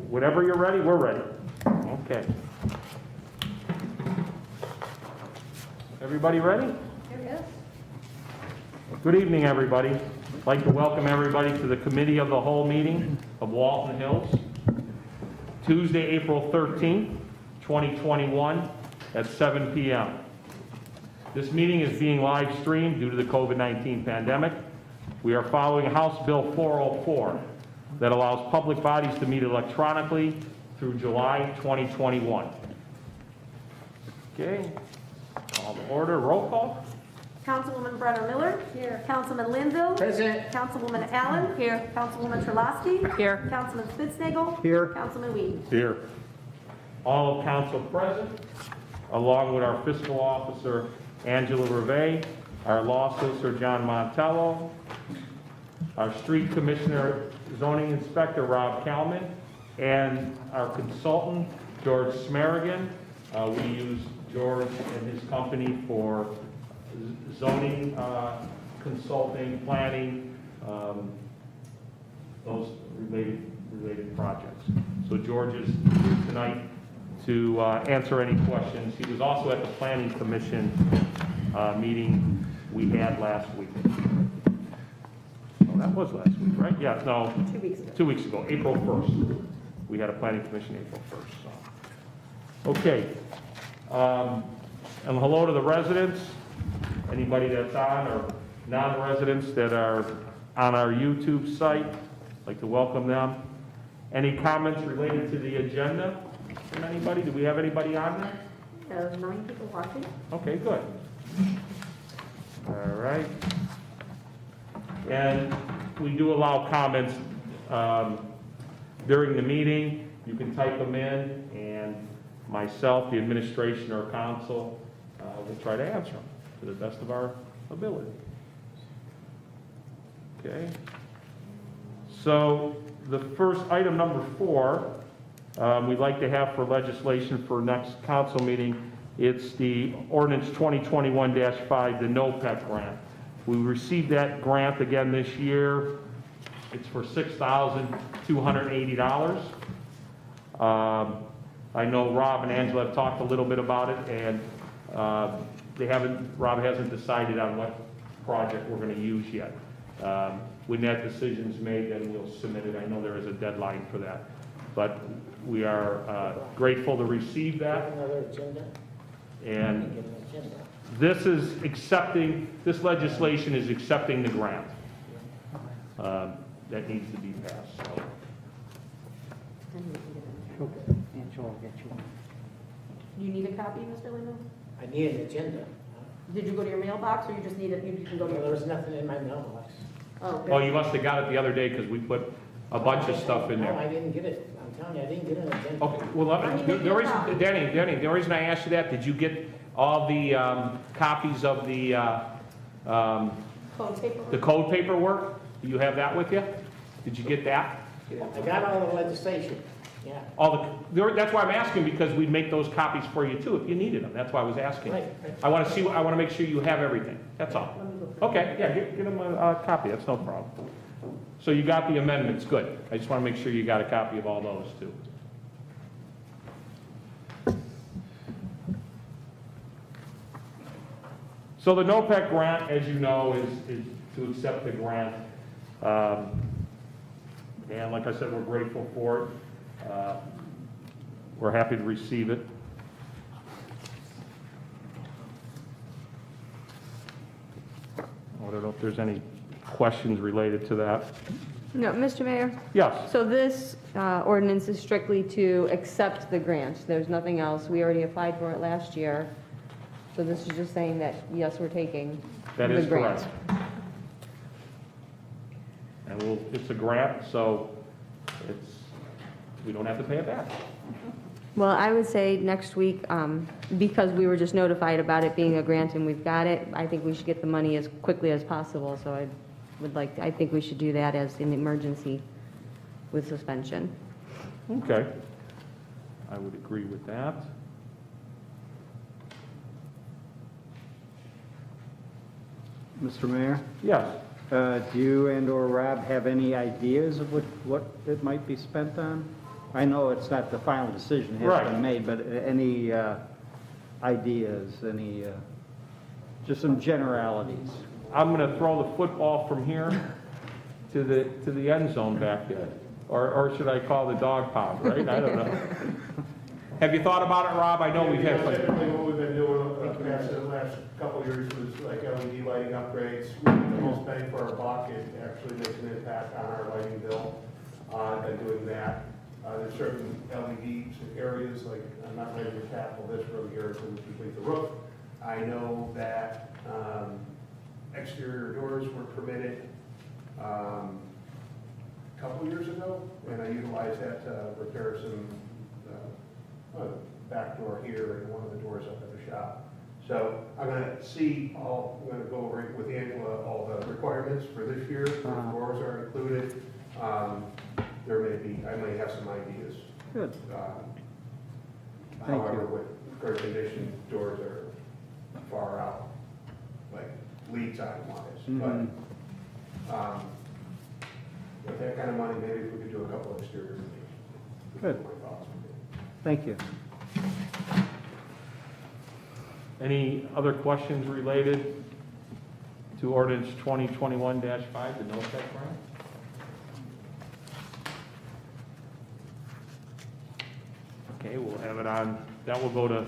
Whenever you're ready, we're ready. Okay. Everybody ready? Yes. Good evening, everybody. I'd like to welcome everybody to the Committee of the Whole meeting of Walton Hills, Tuesday, April 13th, 2021 at 7 p.m. This meeting is being live streamed due to the COVID-19 pandemic. We are following House Bill 404 that allows public bodies to meet electronically through July 2021. Okay, call to order, roll call. Councilwoman Brenner Miller. Here. Councilman Linville. Present. Councilwoman Allen. Here. Councilwoman Terlosky. Here. Councilman Spitznagel. Here. Councilman Whedon. Here. All of council present, along with our fiscal officer, Angela Reve, our law solicitor, John Montello, our street commissioner, zoning inspector, Rob Kalman, and our consultant, George Smarigan. We use George and his company for zoning consulting, planning, those related projects. So George is here tonight to answer any questions. He was also at the Planning Commission meeting we had last week. Oh, that was last week, right? Yeah, no. 2 weeks ago. 2 weeks ago, April 1st. We had a Planning Commission April 1st. So. Okay. And hello to the residents, anybody that's on or non-residents that are on our YouTube site. I'd like to welcome them. Any comments related to the agenda from anybody? Do we have anybody on there? 9 people watching. Okay, good. All right. And we do allow comments during the meeting. You can type them in, and myself, the administration, or council will try to answer them to the best of our ability. Okay. So the first item, number 4, we'd like to have for legislation for next council meeting. It's the ordinance 2021-5, the NOPEC grant. We received that grant again this year. It's for $6,280. I know Rob and Angela have talked a little bit about it, and Rob hasn't decided on what project we're going to use yet. When that decision's made, then we'll submit it. I know there is a deadline for that. But we are grateful to receive that. Another agenda? And this legislation is accepting the grant that needs to be passed. So. You need a copy, Mr. Linville? I need an agenda. Did you go to your mailbox, or you just need it? You can go to Well, your. there was nothing in my mailbox. Oh, Oh, you must have got it the other day because we put a bunch of stuff in No, there. I didn't get it. I'm telling you, I didn't get an agenda. Okay, well, the reason, Danny, the reason I asked you that, did you get all the copies of the Code paperwork. code paperwork? Do you have that with you? Did you get that? I got all the legislation, yeah. That's why I'm asking, because we'd make those copies for you too if you needed them. That's why I was asking. Right. I want to make sure you have everything. That's all. Let me go. Okay, yeah, get them a copy. That's no problem. So you got the amendments, good. I just want to make sure you got a copy of all those too. So the NOPEC grant, as you know, is to accept the grant. And like I said, we're grateful for it. We're happy to receive it. I don't know if there's any questions related to that. No, Mr. Mayor, Yes. so this ordinance is strictly to accept the grant. There's nothing else. We already applied for it last year. So this is just saying that, yes, we're taking That the is grant. correct. And it's a grant, so we don't have to pay it back. Well, I would say next week, because we were just notified about it being a grant and we've got it, I think we should get the money as quickly as possible. So I think we should do that as an emergency with suspension. Okay. I would agree with that. Mr. Mayor, Yes. Do you and/or Rob have any ideas of what it might be spent on? I know it's not the final decision has Right. been made, but any ideas, just some generalities? I'm gonna throw the football from here to the end zone back there. Or should I call the dog pound, right? I don't know. Have you thought about it, Rob? I know we've had some. Typically, what we've been doing past the last couple of years was like LED lighting upgrades. The most bang for our buck, it actually makes an impact on our lighting bill, by doing that. There's certain LED areas, like, I'm not ready to tackle this room here until we complete the roof. I know that, exterior doors were permitted, a couple years ago, and I utilized that to repair some, back door here and one of the doors up at the shop. So I'm gonna I'm gonna go over it with Angela, all the requirements for this year, the doors are included. I may have some ideas. Good. Thank However, you. with current condition, doors are far out, like lead time wise. But, with that kind of money, maybe if we could do a couple exterior things. Good. My thoughts would be. Thank you. Any other questions related to ordinance 2021-5, the no set grant? Okay, we'll have it on, that will go to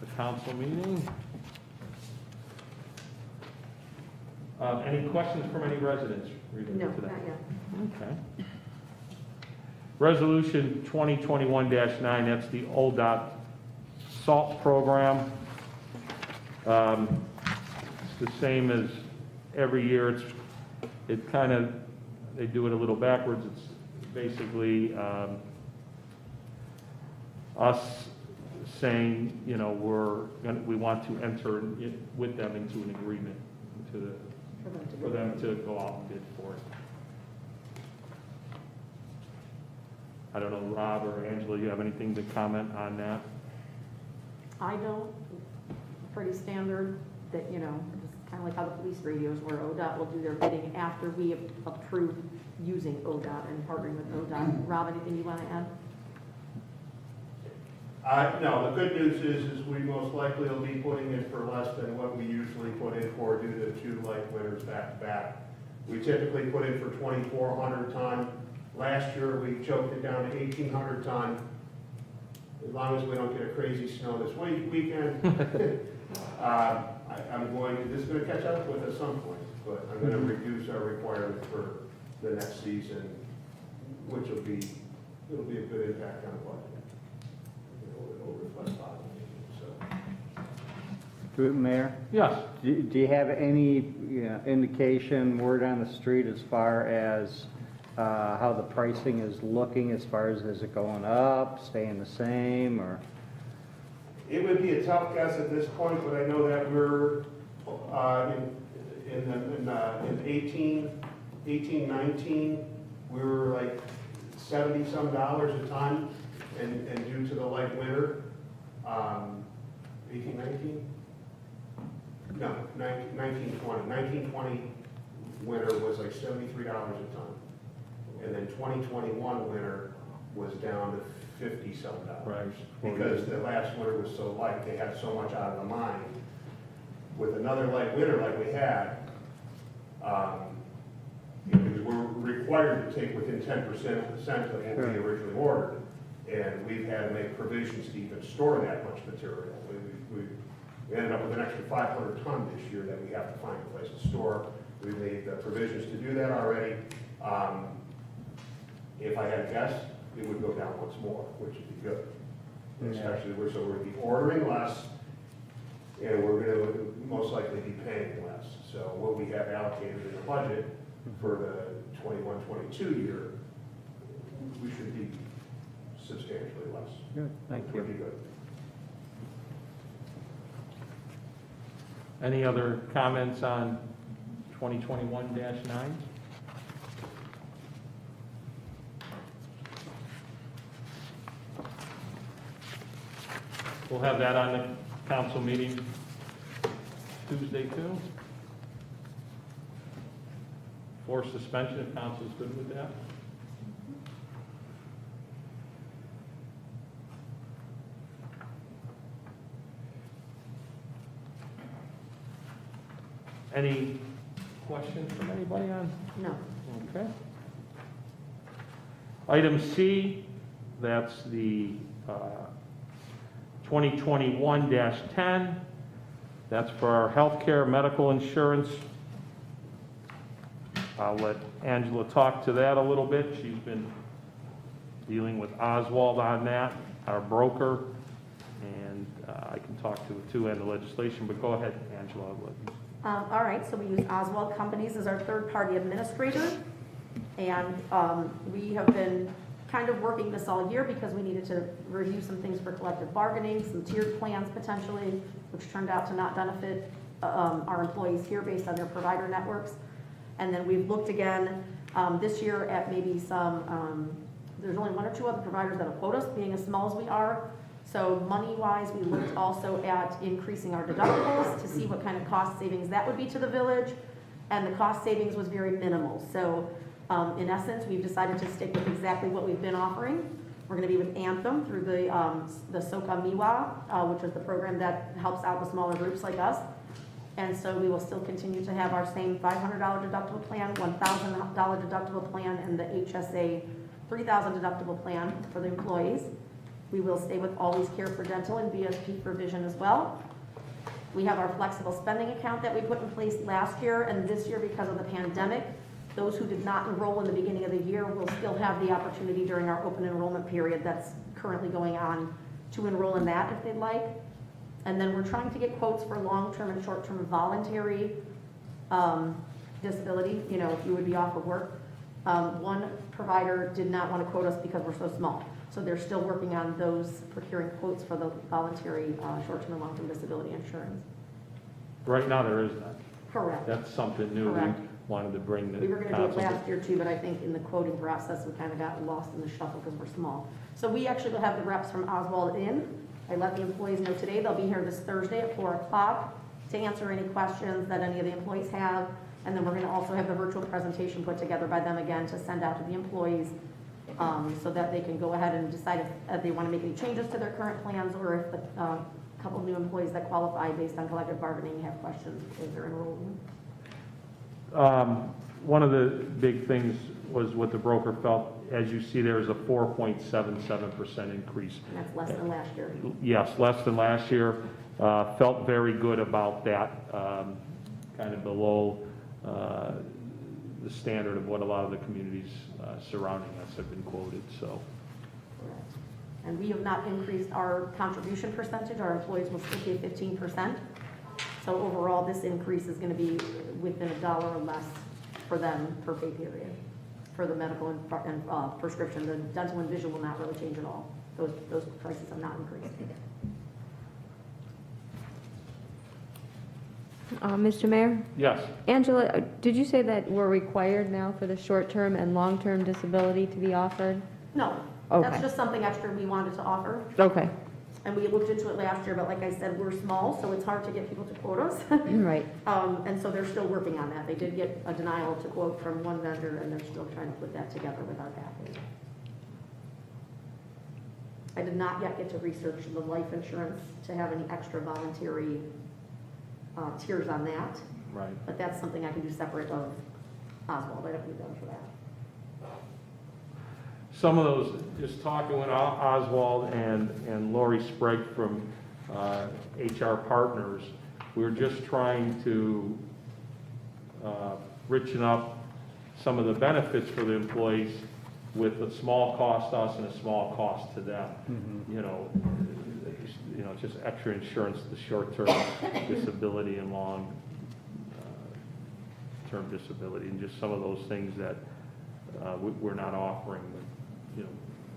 the council meeting. Any questions from any residents related No, to that? not yet. Okay. Resolution 2021-9, that's the ODOT SALT program. It's the same as every year. It kind of, they do it a little backwards. It's basically us saying, you know, we want to enter with them into an agreement for them to go out and bid for it. I don't know, Rob or Angela, you have anything to comment on that? I don't, pretty standard that, you know, just kind of like how the police radios where ODOT will do their bidding after we approve using ODOT and partnering with ODOT. Rob, anything you want to add? No, the good news is we most likely will be putting in for less than what we usually put in for due to 2 light winners back to back. We typically put in for 2,400 ton. Last year, we choked it down to 1,800 ton. As long as we don't get a crazy snow this weekend, this is gonna catch up with us at some point, but I'm gonna reduce our requirement for the next season, which it'll be a good impact on the budget. It'll reflect positively, so. Mayor, Yes. do you have any indication, word on the street as far as how the pricing is looking, as far as is it going up, staying the same, or? It would be a tough guess at this point, but I know that we're in 18, 19, we were like $70-some a ton, and due to the light winter, 18, 19? No, 19, 20 winter was like $73 a ton. And then 2021 winter was down to $50-some. Right. Because the last winter was so light, they had so much out of the mine. With another light winter like we had, because we're required to take within 10% of what we originally ordered. And we've had to make provisions to even store that much material. We ended up with an extra 500 ton this year that we have to find a place to store. We made the provisions to do that already. If I had to guess, it would go down once more, which would be good. Especially, so we're going to be ordering less, and we're going to most likely be paying less. So what we have allocated in the budget for the 21-22 year, we should be substantially less. Good, thank you. Pretty good. Any other comments on 2021-9? We'll have that on the council meeting Tuesday too. for suspension, if council's good with that. Any questions from anybody on? No. Okay. Item C, that's the 2021-10. That's for our healthcare medical insurance. I'll let Angela talk to that a little bit. She's been dealing with Oswald on that, our broker, and I can talk to it too and the legislation, but go ahead, Angela. I'll let you. All right, so we use Oswald Companies as our third-party administrator, and we have been kind of working this all year because we needed to review some things for collective bargaining, some tiered plans potentially, which turned out to not benefit our employees here based on their provider networks. And then we've looked again this year at maybe some, there's only one or two other providers that will quote us, being as small as we are. So money-wise, we looked also at increasing our deductibles to see what kind of cost savings that would be to the village, and the cost savings was very minimal. So in essence, we've decided to stick with exactly what we've been offering. We're going to be with Anthem through the SOCA MIWA, which is the program that helps out the smaller groups like us. And so we will still continue to have our same $500 deductible plan, $1,000 deductible plan, and the HSA $3,000 deductible plan for the employees. We will stay with Always Care for dental and VSP for vision as well. We have our flexible spending account that we put in place last year, and this year because of the pandemic, those who did not enroll in the beginning of the year will still have the opportunity during our open enrollment period that's currently going on to enroll in that if they'd like. And then we're trying to get quotes for long-term and short-term voluntary disability, you know, if you would be off of work. One provider did not want to quote us because we're so small. So they're still working on those procuring quotes for the voluntary short-term and long-term disability insurance. Right now, there is none. Correct. That's something new. Correct. We wanted to bring the We were going to do it council. last year too, but I think in the quoting process, we kind of got lost in the shuffle because we're small. So we actually will have the reps from Oswald in. I let the employees know today. They'll be here this Thursday at 4 o'clock to answer any questions that any of the employees have. And then we're going to also have the virtual presentation put together by them again to send out to the employees so that they can go ahead and decide if they want to make any changes to their current plans, or if a couple of new employees that qualify based on collective bargaining have questions as they're enrolling. One of the big things was what the broker felt. As you see, there is a 4.77% increase. And that's less than last year. Yes, less than last year. Felt very good about that, kind of below the standard of what a lot of the communities surrounding us have been quoted, so. Correct. And we have not increased our contribution percentage. Our employees will still pay 15%. So overall, this increase is going to be within $1 or less for them per pay period for the medical and prescription. The dental and vision will not really change at all. Those prices have not increased. Mr. Mayor? Yes, Angela, did you say that we're required now for the short-term and long-term disability to be offered? No, Okay. that's just something extra we wanted to offer. Okay, And we looked into it last year, but like I said, we're small, so it's hard to get people to quote us. right. And so they're still working on that. They did get a denial to quote from one vendor, and they're still trying to put that together with our package. I did not yet get to research the life insurance to have any extra voluntary tiers on that, right. but that's something I can do separate of Oswald. I don't need them for that. Some of those, just talking with Oswald and Lori Sprague from HR Partners, we were just trying to richen up some of the benefits for the employees with a small cost to us and a small cost to them. Mhm. You know, just extra insurance, the short-term disability and long-term disability, and just some of those things that we're not offering. You know,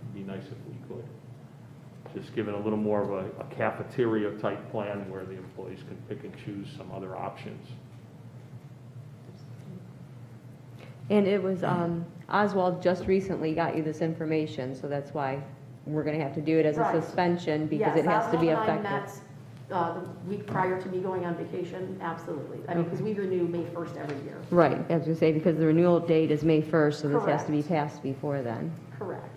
it'd be nice if we could. Just giving a little more of a cafeteria type plan where the employees can pick and choose some other options. And it was, Oswald just recently got you this information, so that's why we're gonna have to do it as a Right. suspension, because Yes, it has to be Oswald and I effective. The week prior to me going on vacation, absolutely. I mean, because we renew May 1st every year. Right, as we say, because the renewal date is May 1st, so this has to be Correct. passed before then. Correct.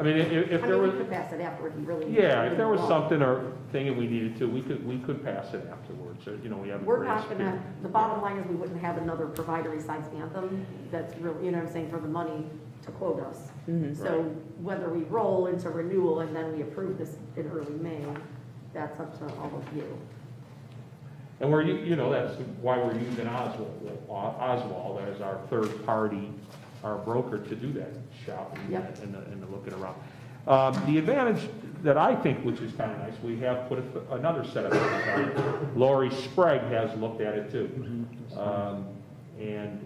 I mean, if I there mean, was, we could pass it afterward, if you really. yeah, if there was want. something or thing and we needed to, we could pass it afterwards, or, you know, we have a We're grace not gonna, period. the bottom line is we wouldn't have another provider besides Anthem that's really, you know what I'm saying, for the money to quote us. Mhm. So whether we roll into renewal and then we approve this in early May, that's up to all of you. And we're, you know, that's why we're using Oswald as our third party, our broker to do that shopping Yep. and the looking around. The advantage that I think, which is kind of nice, we have put another set of things on it. Lori Sprague has looked at it too. And,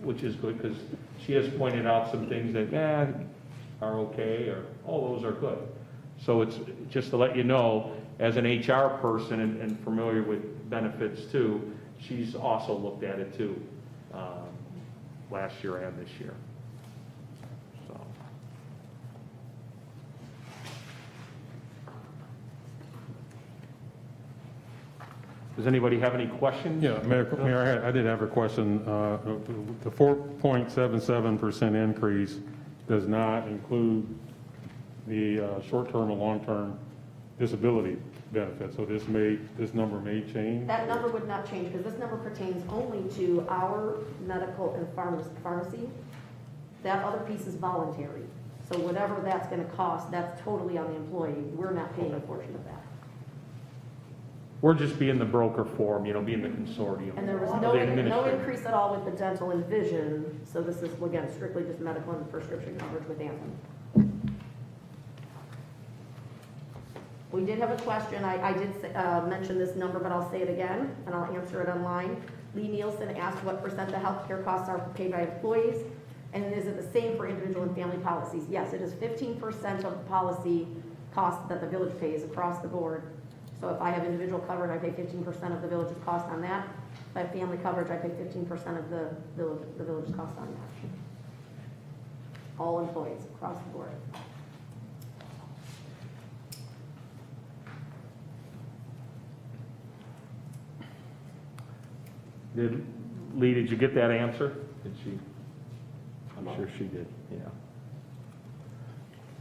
which is good, because she has pointed out some things that, are okay, or, oh, those are good. So it's just to let you know, as an HR person and familiar with benefits too, she's also looked at it too, last year and this year. So. Does anybody have any questions? Yeah, Mayor, I did have a question. The 4.77% increase does not include the short-term and long-term disability benefits, so this number may change? That number would not change, because this number pertains only to our medical and pharmacy. That other piece is voluntary. So whatever that's gonna cost, that's totally on the employee. We're not paying a portion of that. We're just being the broker for them, you know, being the consortium. And there was the no administrator. increase at all with the dental and vision, so this is, again, strictly just medical and prescription coverage with Anthem. We did have a question, I did mention this number, but I'll say it again, and I'll answer it online. Lee Nielsen asked what % of healthcare costs are paid by employees, and is it the same for individual and family policies? Yes, it is 15% of the policy cost that the village pays across the board. So if I have individual coverage, I pay 15% of the village's cost on that. If I have family coverage, I pay 15% of the village's cost on that. All employees across the board. Lee, did you get that answer? Did she? I'm sure she did, yeah.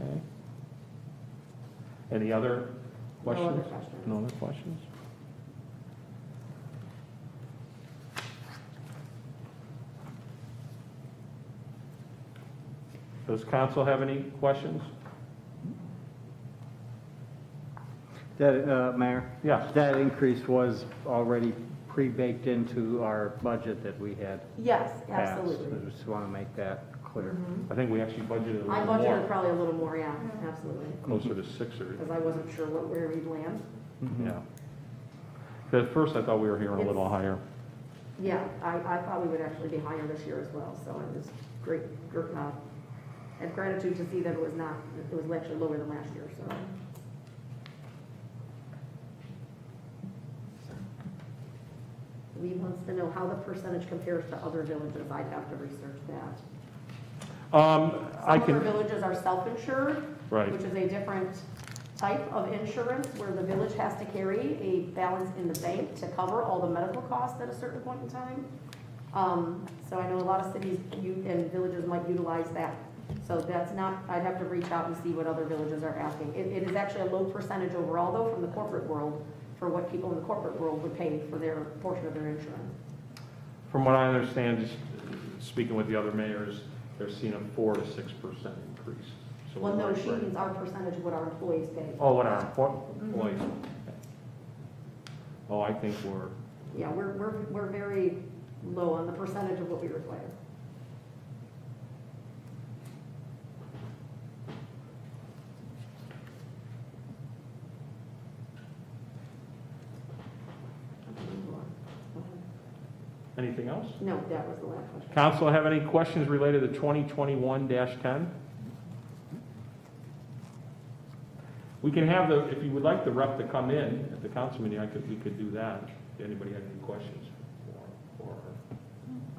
Okay. Any other questions? other questions. No other questions? Does council have any questions? That, Mayor? Yes. That increase was already pre-baked into our budget that we had Yes, passed. absolutely. I just want to make that clear. I think we actually budgeted a I little budgeted more, probably a little more, yeah, absolutely. closer to 6 or, Because I wasn't sure where we'd land. yeah. At first, I thought we were hearing a little higher. Yeah, I thought we would actually be higher this year as well, so it was great, had gratitude to see that it was actually lower than last year, so. Lee wants to know how the percentage compares to other villages. I'd have to research that. I Some can, other villages are self-insured, right. which is a different type of insurance where the village has to carry a balance in the bank to cover all the medical costs at a certain point in time. So I know a lot of cities and villages might utilize that. So that's not, I'd have to reach out and see what other villages are asking. It is actually a low percentage overall though from the corporate world for what people in the corporate world would pay for their portion of their insurance. From what I understand, just speaking with the other mayors, they're seeing a 4 to 6% increase. So Well, we're no, right she there. means our percentage of what our employees pay. Oh, what our employees. Oh, I think we're, Yeah, we're very low on the percentage of what we require. anything else? No, that was the last question. Council have any questions related to 2021-10? We can have the, if you would like the rep to come in at the council meeting, we could do that. If anybody had any questions for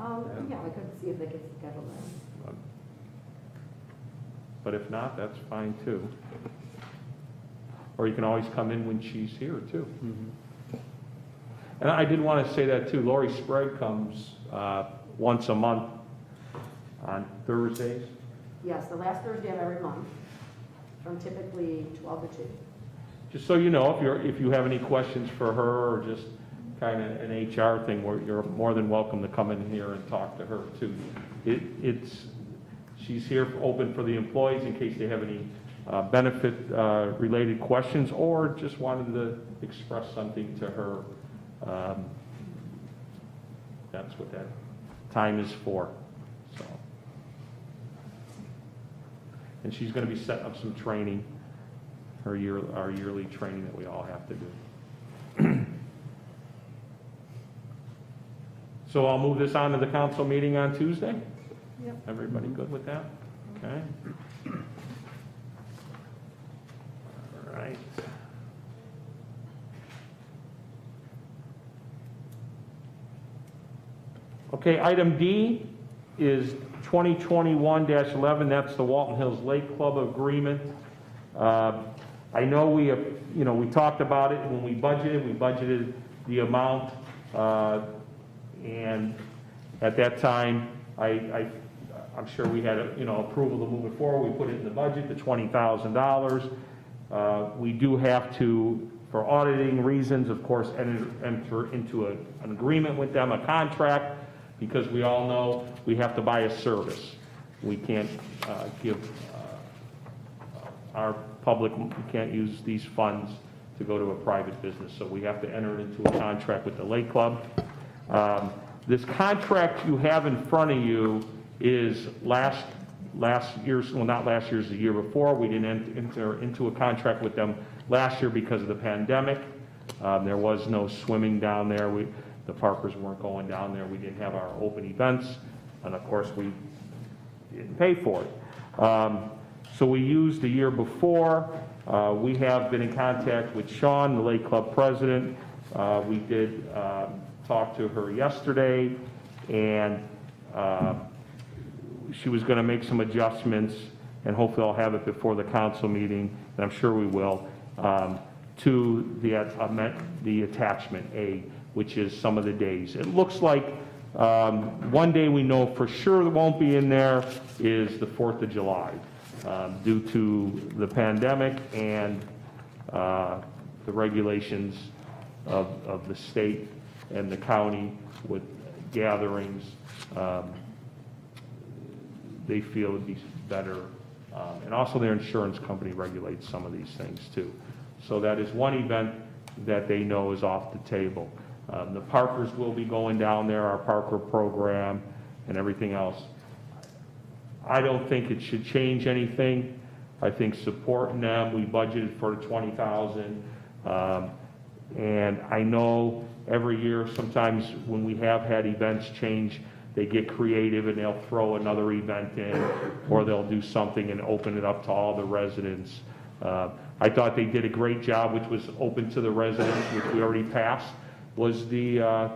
her. Yeah, I could see if they could schedule that. But if not, that's fine too. or you can always come in when she's here, too. And I did want to say that, too. Lori Sprague comes once a month on Thursdays. Yes, the last Thursday of every month, from typically 12 to 2. Just so you know, if you have any questions for her, or just kind of an HR thing, where you're more than welcome to come in here and talk to her, too. She's here open for the employees in case they have any benefit related questions, or just wanted to express something to her. That's what that time is for. So, and she's going to be setting up some training, our yearly training that we all have to do. So I'll move this on to the council meeting on Tuesday. Yep. Everybody good with that? Okay. All right. Okay, item D is 2021-11. That's the Walton Hills Lake Club agreement. I know we have, we talked about it when we budgeted. We budgeted the amount, and at that time, I'm sure we had, approval to move it forward. We put it in the budget, the $20,000. We do have to, for auditing reasons, of course, enter into an agreement with them, a contract, because we all know we have to buy a service. We can't give our public, we can't use these funds to go to a private business, so we have to enter into a contract with the Lake Club. This contract you have in front of you is last year's, well, not last year's, the year before. We didn't enter into a contract with them last year because of the pandemic. There was no swimming down there. The Parkers weren't going down there. We didn't have our open events, and of course we didn't pay for it. So we used the year before. We have been in contact with Sean, the Lake Club president. We did talk to her yesterday, and she was going to make some adjustments, and hopefully I'll have it before the council meeting, and I'm sure we will, to the attachment A, which is some of the days. It looks like one day we know for sure that won't be in there is the 4th of July, due to the pandemic and the regulations of the state and the county with gatherings. They feel it would be better. And also their insurance company regulates some of these things too. So that is one event that they know is off the table. The Parkers will be going down there, our Parker program and everything else. I don't think it should change anything. I think supporting them, we budgeted for $20,000. And I know every year, sometimes when we have had events change, they get creative and they'll throw another event in, or they'll do something and open it up to all the residents. I thought they did a great job, which was open to the residents, which we already passed, was the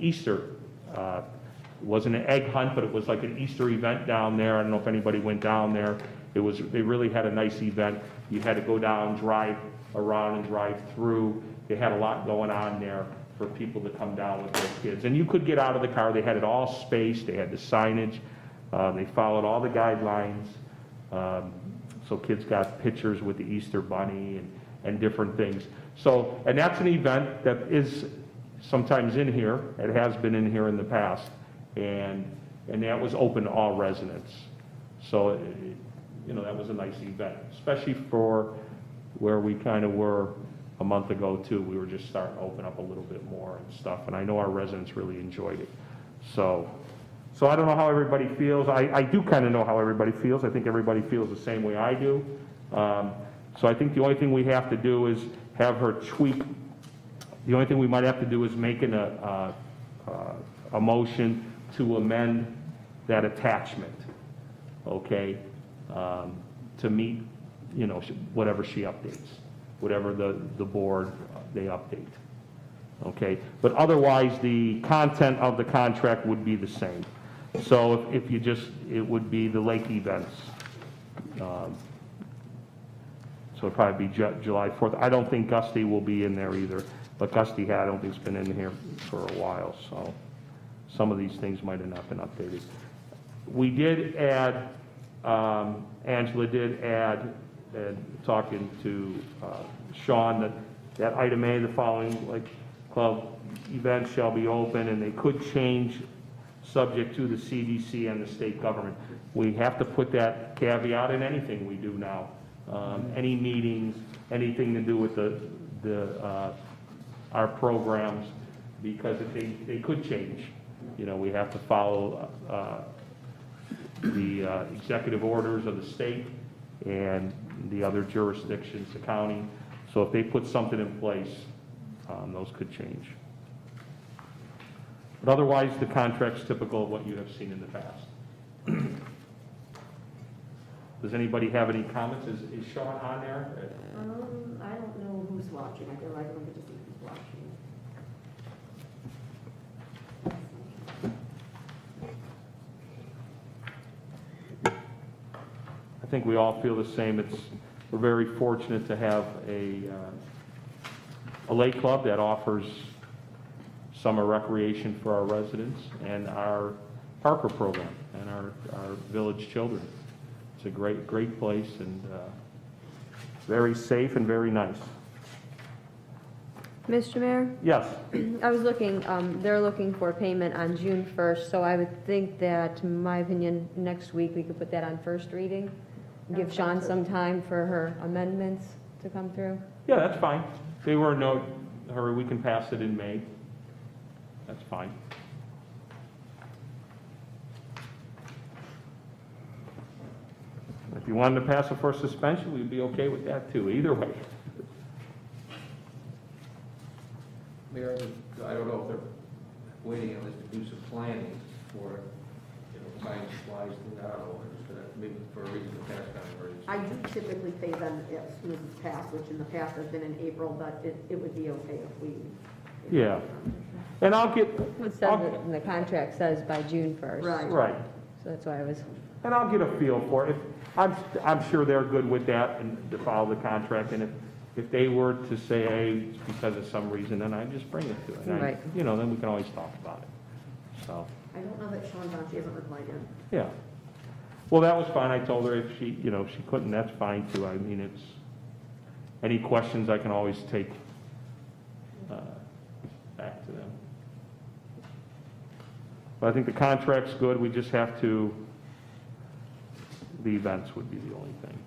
Easter. It wasn't an egg hunt, but it was like an Easter event down there. I don't know if anybody went down there. They really had a nice event. You had to go down, drive around and drive through. They had a lot going on there for people to come down with their kids. And you could get out of the car. They had it all spaced. They had the signage. They followed all the guidelines. So kids got pictures with the Easter bunny and different things. So, and that's an event that is sometimes in here. It has been in here in the past. And that was open to all residents. So, that was a nice event, especially for where we kind of were a month ago too. We were just starting to open up a little bit more and stuff, and I know our residents really enjoyed it. So I don't know how everybody feels. I do kind of know how everybody feels. I think everybody feels the same way I do. So I think the only thing we have to do is have her tweak. The only thing we might have to do is make a motion to amend that attachment, okay, to meet, whatever she updates, whatever the board, they update, okay? But otherwise, the content of the contract would be the same. So if you it would be the lake events. So it'll probably be July 4th. I don't think Gusty will be in there either, but Gusty I don't think has been in here for a while, so some of these things might have not been updated. We did add, Angela did add, talking to Sean, that item A, the following like club events shall be open, and they could change subject to the CDC and the state government. We have to put that caveat in anything we do now. Any meetings, anything to do with our programs, because they could change. You know, we have to follow the executive orders of the state and the other jurisdictions, the county. So if they put something in place, those could change. But otherwise, the contract's typical of what you have seen in the past. Does anybody have any comments? Is Sean on there? I don't know who's watching. I feel like I don't get to see who's watching. I think we all feel the same. We're very fortunate to have a lake club that offers summer recreation for our residents and our Parker program and our village children. It's a great place and very safe and very nice. Mr. Mayor, Yes, I was looking, they're looking for payment on June 1st, so I would think that, in my opinion, next week we could put that on first reading. Give Sean some time for her amendments to come through. yeah, that's fine. If they were in no hurry, we can pass it in May. That's fine. If you wanted to pass it for suspension, we'd be okay with that too, either way. Mayor, I don't know if they're waiting on this to do some planning for, buying supplies and that, or just maybe for a reason to pass down emergency. I do typically pay them as soon as it's passed, which in the past has been in April, but it would be okay if we. Yeah. And I'll get, It says it in the contract says by June 1st. Right. right. So that's why I was, And I'll get a feel for it. I'm sure they're good with that and to follow the contract. And if they were to say, hey, it's because of some reason, then I just bring it to it. And Right. then we can always talk about it. So, I don't know that Sean Bonchi hasn't replied yet. yeah. Well, that was fine. I told her if she couldn't, that's fine too. I mean, it's, any questions I can always take back to them. But I think the contract's good. We just have to, the events would be the only thing.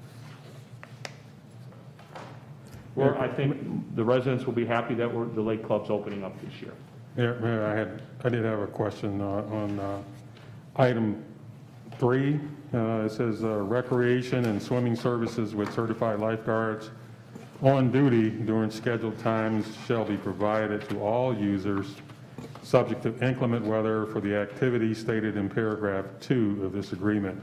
Well, I think the residents will be happy that the lake club's opening up this year. Mayor, I did have a question on item 3. It says recreation and swimming services with certified lifeguards on duty during scheduled times shall be provided to all users subject to inclement weather for the activity stated in paragraph 2 of this agreement.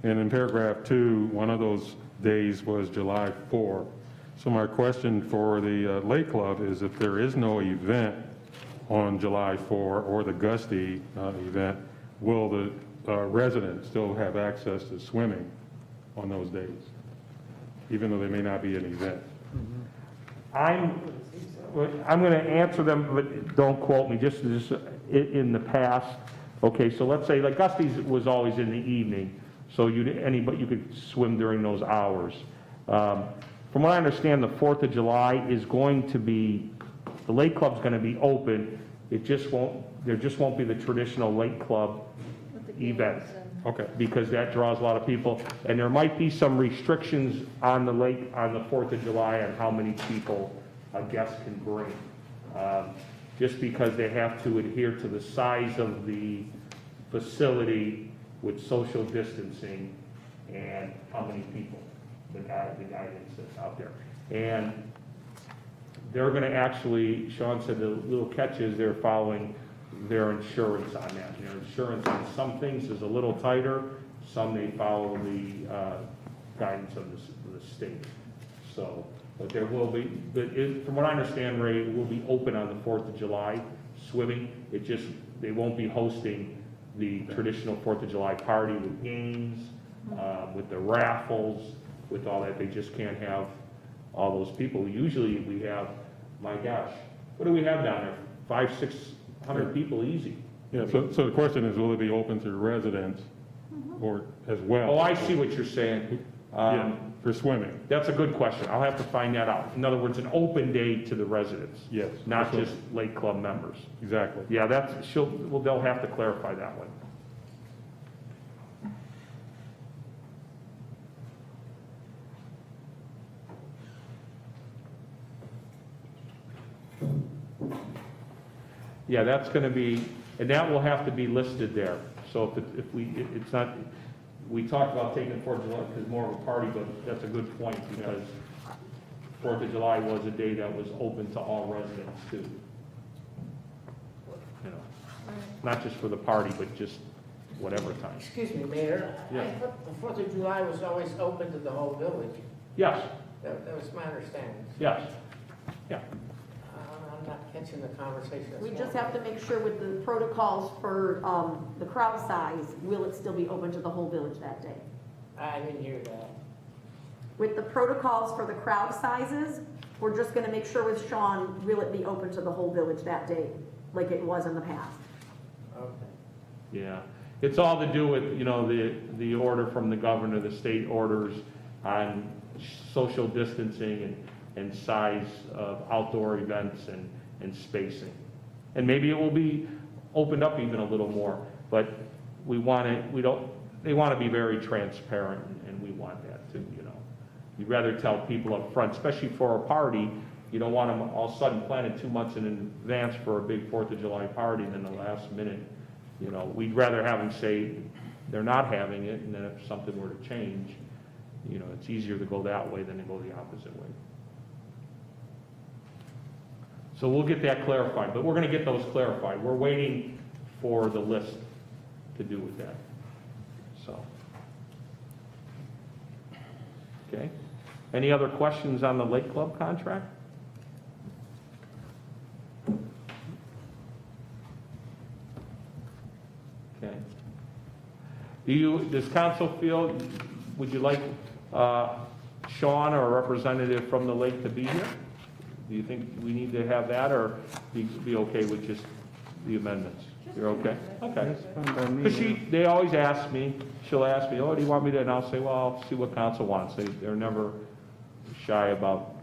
And in paragraph 2, one of those days was July 4. So my question for the lake club is, if there is no event on July 4 or the Gusty event, will the residents still have access to swimming on those days, even though they may not be an event? I'm going to answer them, but don't quote me, just in the past. Okay, so let's say, like Gusty's was always in the evening, so you could swim during those hours. From what I understand, the 4th of July is going to be, the lake club's going to be open. There just won't be the traditional lake club event. Okay. Because that draws a lot of people. And there might be some restrictions on the lake on the 4th of July on how many people a guest can bring. Just because they have to adhere to the size of the facility with social distancing and how many people, the guidance that's out there. And they're going to actually, Sean said the little catch is they're following their insurance on that. Their insurance on some things is a little tighter, some they follow the guidance of the state. So, but there will be, from what I understand, Ray, it will be open on the 4th of July, swimming. They won't be hosting the traditional 4th of July party with games, with the raffles, with all that. They just can't have all those people. Usually we have, my gosh, what do we have down there? 500-600 people easy. Yeah, so the question is, will it be open to residents or as well? Oh, I see what you're saying. Yeah, for swimming, That's a good question. I'll have to find that out. In other words, an open day to the residents, yes. not for just swimming. Lake Club members. Exactly. Yeah, well, they'll have to clarify that one. Yeah, that's gonna be, and that will have to be listed there. So it's not, we talked about taking 4th of July because more of a party, but that's a good point because 4th of July was a day that was open to all residents too. You know, not just for the party, but just whatever time. Excuse me, Mayor. Yeah. I thought the 4th of July was always open to the whole village. Yes, That was my understanding. yes, yeah. I'm not catching the conversation. We just have to make sure with the protocols for the crowd size, will it still be open to the whole village that day? I didn't hear that. With the protocols for the crowd sizes, we're just gonna make sure with Sean, will it be open to the whole village that day, like it was in the past? Okay. Yeah, it's all to do with, you know, the order from the governor, the state orders on social distancing and size of outdoor events and spacing. And maybe it will be opened up even a little more, but they want to be very transparent, and we want that too, you know. You'd rather tell people up front, especially for a party, you don't want them all of a sudden planning 2 months in advance for a big 4th of July party, and then the last minute, you know, we'd rather have them say they're not having it, and then if something were to change, you know, it's easier to go that way than to go the opposite way. So we'll get that clarified, but we're going to get those clarified. We're waiting for the list to do with that. So, okay. Any other questions on the Lake Club contract? Okay. Does council feel, would you like Sean or a representative from the lake to be here? Do you think we need to have that, or be okay with just the amendments? You're okay? Okay. That's fine by me. Because they always ask me, she'll ask me, oh, do you want me to, and I'll say, well, I'll see what council wants. They're never shy about,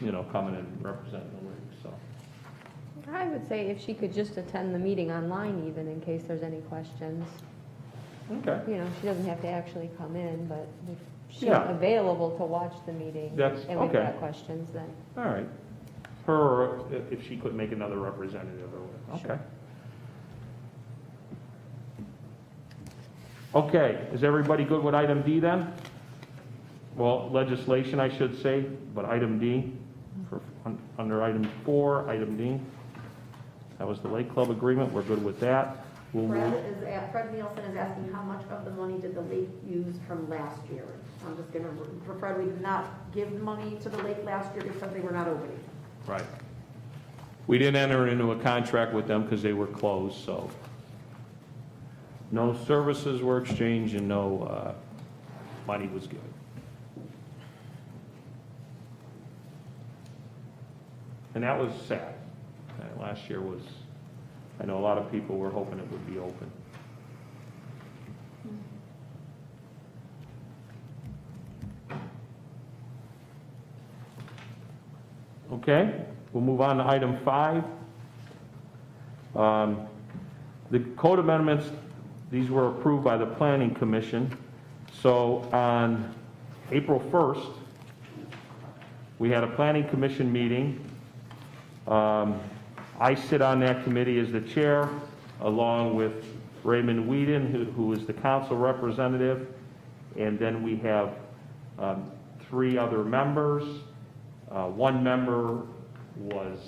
you know, coming and representing the league, so. I would say if she could just attend the meeting online even in case there's any questions. Okay. You know, she doesn't have to actually come in, but if she's Yeah. available to watch the meeting That's- and we've okay. got questions, then. All right. Her, or if she could make another representative or whatever. Okay. Okay, is everybody good with item D then? Well, legislation, I should say, but item D, under item 4, item D. That was the Lake Club agreement, we're good with that. Fred Nielsen is asking how much of the money did the lake use from last year? I'm just gonna, for Fred, we did not give money to the lake last year because they were not opening. Right. We didn't enter into a contract with them because they were closed, so. No services were exchanged and no money was given. And that was sad. Last year was, I know a lot of people were hoping it would be open. Okay, we'll move on to item 5. The code amendments, these were approved by the Planning Commission. So on April 1st, we had a Planning Commission meeting. I sit on that committee as the chair, along with Raymond Whedon, who is the council representative. And then we have 3 other members. One member was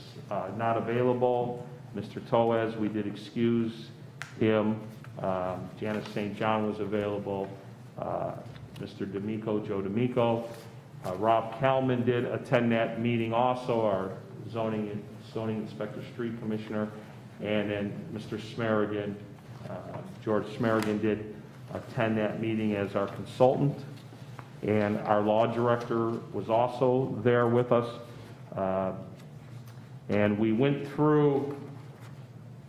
not available. Mr. Toez, we did excuse him. Janice St. John was available. Mr. D'Amico, Joe D'Amico. Rob Kalman did attend that meeting also, our zoning inspector, street commissioner. And then Mr. Smerigan, George Smerigan did attend that meeting as our consultant. and our law director was also there with us. And we went through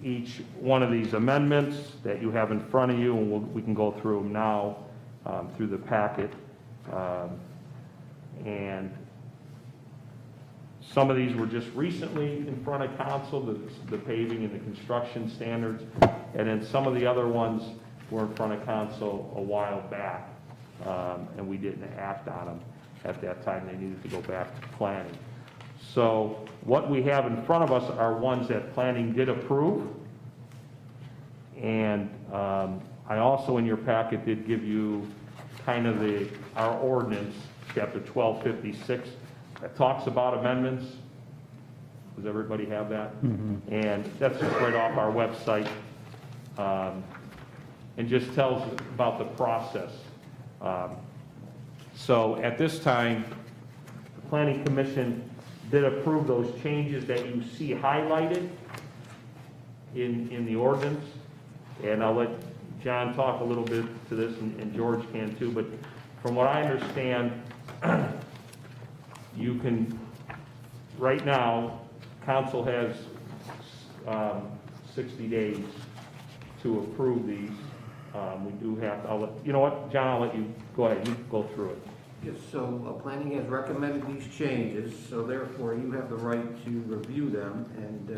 each one of these amendments that you have in front of you, and we can go through them now through the packet. And some of these were just recently in front of council, the paving and the construction standards, and then some of the other ones were in front of council a while back, and we didn't act on them at that time. They needed to go back to planning. So what we have in front of us are ones that planning did approve, and I also in your packet did give you kind of our ordinance, chapter 1256, that talks about amendments. Does everybody have that? And that's just right off our website, and just tells about the process. So at this time, the Planning Commission did approve those changes that you see highlighted in the ordinance. And I'll let John talk a little bit to this, and George can too, but from what I understand, you can, right now, council has 60 days to approve these. We do have, you know what, John, I'll let you, go ahead, you go through it. Yes, so planning has recommended these changes, so therefore you have the right to review them, and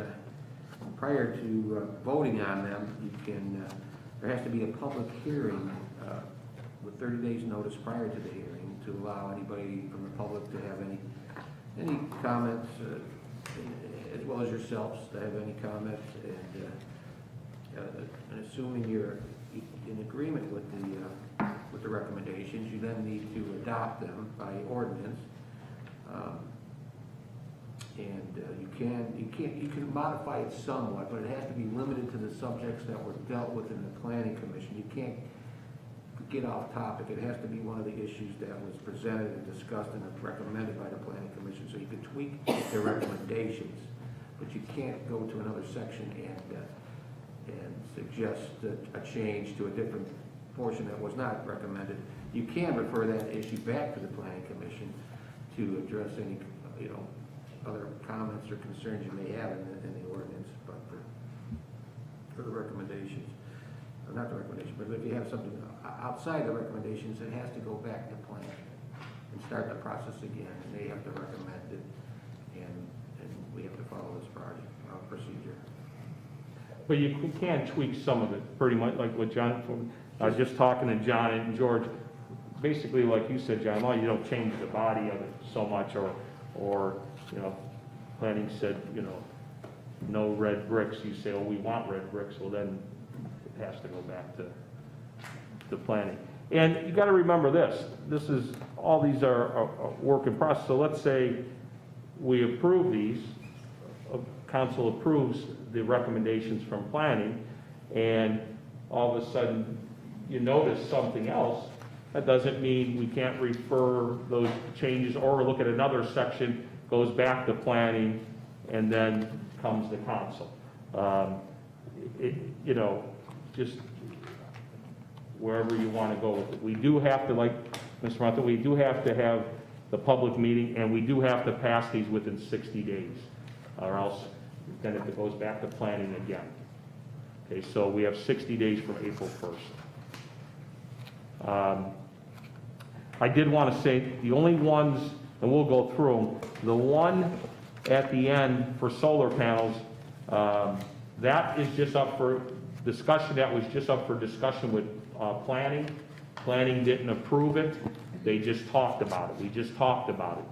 prior to voting on them, you can, there has to be a public hearing with 30 days notice prior to the hearing to allow anybody from the public to have any comments, as well as yourselves to have any comments, and assuming you're in agreement with the recommendations, you then need to adopt them by ordinance. You can modify it somewhat, but it has to be limited to the subjects that were dealt with in the Planning Commission. You can't get off topic. It has to be one of the issues that was presented and discussed and recommended by the Planning Commission. So you can tweak their recommendations, but you can't go to another section and suggest a change to a different portion that was not recommended. You can refer that issue back to the Planning Commission to address any, other comments or concerns you may have in the ordinance, but for the recommendations, or not the recommendation, but if you have something outside the recommendations, it has to go back to planning and start the process again, and they have to recommend it, and we have to follow this procedure. But you can tweak some of it, pretty much like what John, I was just talking to John and George, basically like you said, John, well, you don't change the body of it so much, or planning said, no red bricks, you say, oh, we want red bricks, well then it has to go back to planning. And you gotta remember this is, all these are a work in process, so let's say we approve these, council approves the recommendations from planning, and all of a sudden you notice something else, that doesn't mean we can't refer those changes or look at another section, goes back to planning, and then comes to council. Just wherever you want to go with it. We do have to, like Mr. Monta, we do have to have the public meeting, and we do have to pass these within 60 days, or else then it goes back to planning again. Okay, so we have 60 days from April 1st. I did want to say the only ones, and we'll go through them, the one at the end for solar panels, that is just up for discussion. That was just up for discussion with planning. Planning didn't approve it. They just talked about it. We just talked about it.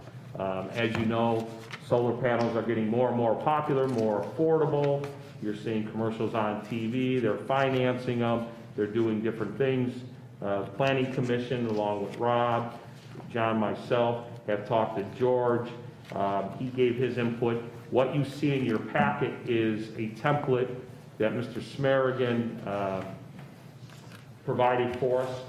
As you know, solar panels are getting more and more popular, more affordable. You're seeing commercials on TV. They're financing them. They're doing different things. Planning Commission, along with Rob, John, myself, have talked to George. He gave his input. What you see in your packet is a template that Mr. Smarigan provided for us,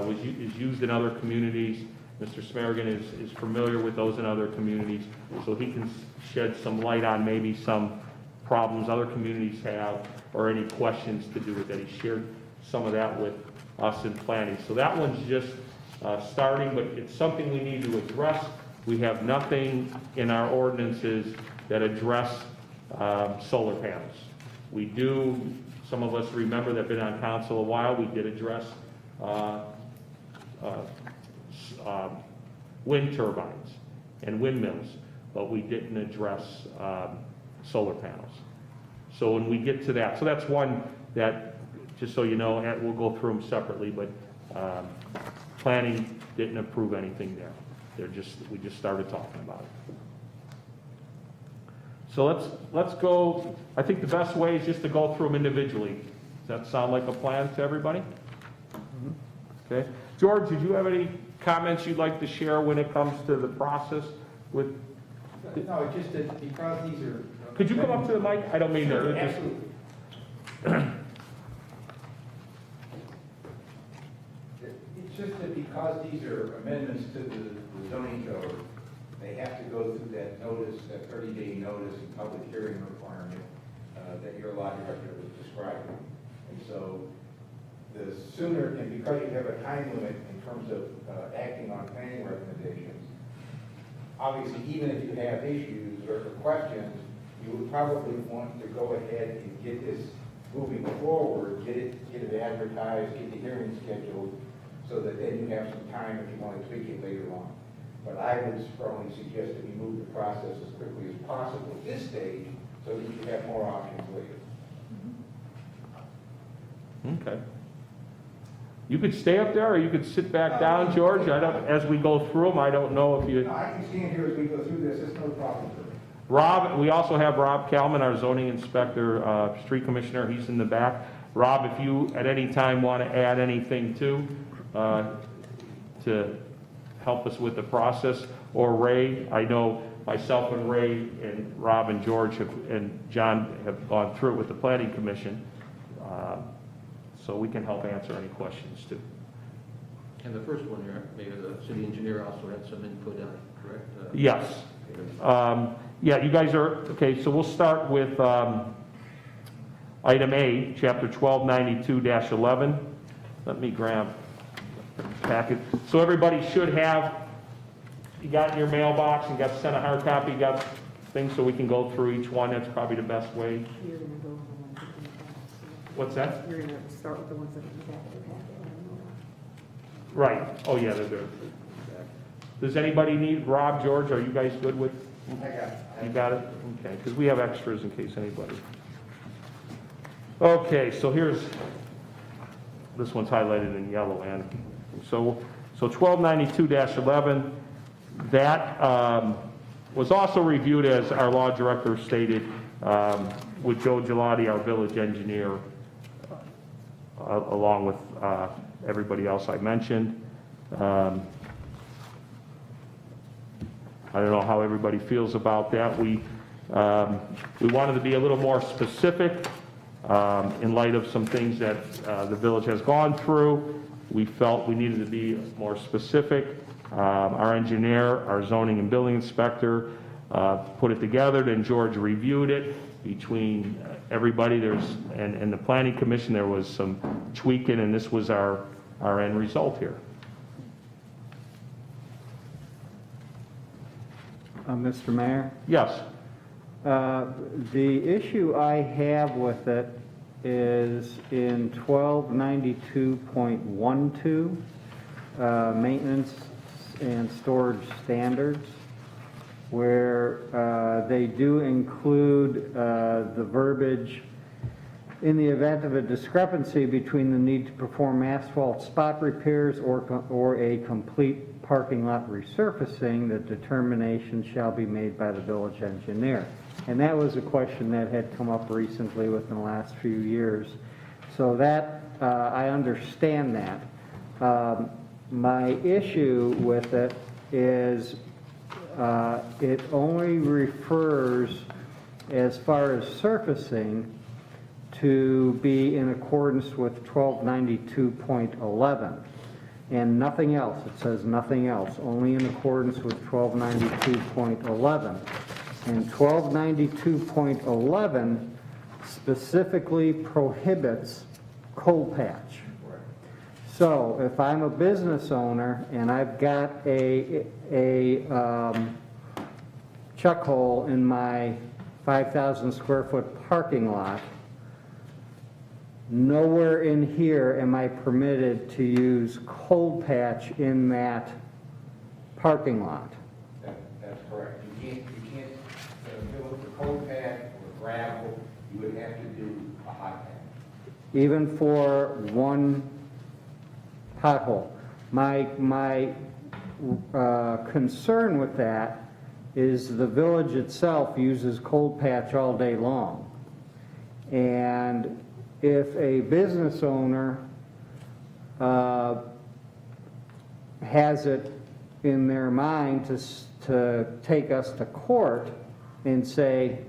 is used in other communities. Mr. Smarigan is familiar with those in other communities, so he can shed some light on maybe some problems other communities have or any questions to do with that. He shared some of that with us in planning. So that one's just starting, but it's something we need to address. We have nothing in our ordinances that address solar panels. We do, some of us remember that have been on council a while, we did address wind turbines and windmills, but we didn't address solar panels. So when we get to that, so that's one that, just so you know, we'll go through them separately, but planning didn't approve anything there. We just started talking about it. So let's go, I think the best way is just to go through them individually. Does that sound like a plan to everybody? Okay. George, did you have any comments you'd like to share when it comes to the process with? No, it's just that because these are. Could you come up to the mic? I don't mean Sure, to. absolutely. It's just that because these are amendments to the zoning code, they have to go through that notice, that 30-day notice and public hearing requirement that your law director was describing. And so the sooner, and because you have a time limit in terms of acting on planning recommendations, obviously, even if you have issues or questions, you would probably want to go ahead and get this moving forward, get it advertised, get the hearing scheduled, so that then you have some time if you want to tweak it later on. But I would strongly suggest that we move the process as quickly as possible at this stage, so that you have more options later. Okay. You could stay up there, or you could sit back down, George. As we go through them, I don't know if you. No, I can stand here as we go through this, it's no problem for me. Rob, we also have Rob Kalman, our zoning inspector, street commissioner. He's in the back. Rob, if you at any time want to add anything to help us with the process, or Ray, I know myself and Ray and Rob and George and John have gone through it with the planning commission, so we can help answer any questions too. And the first one here, maybe the city engineer also had some input on it, correct? Yes. Yeah, you guys are, okay, so we'll start with item A, chapter 1292-11. Let me grab the packet. So everybody should have, you got in your mailbox and got sent a hard copy, you got things so we can go through each one. That's probably the best way. You're gonna go with the ones that are in the back. What's that? You're gonna start with the ones that are in the back of the packet. Right. Oh, yeah, they're good. Does anybody need, Rob, George, are you guys good with? I got it. You got it? Okay, because we have extras in case anybody. Okay, so here's, this one's highlighted in yellow, and so 1292-11, that was also reviewed, as our law director stated, with Joe Gelati, our village engineer, along with everybody else I mentioned. I don't know how everybody feels about that. We wanted to be a little more specific in light of some things that the village has gone through. We felt we needed to be more specific. Our engineer, our zoning and building inspector put it together, then George reviewed it. Between everybody, and the planning commission, there was some tweaking, and this was our end result here. Mr. Mayor? Yes. The issue I have with it is in 1292.12, maintenance and storage standards, where they do include the verbiage, in the event of a discrepancy between the need to perform asphalt spot repairs or a complete parking lot resurfacing, the determination shall be made by the village engineer. And that was a question that had come up recently within the last few years. So that, I understand that. My issue with it is it only refers, as far as surfacing, to be in accordance with 1292.11. And nothing else. It says nothing else, only in accordance with 1292.11. And 1292.11 specifically prohibits coal patch. So if I'm a business owner and I've got a chuck hole in my 5,000 square foot parking lot, nowhere in here am I permitted to use cold patch in that parking lot. That's correct. You can't fill it with cold patch or gravel, you would have to do a hot patch. Even for one pothole. My concern with that is the village itself uses cold patch all day long. And if a business owner has it in their mind to take us to court and say,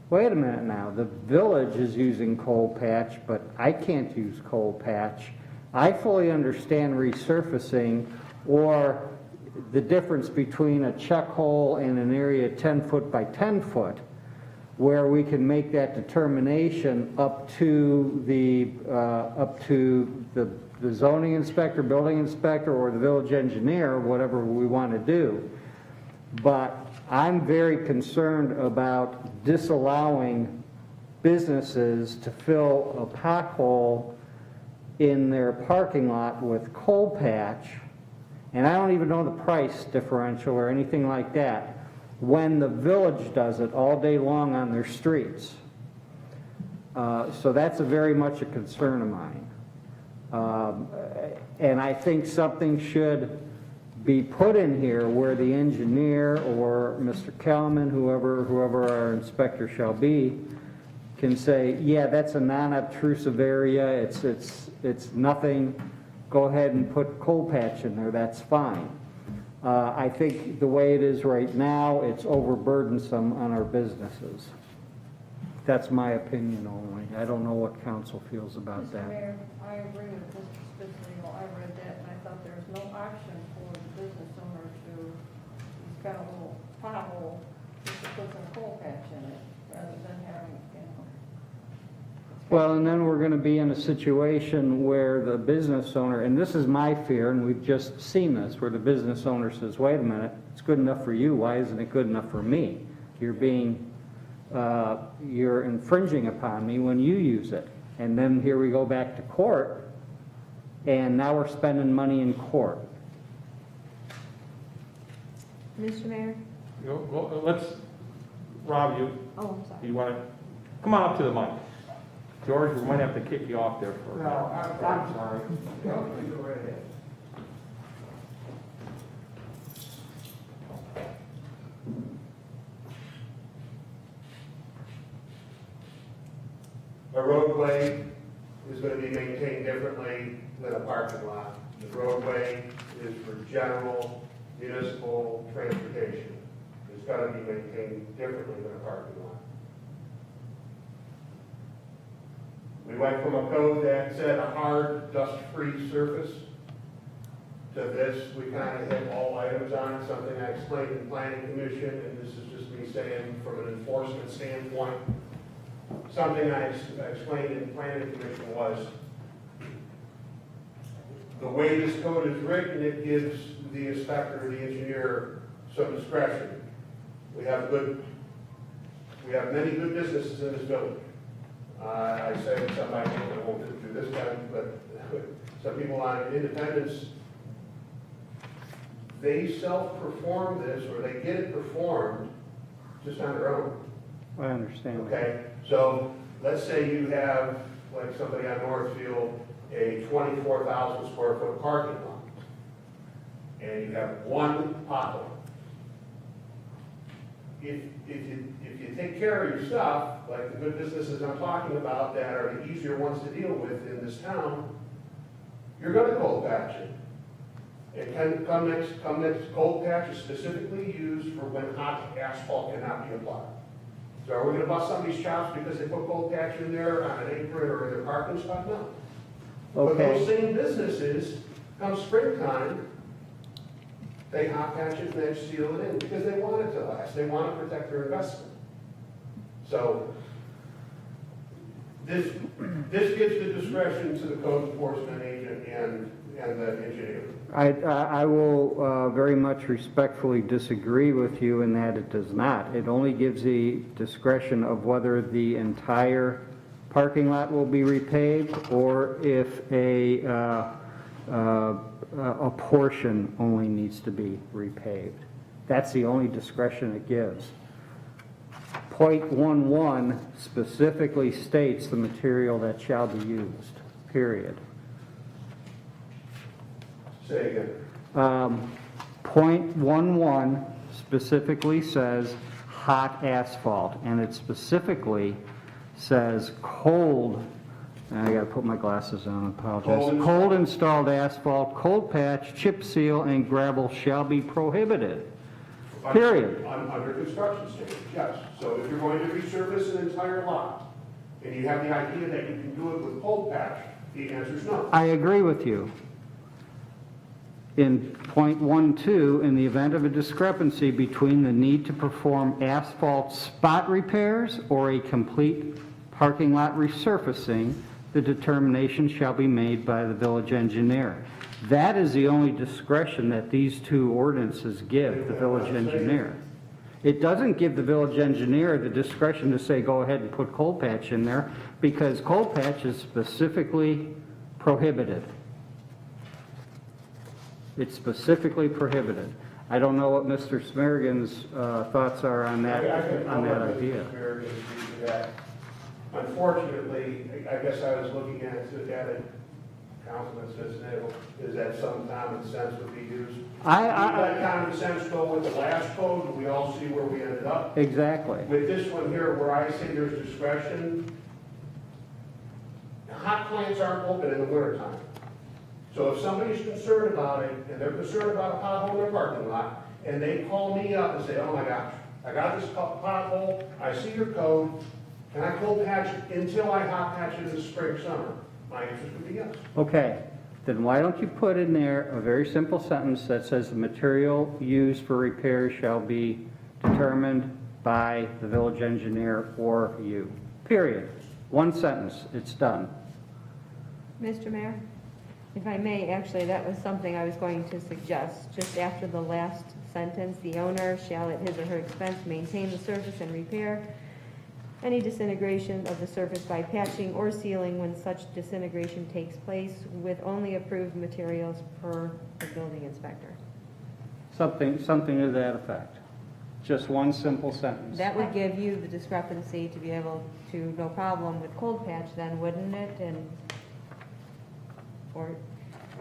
wait a minute now, the village is using cold patch, but I can't use cold patch. I fully understand resurfacing or the difference between a check hole and an area 10 foot by 10 foot, where we can make that determination up to the zoning inspector, building inspector, or the village engineer, whatever we want to do. But I'm very concerned about disallowing businesses to fill a pothole in their parking lot with cold patch, and I don't even know the price differential or anything like that, when the village does it all day long on their streets. So that's very much a concern of mine. And I think something should be put in here where the engineer or Mr. Kelman, whoever our inspector shall be, can say, yeah, that's a non-obtrusive area, it's nothing, go ahead and put cold patch in there, that's fine. I think the way it is right now, it's overburdensome on our businesses. That's my opinion only. I don't know what council feels about Mr. that. Mayor, I agree with Mr. Spitzley. I read that and I thought there was no option for the business owner to, he's got a little pothole, just to put some coal patch in it, rather than having, you know. Well, and then we're going to be in a situation where the business owner, and this is my fear, and we've just seen this, where the business owner says, wait a minute, it's good enough for you, why isn't it good enough for me? You're infringing upon me when you use it. And then here we go back to court, and now we're spending money in court. Mr. Mayor? Well, let's, Rob, Oh, I'm sorry. you want to, come on up to the mic. George, we might have to kick you off there for a minute. I'm sorry. Go right ahead. A roadway is going to be maintained differently than a parking lot. The roadway is for general municipal transportation. It's got to be maintained differently than a parking lot. We went from a code that said a hard, dust-free surface to this. We kind of hit all items on it, something I explained in planning commission, and this is just me saying from an enforcement standpoint. Something I explained in planning commission was the way this code is written, it gives the inspector or the engineer some discretion. We have many good businesses in this village. I said somebody, I won't go through this time, but some people on Independence, they self-perform this, or they get it performed just on their own. I understand. Okay, so let's say you have, like somebody on Northfield, a 24,000 square foot parking lot, and you have one pothole. If you take care of your stuff, like the good businesses I'm talking about that are the easier ones to deal with in this town, you're going to cold patch it. It can come next cold patch is specifically used for when hot asphalt cannot be applied. So are we going to bust somebody's chops because they put cold patch in there on an apron or in their parking spot? No. But those same businesses, come springtime, they hot patch it and they seal it in because they want it to last. They want to protect their investment. So this gives the discretion to the code enforcement agent and the engineer. I will very much respectfully disagree with you in that it does not. It only gives the discretion of whether the entire parking lot will be repaved or if a portion only needs to be repaved. That's the only discretion it gives. Point 1.1 specifically states the material that shall be used, period. Say again. Point 1.1 specifically says hot asphalt, and it specifically says cold, I gotta put my glasses on, apologize. Cold installed asphalt, cold patch, chip seal, and gravel shall be prohibited. Period. Under construction stage, yes. So if you're going to resurface an entire lot, and you have the idea that you can do it with cold patch, the answer is no. I agree with you. In point 1.2, in the event of a discrepancy between the need to perform asphalt spot repairs or a complete parking lot resurfacing, the determination shall be made by the village engineer. That is the only discretion that these two ordinances give the village engineer. It doesn't give the village engineer the discretion to say, go ahead and put cold patch in there, because cold patch is specifically prohibited. It's specifically prohibited. I don't know what Mr. Smergan's thoughts are on that, idea. Unfortunately, I guess I was looking at it, Councilman Cisnero, is that some common sense would be used. We let common sense go with the last code, and we all see where we ended up. Exactly. With this one here, where I say there's discretion, hot plants aren't open in the wintertime. So if somebody's concerned about it, and they're concerned about a pothole in their parking lot, and they call me up and say, oh my gosh, I got this pothole, I see your code, can I cold patch it until I hot patch it in the spring, summer? My answer would be yes. Okay, then why don't you put in there a very simple sentence that says the material used for repairs shall be determined by the village engineer or you. Period. One sentence, it's done. Mr. Mayor, if I may, actually, that was something I was going to suggest. Just after the last sentence, the owner shall at his or her expense maintain the surface and repair any disintegration of the surface by patching or sealing when such disintegration takes place with only approved materials per the building inspector. Something to that effect. Just one simple sentence. That would give you the discrepancy to be able to, no problem with cold patch then, wouldn't it? And, or,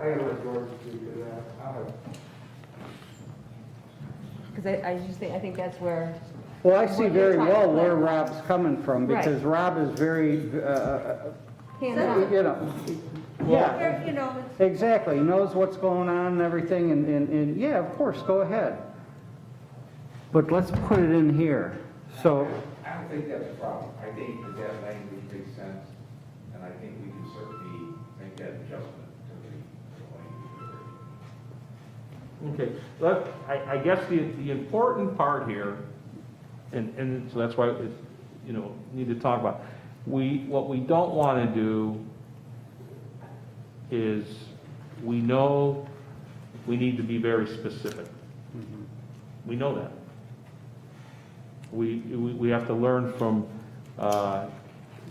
I gotta let George speak to that. because I think that's where. Well, I see What very you're well trying to where play. Rob's coming from, Right. because Rob is very, Hands-on. you know, yeah, There, you know, it's exactly. He knows what's going on and everything, and yeah, of course, go ahead. But let's put it in here. So, I don't think that's a problem. I think that language makes sense, and I think we can certainly make that adjustment to the language. Okay, I guess the important part here, and so that's why, need to talk about, what we don't want to do is, we know we need to be very specific. We know that. We have to learn from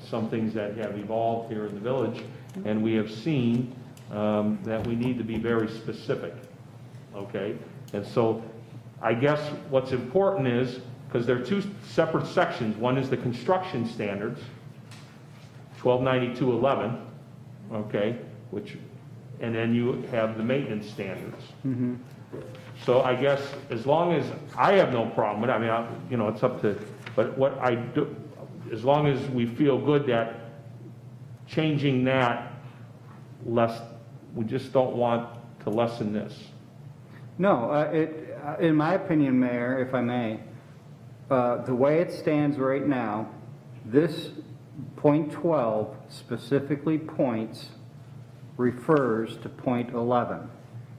some things that have evolved here in the village, and we have seen that we need to be very specific. Okay, and so I guess what's important is, because there are two separate sections. One is the construction standards, 129211, okay, and then you have the maintenance standards. So I guess as long as, I have no problem with it, I mean, it's up to, but what I do, as long as we feel good that changing that we just don't want to lessen this. no, in my opinion, Mayor, if I may, the way it stands right now, this point 12 specifically refers to point 11.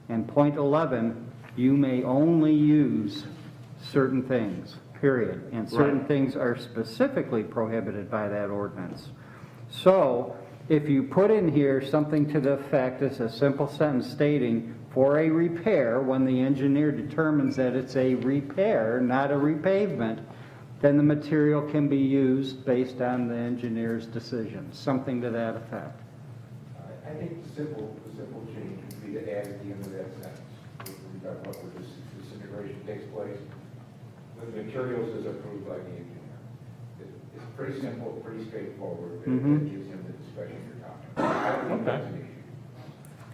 And point 11, you may only use certain things, period. And certain Right. things are specifically prohibited by that ordinance. So if you put in here something to the effect, it's a simple sentence stating, for a repair, when the engineer determines that it's a repair, not a repavement, then the material can be used based on the engineer's decision, something to that effect. I think the simple change would be to add at the end of that sentence, we talk about where this disintegration takes place. The materials is approved by the engineer. It's pretty simple, pretty straightforward, but it gives him the discretion you're talking about. I don't think that's an issue.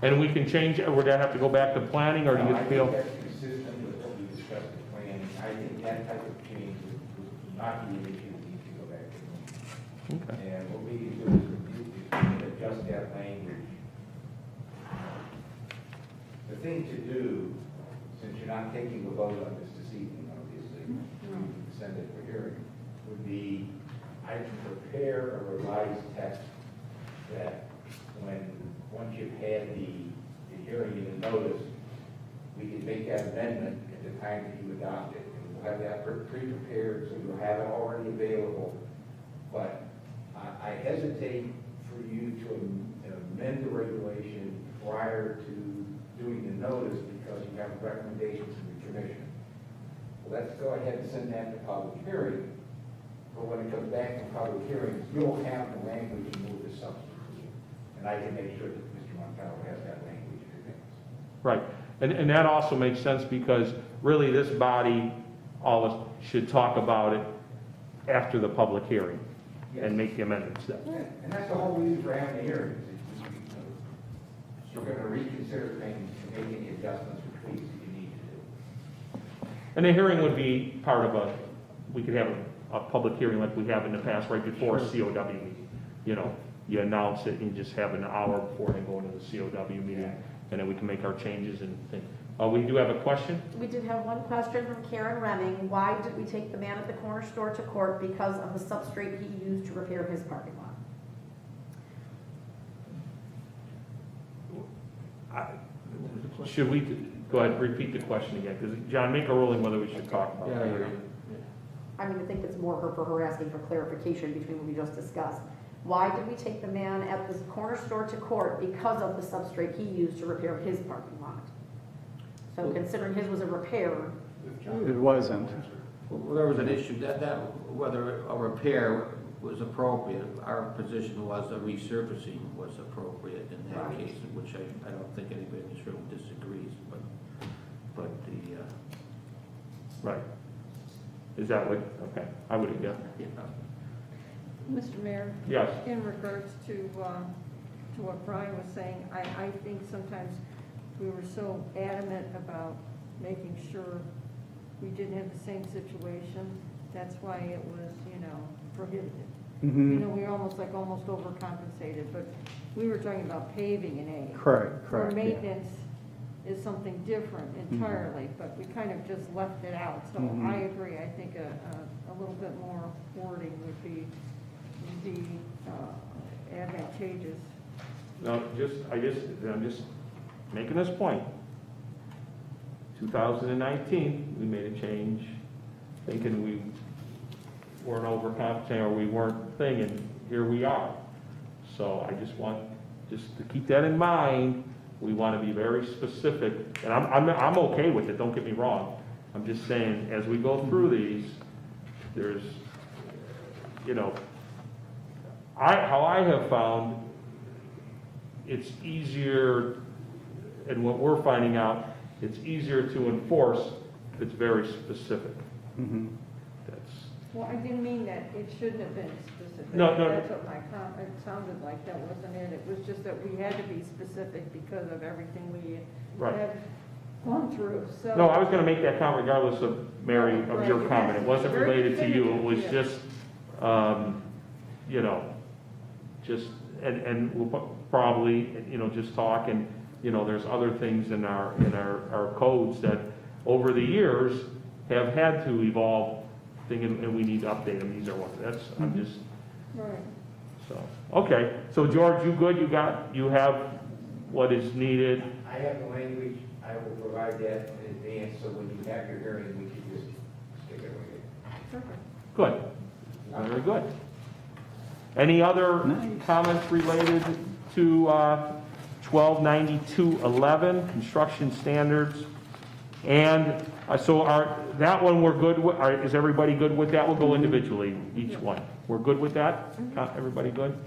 And we can change it, or would that have to go back to planning, or do you I feel? think that's consistent with what we discussed in planning. I think that type of change would not be an issue that needs to go back to planning. Okay. And what we can do is we can adjust that language. The thing to do, since you're not taking a vote on this evening, obviously, you can send it for hearing, would be, I can prepare a revised text that once you've had the hearing and the notice, we can make that amendment at the time that you adopt it. And we'll have that pre-prepared, so you'll have it already available. But I hesitate for you to amend the regulation prior to doing the notice because you have recommendations from the commission. Well, let's go ahead and send that to public hearing. But when it comes back from public hearing, you'll have the language to move the substitute. And I can make sure that Mr. Montalvo has that language in advance. Right, and that also makes sense because really this body, all of us should talk about it after the public hearing and make the amendments then. And that's the whole reason for having the hearing. You're going to reconsider things and make any adjustments or tweaks that you need to do. And the hearing would be part of we could have a public hearing like we have in the past, right before a COW meeting. You know, you announce it and you just have an hour before they go into the COW meeting, and then we can make our changes and things. We do have a question? We did have one question from Karen Remming. Why did we take the man at the corner store to court because of the substrate he used to repair his parking lot? Should we, go ahead, repeat the question again, because John, make a ruling whether we should talk about it. I mean, I think it's more for her asking for clarification between what we just discussed. Why did we take the man at the corner store to court because of the substrate he used to repair his parking lot? So considering his was a repair, It wasn't. Well, there was an issue that whether a repair was appropriate. Our position was a resurfacing was appropriate in that Right. case, which I don't think anybody in this room disagrees, but the, Right. Is that what, okay, I would, yeah. you know, Mr. Mayor, Yes, in regards to what Brian was saying, I think sometimes we were so adamant about making sure we didn't have the same situation. That's why it was, prohibited. We were almost overcompensated, but we were talking about paving in A. Correct, Where correct. yeah. maintenance is something different entirely, but we kind of just left it out. So I agree, I think a little bit more wording would be advantageous. no, I'm just making this point. 2019, we made a change, thinking we weren't overcompensating or we weren't and here we are. So I just want, to keep that in mind. We want to be very specific, and I'm okay with it, don't get me wrong. I'm just saying, as we go through these, there's, how I have found it's easier, and what we're finding out, it's easier to enforce if it's very specific. That's, Well, I didn't mean that it shouldn't have been specific. No. That's what it sounded like, that wasn't it. It was just that we had to be specific because of everything we Right. had gone through, so. no, I was gonna make that comment regardless of, Mary, of your comment. It wasn't related to you, it was just, and we'll probably, just talk, and, there's other things in our codes that over the years have had to evolve, and we need to update them, these are what, I'm just, Right. so, okay. So George, you good, you have what is needed? I have the language, I will provide that in advance, so when you have your hearing, we can just stick it with it. Perfect. Good, very good. Any other Nice. comments related to 129211, construction standards? And that one we're good with, is everybody good with that? We'll go individually, each one. We're good with that? Everybody good?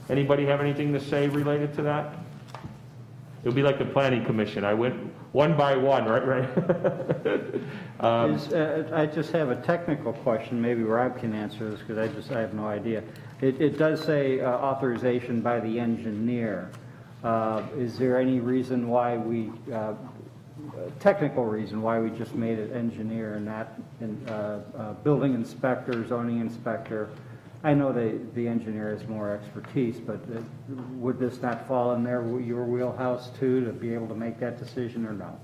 Anybody have anything to say related to that? It'll be like the planning commission. I went one by one, right? I just have a technical question, maybe Rob can answer this, because I have no idea. It does say authorization by the engineer. Is there any reason why technical reason why we just made it engineer and not building inspector, zoning inspector? I know the engineer has more expertise, but would this not fall in your wheelhouse too, to be able to make that decision, or no?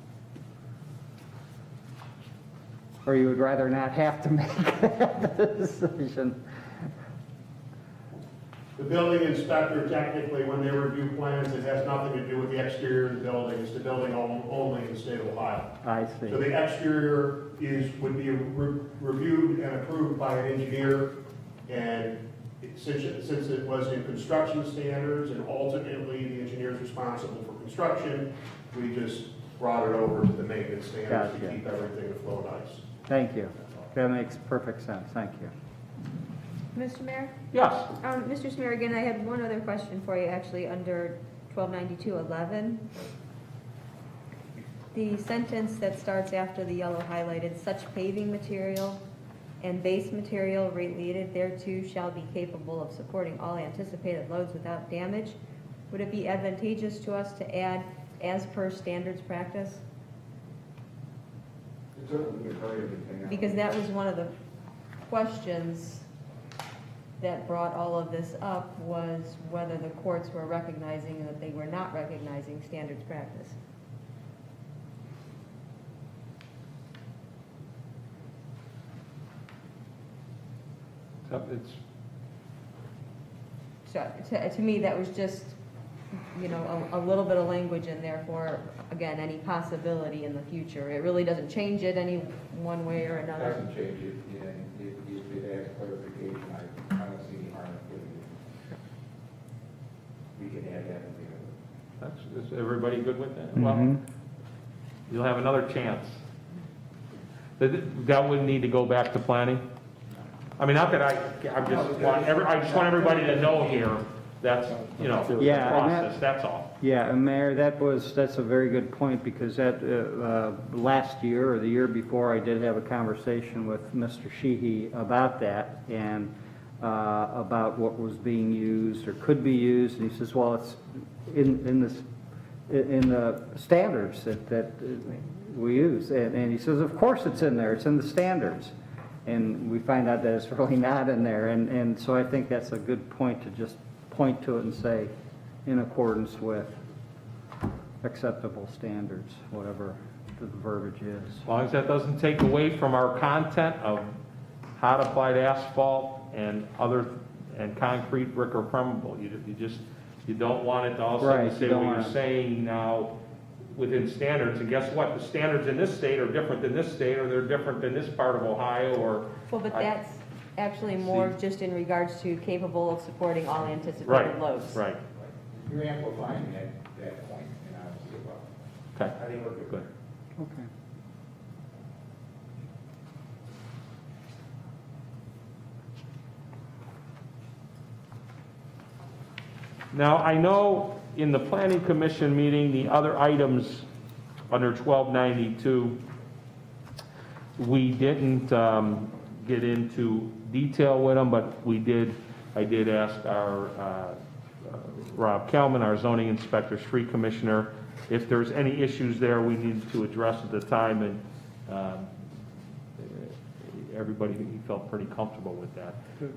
Or you would rather not have to make that decision? The building inspector, technically, when they review plans, it has nothing to do with the exterior of the building. It's the building only in the state of Ohio. I see. So the exterior would be reviewed and approved by an engineer, and since it was in construction standards, and ultimately the engineer is responsible for construction, we just brought it over to the maintenance standards to Gotcha. keep everything afloat nice. Thank you. That makes perfect sense. Thank you. Mr. Mayor? Yes. Mr. Smirrigan, I had one other question for you, actually, under 129211. The sentence that starts after the yellow highlighted, such paving material and base material related thereto shall be capable of supporting all anticipated loads without damage. Would it be advantageous to us to add as per standards practice? It certainly would hurt everything out. Because that was one of the questions that brought all of this up, was whether the courts were recognizing that they were not recognizing standards practice. It's, So to me, that was just, a little bit of language in there for, again, any possibility in the future. It really doesn't change it any one way or another. Doesn't change it, and if it adds clarification, I don't see any harm in putting it. We can add that in there. is everybody good with that? Mhm. Well, you'll have another chance. That wouldn't need to go back to planning? I mean, not that I just want everybody to know here, that's, the Yeah, and process, that's all. Yeah, and Mayor, that's a very good point, because that, last year or the year before, I did have a conversation with Mr. Sheehy about that, and about what was being used or could be used, and he says, well, it's in the standards that we use, and he says, of course it's in there, it's in the standards. And we find out that it's really not in there, and so I think that's a good point, to just point to it and say, in accordance with acceptable standards, whatever the verbiage is. As long as that doesn't take away from our content of hot applied asphalt and concrete, brick, or permeable. You don't want it to all of a Right, sudden you say don't what you're wanna- saying now within standards, and guess what? The standards in this state are different than this state, or they're different than this part of Ohio, or... Well, but that's actually more just in regards to capable of supporting all anticipated Right, loads. right. You're amplifying that point, and I don't see a problem. Okay, I think we're good. good. Okay. Now, I know in the planning commission meeting, the other items under 1292, we didn't get into detail with them, but I did ask our Rob Kelman, our zoning inspector, street commissioner, if there's any issues there we needed to address at the time, and everybody, he felt pretty comfortable with that.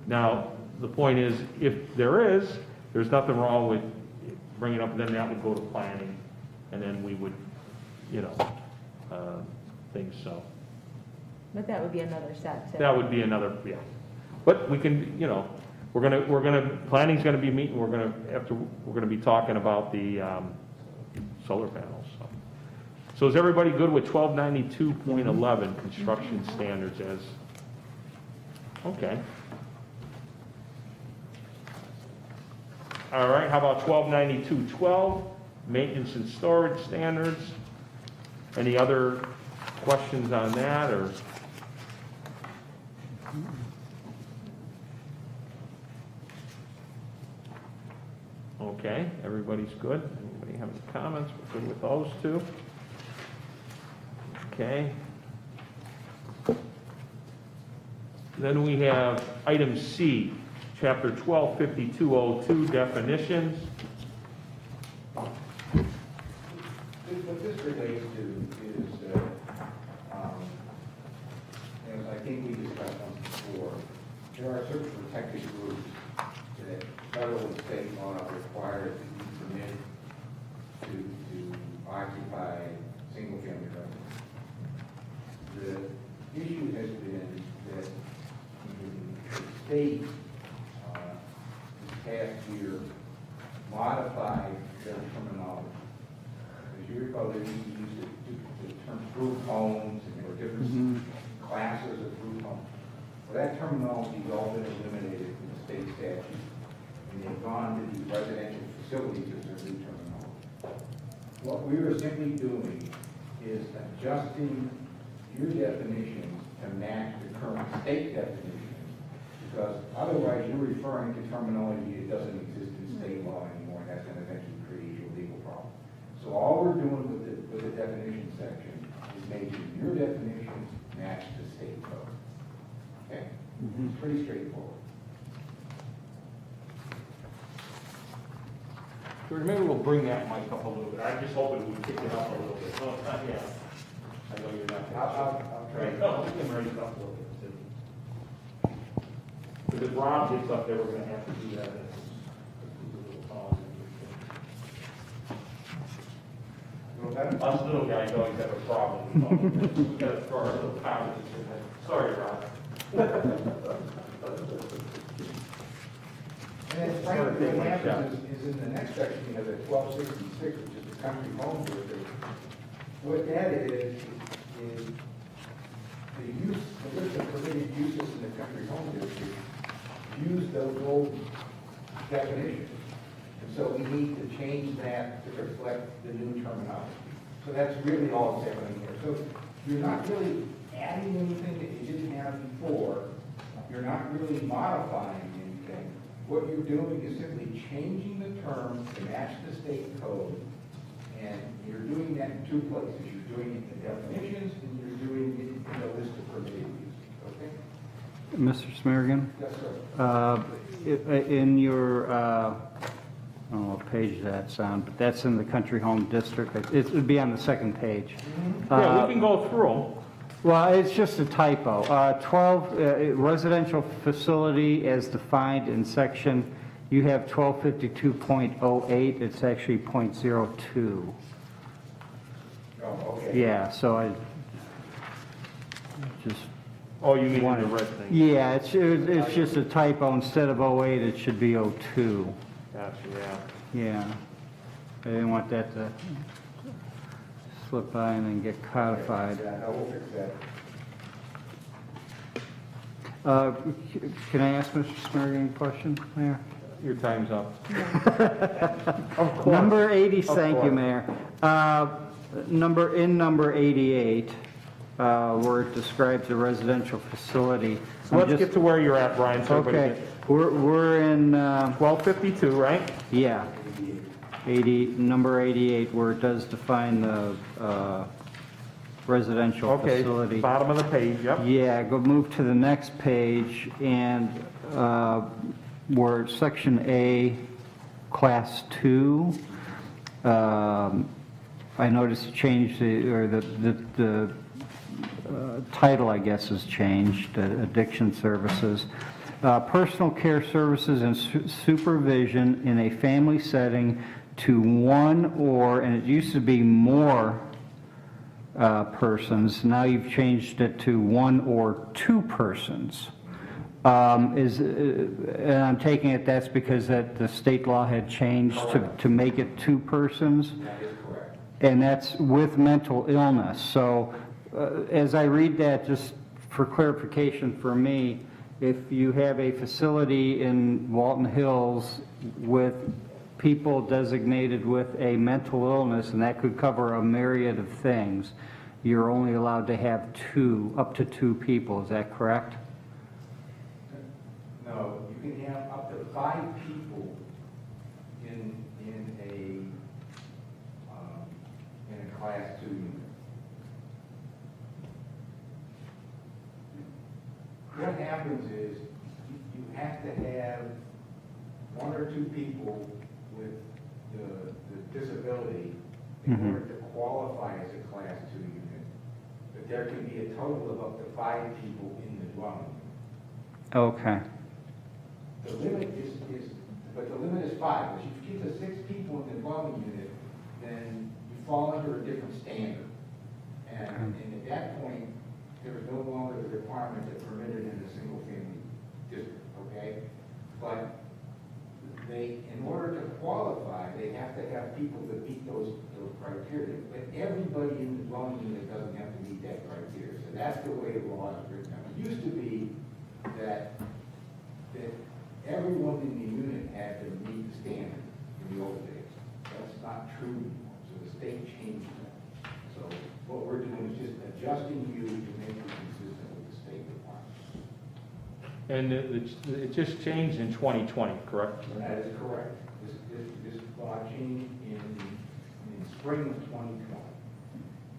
Now, the point is, if there's nothing wrong with bringing it up, then that would go to planning, and then we would, think so. But that would be another set too. That would be another, yeah. But we can, planning's gonna be meeting, we're gonna be talking about the, solar panels, so. So is everybody good with 1292.11, construction standards as, okay. All right, how about 129212, maintenance and storage standards? Any other questions on that, or? Okay, everybody's good? Anybody have any comments? We're good with those two? Okay. Then we have item C, chapter 125202, definitions. What this relates to is, as I think we discussed once before, there are certain protected groups that federal and state law require to be permitted to occupy single-family residence. The issue has been that the state this past year modified their terminology. As you recall, they used to use the term group homes, and there were different classes of group homes. Well, that terminology has all been eliminated from the state statute, and they've gone to the residential facilities as their new terminology. What we are simply doing is adjusting your definitions to match the current state definitions, because otherwise you're referring to terminology that doesn't exist in state law anymore, and that's going to eventually create you a legal problem. So all we're doing with the definition section is making your definitions match the state code. Okay? It's pretty straightforward. So maybe we'll bring that mic up a little bit. I just hoping we kick it up a little bit. Oh, yeah. I know you're not. I'll try. No, we can raise it up a little bit too. Because if Rob gets up there, we're gonna have to do that. Us little guys always have a problem. We gotta throw our little powers in there. Sorry, Rob. And then frankly, what happens is in the next section, you have the 1266, which is the country home district. What that is the use, the list of permitted uses in the country home district use those old definitions. And so we need to change that to reflect the new terminology. So that's really all that's happening here. So you're not really adding anything that you didn't have before. You're not really modifying anything. What you're doing is simply changing the terms to match the state code. And you're doing that in two places. You're doing it in the definitions, and you're doing it in the list of permitted uses. Okay? Mr. Smirgan? Yes, sir. In your, I don't know what page that's on, but that's in the country home district. It would be on the second page. Yeah, we can go through them. Well, it's just a typo. 12, residential facility as defined in section, you have 1252.08, it's actually .02. Oh, okay. Yeah, so I just Oh, you mean the wanted, red thing? yeah, it's just a typo. Instead of 08, it should be 02. Gotcha, yeah. Yeah. I didn't want that to slip by and then get codified. Yeah, no, we'll fix that. Can I ask Mr. Smirgan a question, Mayor? Your time's up. Number 80, Of thank you, course. Mayor. Number 88, where it describes a residential facility. So let's get to where you're at, Brian, so everybody Okay, we're in, 1252, right? yeah, 80, number 88, where it does define the residential Okay, facility. bottom of the page, yep. Yeah, move to the next page, and where section A, class 2, I noticed it changed, the title, I guess, has changed, addiction services. Personal care services and supervision in a family setting to one or, and it used to be more persons, now you've changed it to one or two persons. And I'm taking it that's because that the state law had changed to make it two persons? That is correct. And that's with mental illness. So as I read that, just for clarification for me, if you have a facility in Walton Hills with people designated with a mental illness, and that could cover a myriad of things, you're only allowed to have up to two people, is that correct? No, you can have up to 5 people in a class 2 unit. What happens is you have to have 1 or 2 people with the disability in Mhm. order to qualify as a class 2 unit. But there can be a total of up to 5 people in the dwelling unit. Okay. The limit is 5. If you keep the 6 people in the dwelling unit, then you fall under a different standard. And at that point, there is no longer the requirement that's permitted in a single-family district, okay? But in order to qualify, they have to have people that meet those criteria. But everybody in the dwelling unit doesn't have to meet that criteria. So that's the way the law is written. Now, it used to be that everyone in the unit had to meet the standard in the old days. That's not true anymore. So the state changed that. So what we're doing is just adjusting you to make it consistent with the state requirements. And it just changed in 2020, correct? That is correct. This law changed in spring of 2020.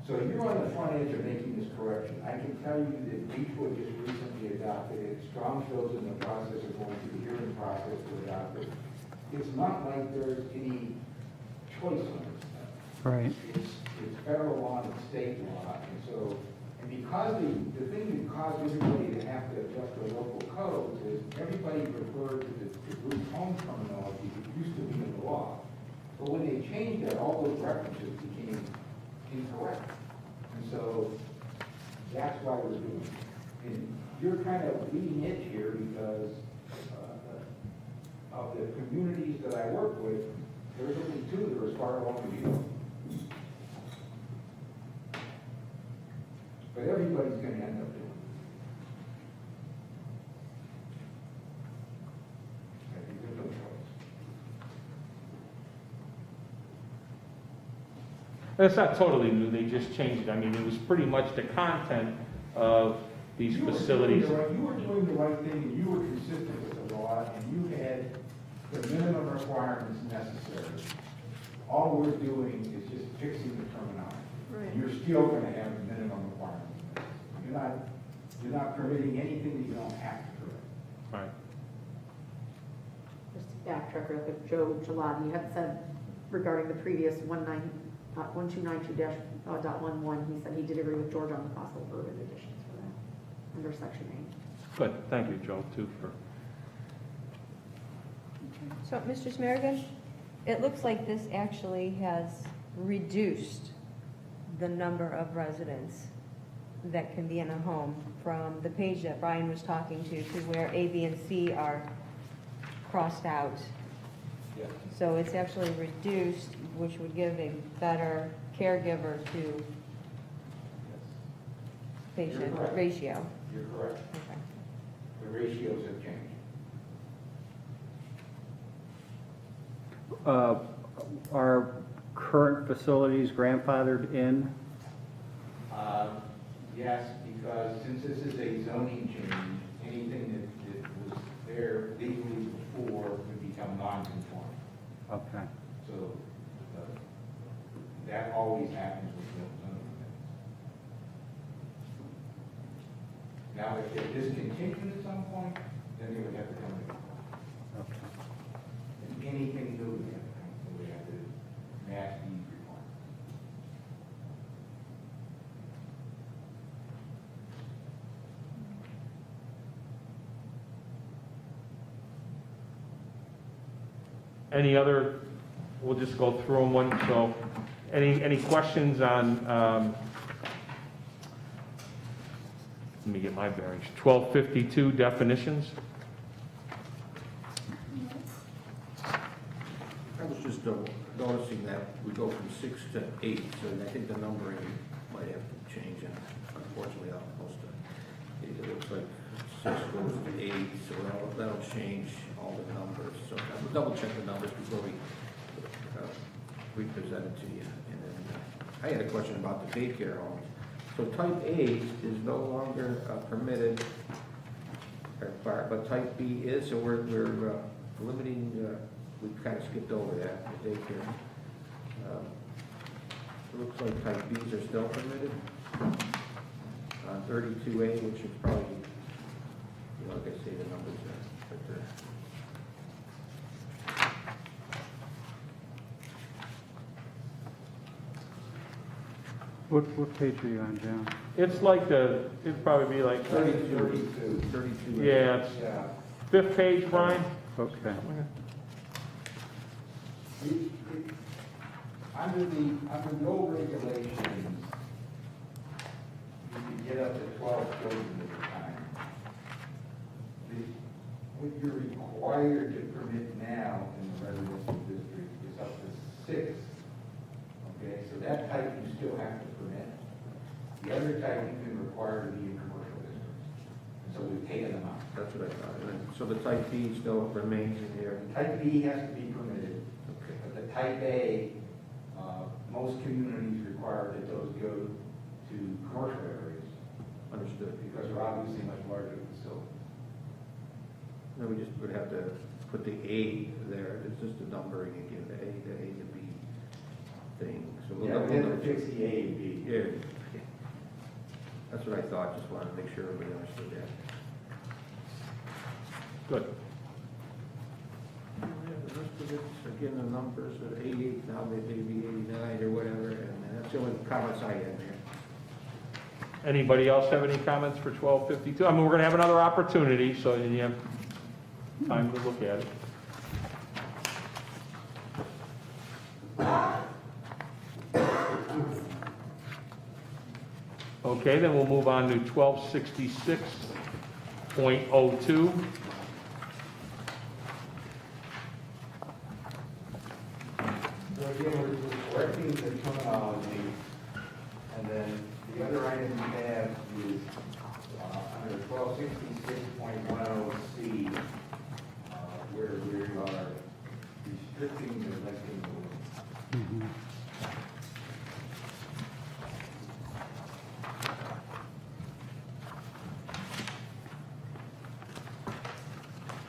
So you're on the front edge of making this correction. I can tell you that Beechwood just recently adopted it. Strongfield's in the process of going through the hearing process to adopt it. It's not like there's any choice on this stuff. Right. It's federal law and state law, and because the thing that caused everybody to have to adjust their local codes is everybody referred to the group home terminology that used to be in the law. But when they changed that, all those references became incorrect. And so that's why we're doing it. And you're kind of leading edge here because of the communities that I work with, there's only 2 that are as far along as you. But everybody's going to end up doing it. I think there's no choice. It's not totally new, they just changed it. I mean, it was pretty much the content of these facilities. You were doing the right thing, and you were consistent with the law, and you had the minimum requirements necessary. All we're doing is just fixing the terminology. Right. You're still going to have the minimum requirements. You're not permitting anything that you don't have to permit. Right. Just to backtrack real quick, Joe Gelati, you had said regarding the previous 1292.11, he said he did agree with George on the possible verbiage additions for that, under section 8. Good, thank you, Joe, too, for, So, Mr. Smergan, it looks like this actually has reduced the number of residents that can be in a home from the page that Brian was talking to where A, B, and C are crossed out. Yes. So it's actually reduced, which would give a better caregiver to patient You're correct. ratio. You're correct. Okay. The ratios have changed. Are current facilities grandfathered in? Yes, because since this is a zoning change, anything that was there legally before would become non-conforming. Okay. So that always happens with zoning amendments. Now, if they're discontinued at some point, then they would have to come to Okay. and anything new would have to come, so we have to match these requirements. any other, we'll just go through them one, so, any questions on, let me get my bearings, 1252 definitions? I was just noticing that we go from 6 to 8, so I think the numbering might have to change, and unfortunately, it looks like 6 goes to 8, so that'll change all the numbers. So I will double check the numbers before we we presented to you. And then I had a question about the daycare homes. So type A is no longer permitted, but type B is, so we're limiting, we kind of skipped over that, the daycare. It looks like type Bs are still permitted. 32A, which is probably, like I say, the numbers there, but What page are you on, John? It's like it'd probably be like 32. Yeah, it's Yeah. fifth page, Brian? Okay. Under the old regulations, you could get up to 12 children at a time. What you're required to permit now in the residential district is up to 6. Okay, so that type you still have to permit. The other type you can require to be in commercial districts. And so we've taken them out. that's what I thought. And then, so the type B still remains in here. Type B has to be permitted, Okay. but the type A, most communities require that those go to commercial areas Understood. because they're obviously much larger facilities. Then we just would have to put the A there. It's just a numbering again, the A to B thing. So Yeah, we have to fix the A and B. Yeah. That's what I thought. Just wanted to make sure everybody understood that. Good. Yeah, the rest of it's, again, the numbers are 88, now they may be 89 or whatever, and that's the only comments I had there. Anybody else have any comments for 1252? I mean, we're going to have another opportunity, so you have time to look at it. Okay, then we'll move on to 1266.02. So again, we're correcting the terminology, and then the other item we have is under 1266.10C, where we are restricting the electing rules.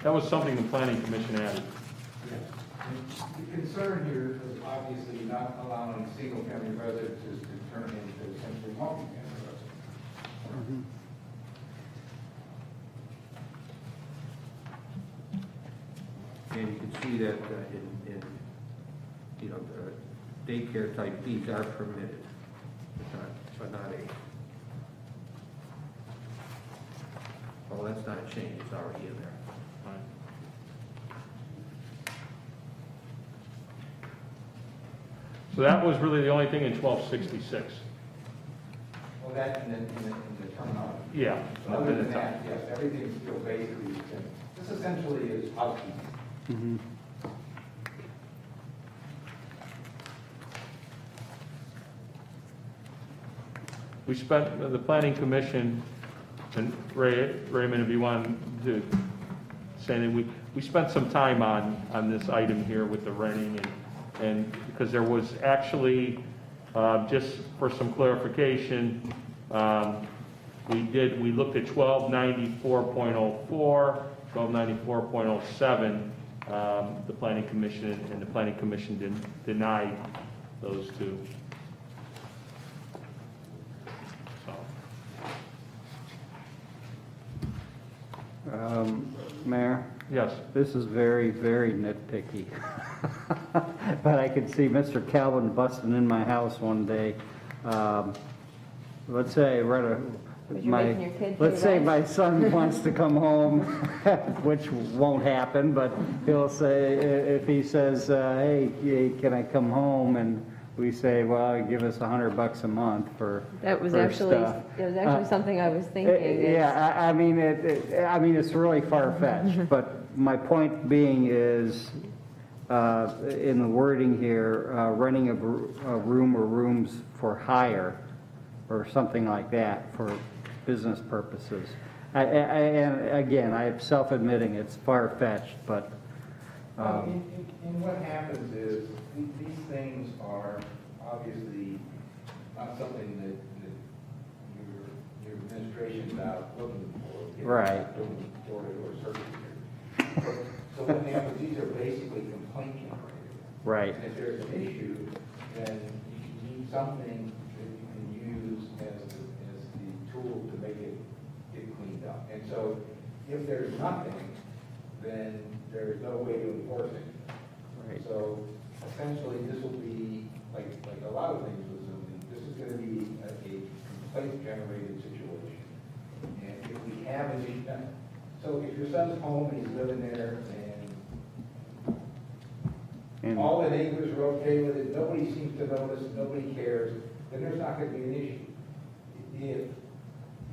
That was something the planning commission added. The concern here is obviously not allowing single-family residences to turn into essentially multi-family residences. And you can see that in daycare type Bs are permitted, but not A. Well, that's not a change, it's already in there. So that was really the only thing in 1266. Well, that in the terminology. Yeah. Other than that, yes, everything's still basically, this essentially is housekeeping. We spent, the planning commission, and Raymond, if you want to say anything, we spent some time on this item here with the renting and because there was actually, just for some clarification, we looked at 1294.04, 1294.07, the planning commission, and the planning commission denied those two. So, Mayor, yes. this is very, very nitpicky. But I could see Mr. Calvin busting in my house one day. Let's say, making your kid let's pay say rent? my son wants to come home, which won't happen, but he'll say, if he says, hey, can I come home? And we say, well, give us $100 a month for That was for actually, stuff. it was actually something I was thinking. is- Yeah, I mean, it's really far-fetched, but my point being is, in the wording here, renting a room or rooms for hire, or something like that, for business purposes. And again, I'm self-admitting it's far-fetched, but And what happens is, these things are obviously not something that your administration's out looking for. Right. Doing door-to-door searches. So what happens, these are basically complaint generators. Right. And if there's an issue, then you need something that you can use as the tool to make it get cleaned up. And so if there's nothing, then there's no way to enforce it. Right. So essentially, this will be, like a lot of things with zoning, this is gonna be a complaint-generated situation. And if we have an issue, so if your son's home and he's living there and all the neighbors are okay with it, nobody seems to notice, nobody cares, then there's not gonna be an issue.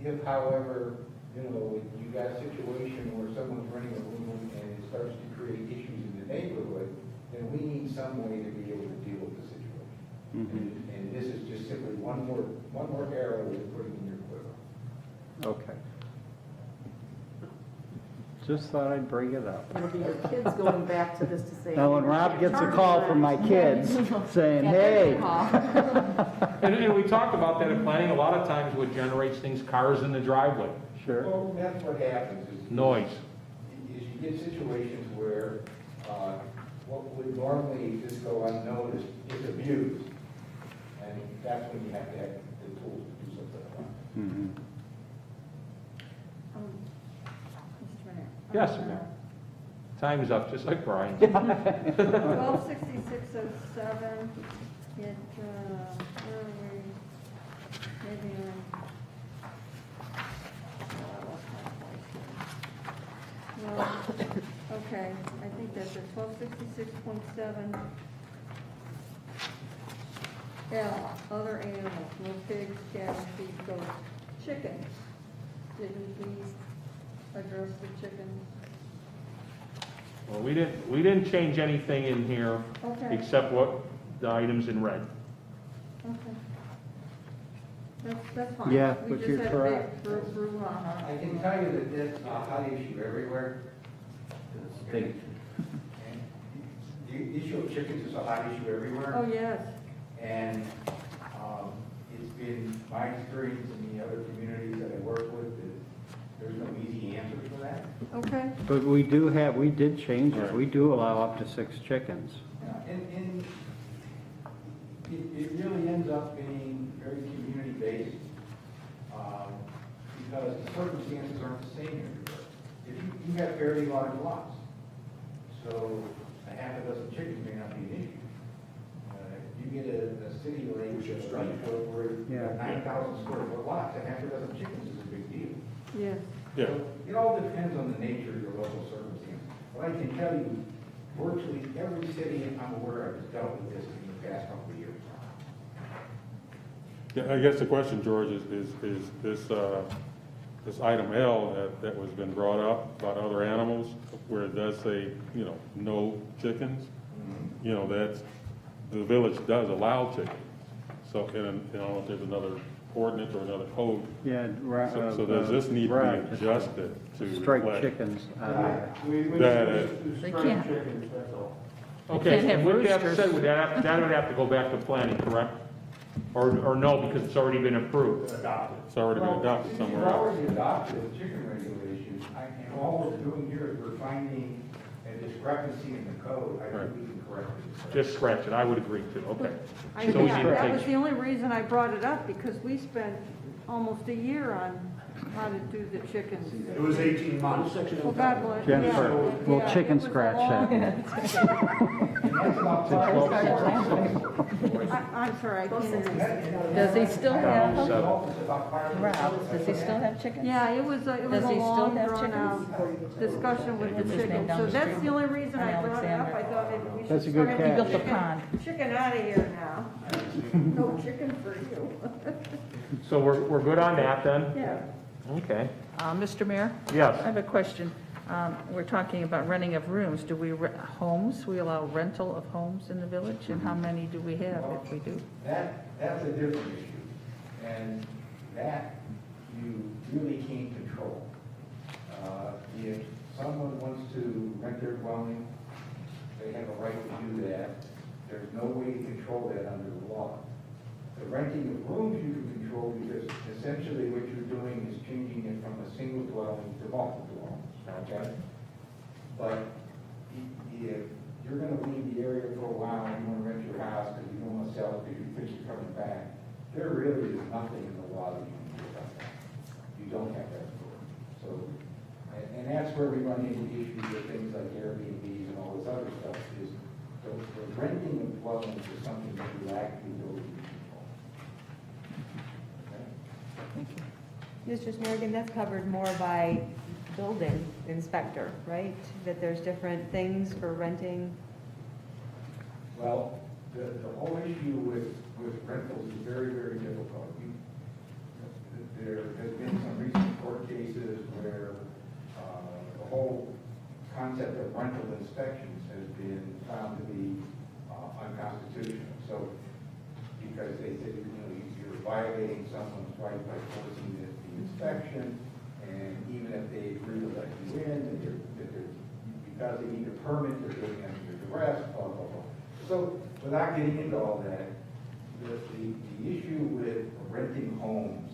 If however, you know, you got a situation where someone's renting a room and it starts to create issues in the neighborhood, then we need some way to be able to deal with the situation. Mhm. And this is just simply one more arrow we're putting in your quiver. Okay. Just thought I'd bring it up. It'll be your kids going back to this to say. Now, when Rob gets a call from my kids saying, hey, And we talked about that in planning, a lot of times what generates things, cars in the driveway, sure, Well, that's what happens is. noise. Is you get situations where, what would normally just go unnoticed is abused. And that's when you have to have the tools to do something about it. Mhm. Mr. Mayor. Yes, ma'am. Time is up, just like Brian. 126607, it, where are we? Maybe I lost my place here. Well, okay, I think that's it, 1266.7. L, other animals, no pigs, cattle, sheep, goats, chickens. Didn't we address the chickens? Well, we didn't change anything in here Okay. except what the items in red. Okay. That's fine. Yeah, We but just you're had a correct. big brouhaha. I can tell you that that's a hot issue everywhere. They- And the issue of chickens is a hot issue everywhere. Oh, yes. And it's been my experience in the other communities that I work with that there's no easy answer for that. Okay. But we did change it. We do allow up to 6 chickens. And it really ends up being very community-based because the circumstances aren't the same everywhere. If you have fairly large lots, so a half a dozen chickens may not be an issue. You get a city like where you have 9,000 square foot lots, a half a dozen chickens is a big deal. Yes. Yeah. So it all depends on the nature of your local circumstance. But I can tell you, virtually every city I'm aware of has dealt with this in the past couple of years. Yeah, I guess the question, George, is this item L that was been brought up about other animals, where it does say, you know, no chickens, you know, the village does allow chickens. So, and, you know, if there's another ordinance or another code, Yeah, so does this need to right. be adjusted to Strike reflect? chickens. We That, strike can't. chickens, that's all. Okay, can't have and with that roosters. said, that would have to go back to planning, correct? Or no, because it's already been approved? Adopted. It's already been adopted Since somewhere you've else. already adopted the chicken regulations, and all we're doing here is we're finding a discrepancy in the code, I Right. think we can correct it. Just scratch it, I would agree too, okay. I, So we yeah, need to that was take, the only reason I brought it up, because we spent almost a year on how to do the chickens. It was 18 months. Well, God bless. Jennifer, yeah, we'll yeah, chicken it was a scratch long- that. And that's about I'm sorry, I can't hear Does he still have, Rob, Rob, does he still have chickens? you. Yeah, it was a Does long, he still have drawn out discussion with the What's his name chickens. down So the that's street? the only reason I On brought it up. I Alexander. thought maybe we That's a should good start catch. He built a pond. chicken out of here now. No chicken for you. so we're good on that then? Yeah. Okay, Mr. Mayor, I yes. have a question. We're talking about renting of rooms. Do we, homes, we allow rental of homes in the village? And how many do we have if we do? That's a different issue, and that you really can't control. If someone wants to rent their dwelling, they have a right to do that. There's no way to control that under the law. The renting of rooms you can control because essentially what you're doing is changing it from a single dwelling to multiple dwellings, okay? But if you're gonna leave the area for a while and you wanna rent your house because you don't wanna sell it because you think you're coming back, there really is nothing in the law that you can do about that. You don't have that authority. So, and that's where we run into issues with things like Airbnbs and all this other stuff, is the renting of dwellings is something that you lack the ability to control. Okay? Thank you. Mr. Morgan, that's covered more by building inspector, right? That there's different things for renting. Well, the whole issue with rentals is very, very difficult. There has been some recent court cases where the whole concept of rental inspections has been found to be unconstitutional. So, because they said, you're violating someone's right by forcing the inspection, and even if they agree to let you in, because they need a permit, they're doing it under duress, blah, blah, blah. So, without getting into all that, the issue with renting homes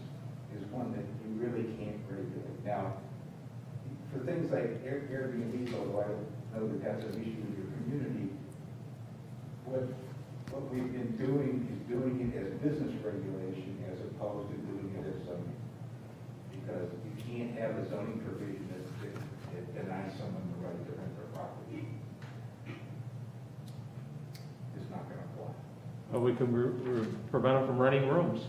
is one that you really can't regulate. Now, for things like Airbnb, although I don't know that that's an issue in your community, what we've been doing is doing it as business regulation as opposed to doing it as zoning. Because you can't have a zoning provision that denies someone the right to rent their property. It's not going to apply. But we can prevent them from renting rooms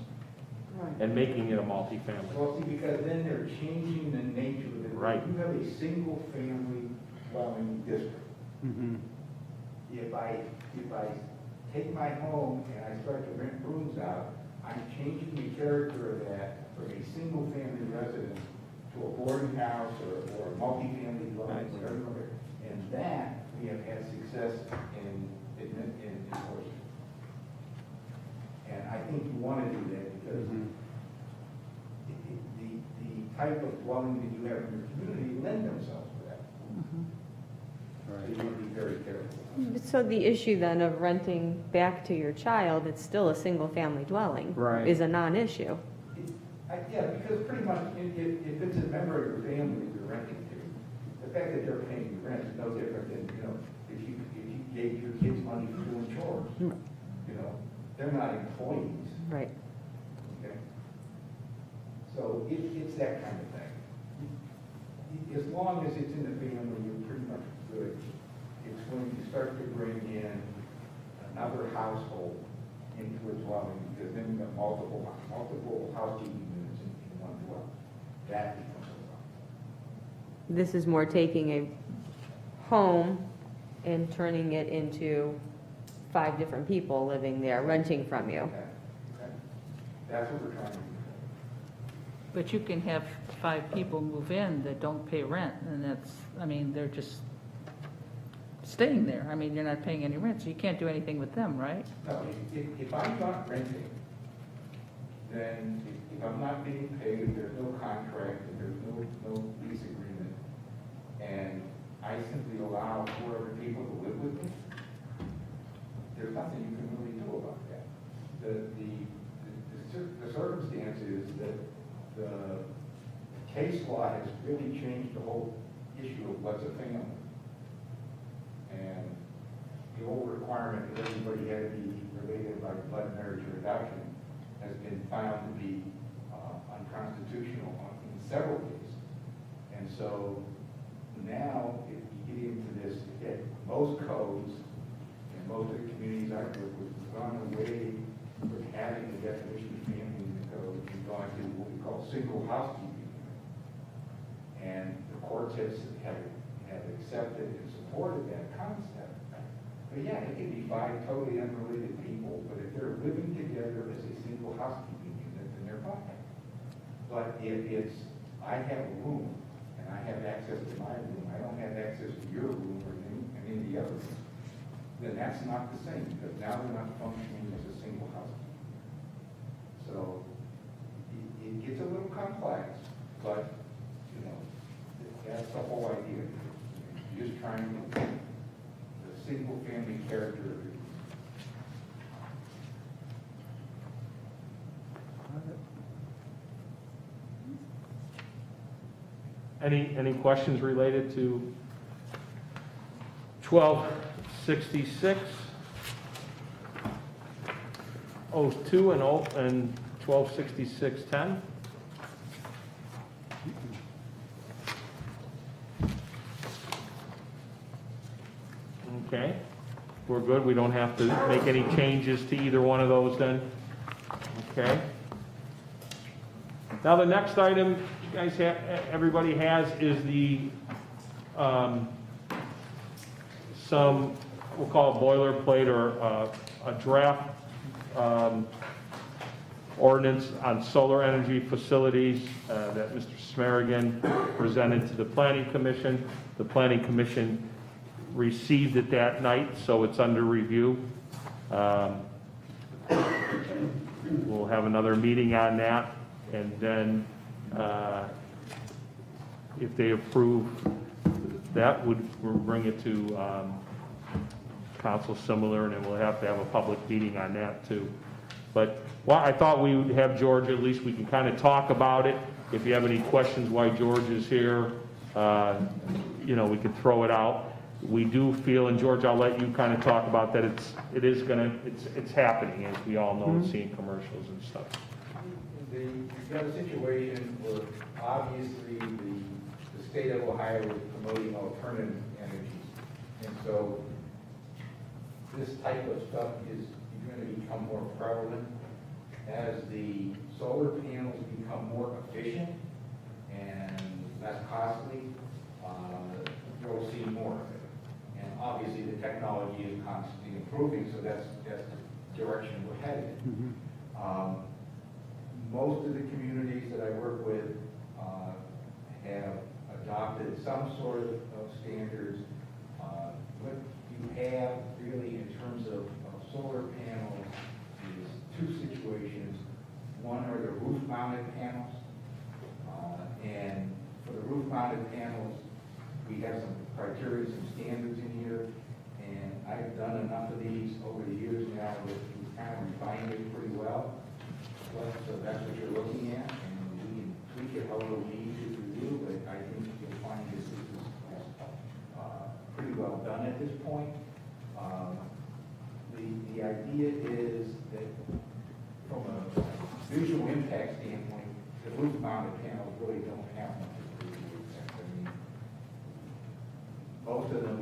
Right. and making it a multifamily. Well, see, because then they're changing the nature of it. Right. You have a single-family dwelling district. If I take my home and I start to rent rooms out, I'm changing the character of that from a single-family residence to a boarding house or a multifamily dwelling, whatever. And that we have had success in enforcing. And I think you want to do that because the type of dwelling that you have in your community lend themselves to that. So you want to be very careful. So the issue then of renting back to your child, it's still a single-family dwelling. Right. Is a non-issue. Yeah, because pretty much if it's a member of your family you're renting to, the fact that they're paying rent is no different than, if you gave your kids money for doing chores. They're not employees. Right. Okay? So it's that kind of thing. As long as it's in the family, you're pretty much good. It's when you start to bring in another household into a dwelling, because then you've got multiple housekeeping units in one dwelling. That becomes a problem. This is more taking a home and turning it into 5 different people living there, renting from you. Okay? Okay? That's what we're trying to do. But you can have 5 people move in that don't pay rent, and they're just staying there. You're not paying any rent, so you can't do anything with them, right? No, if I'm not renting, then if I'm not being paid, there's no contract, and there's no lease agreement, and I simply allow 4 other people to live with me, there's nothing you can really do about that. The circumstance is that the case law has really changed the whole issue of what's a family. And the old requirement that everybody had to be related by blood, marriage, or adoption has been found to be unconstitutional in several cases. And so now, if you get into this, most codes and most of the communities I've worked with have gone away from having the definition of family in the code and gone to what we call single housekeeping unit. And the courts have accepted and supported that concept. But yeah, it can be 5 totally unrelated people, but if they're living together as a single housekeeping unit, then they're fine. But if it's, I have a room, and I have access to my room, I don't have access to your room or any of the other rooms, then that's not the same, because now they're not functioning as a single housekeeping. So it gets a little complex, but, that's the whole idea. You're just trying to single-family character review. Any questions related to 1266, 02 and 126610? Okay, we're good, we don't have to make any changes to either one of those then? Okay. Now, the next item you guys have, everybody has is the, some, we'll call it boilerplate or a draft ordinance on solar energy facilities that Mr. Smarigan presented to the Planning Commission. The Planning Commission received it that night, so it's under review. We'll have another meeting on that, and then if they approve, that would bring it to council similar, and then we'll have to have a public meeting on that too. But well, I thought we would have George, at least we can kind of talk about it. If you have any questions why George is here, you know, we could throw it out. We do feel, and George, I'll let you kind of talk about that, it's happening, as we all know, seeing commercials and stuff. You've got a situation where obviously the state of Ohio is promoting alternative energies. And so this type of stuff is going to become more prevalent as the solar panels become more efficient and less costly. You'll see more of it. And obviously the technology is constantly improving, so that's the direction we're headed. Most of the communities that I work with have adopted some sort of standards. What you have really in terms of solar panels is two situations. One are the roof-mounted panels, and for the roof-mounted panels, we have some criteria, some standards in here, and I've done enough of these over the years now that we've kind of refined it pretty well. So that's what you're looking at, and we can tweak it however we need to do, but I think you'll find this is pretty well done at this point. The idea is that from a visual impact standpoint, the roof-mounted panels really don't have much of a visual impact. I mean, most of them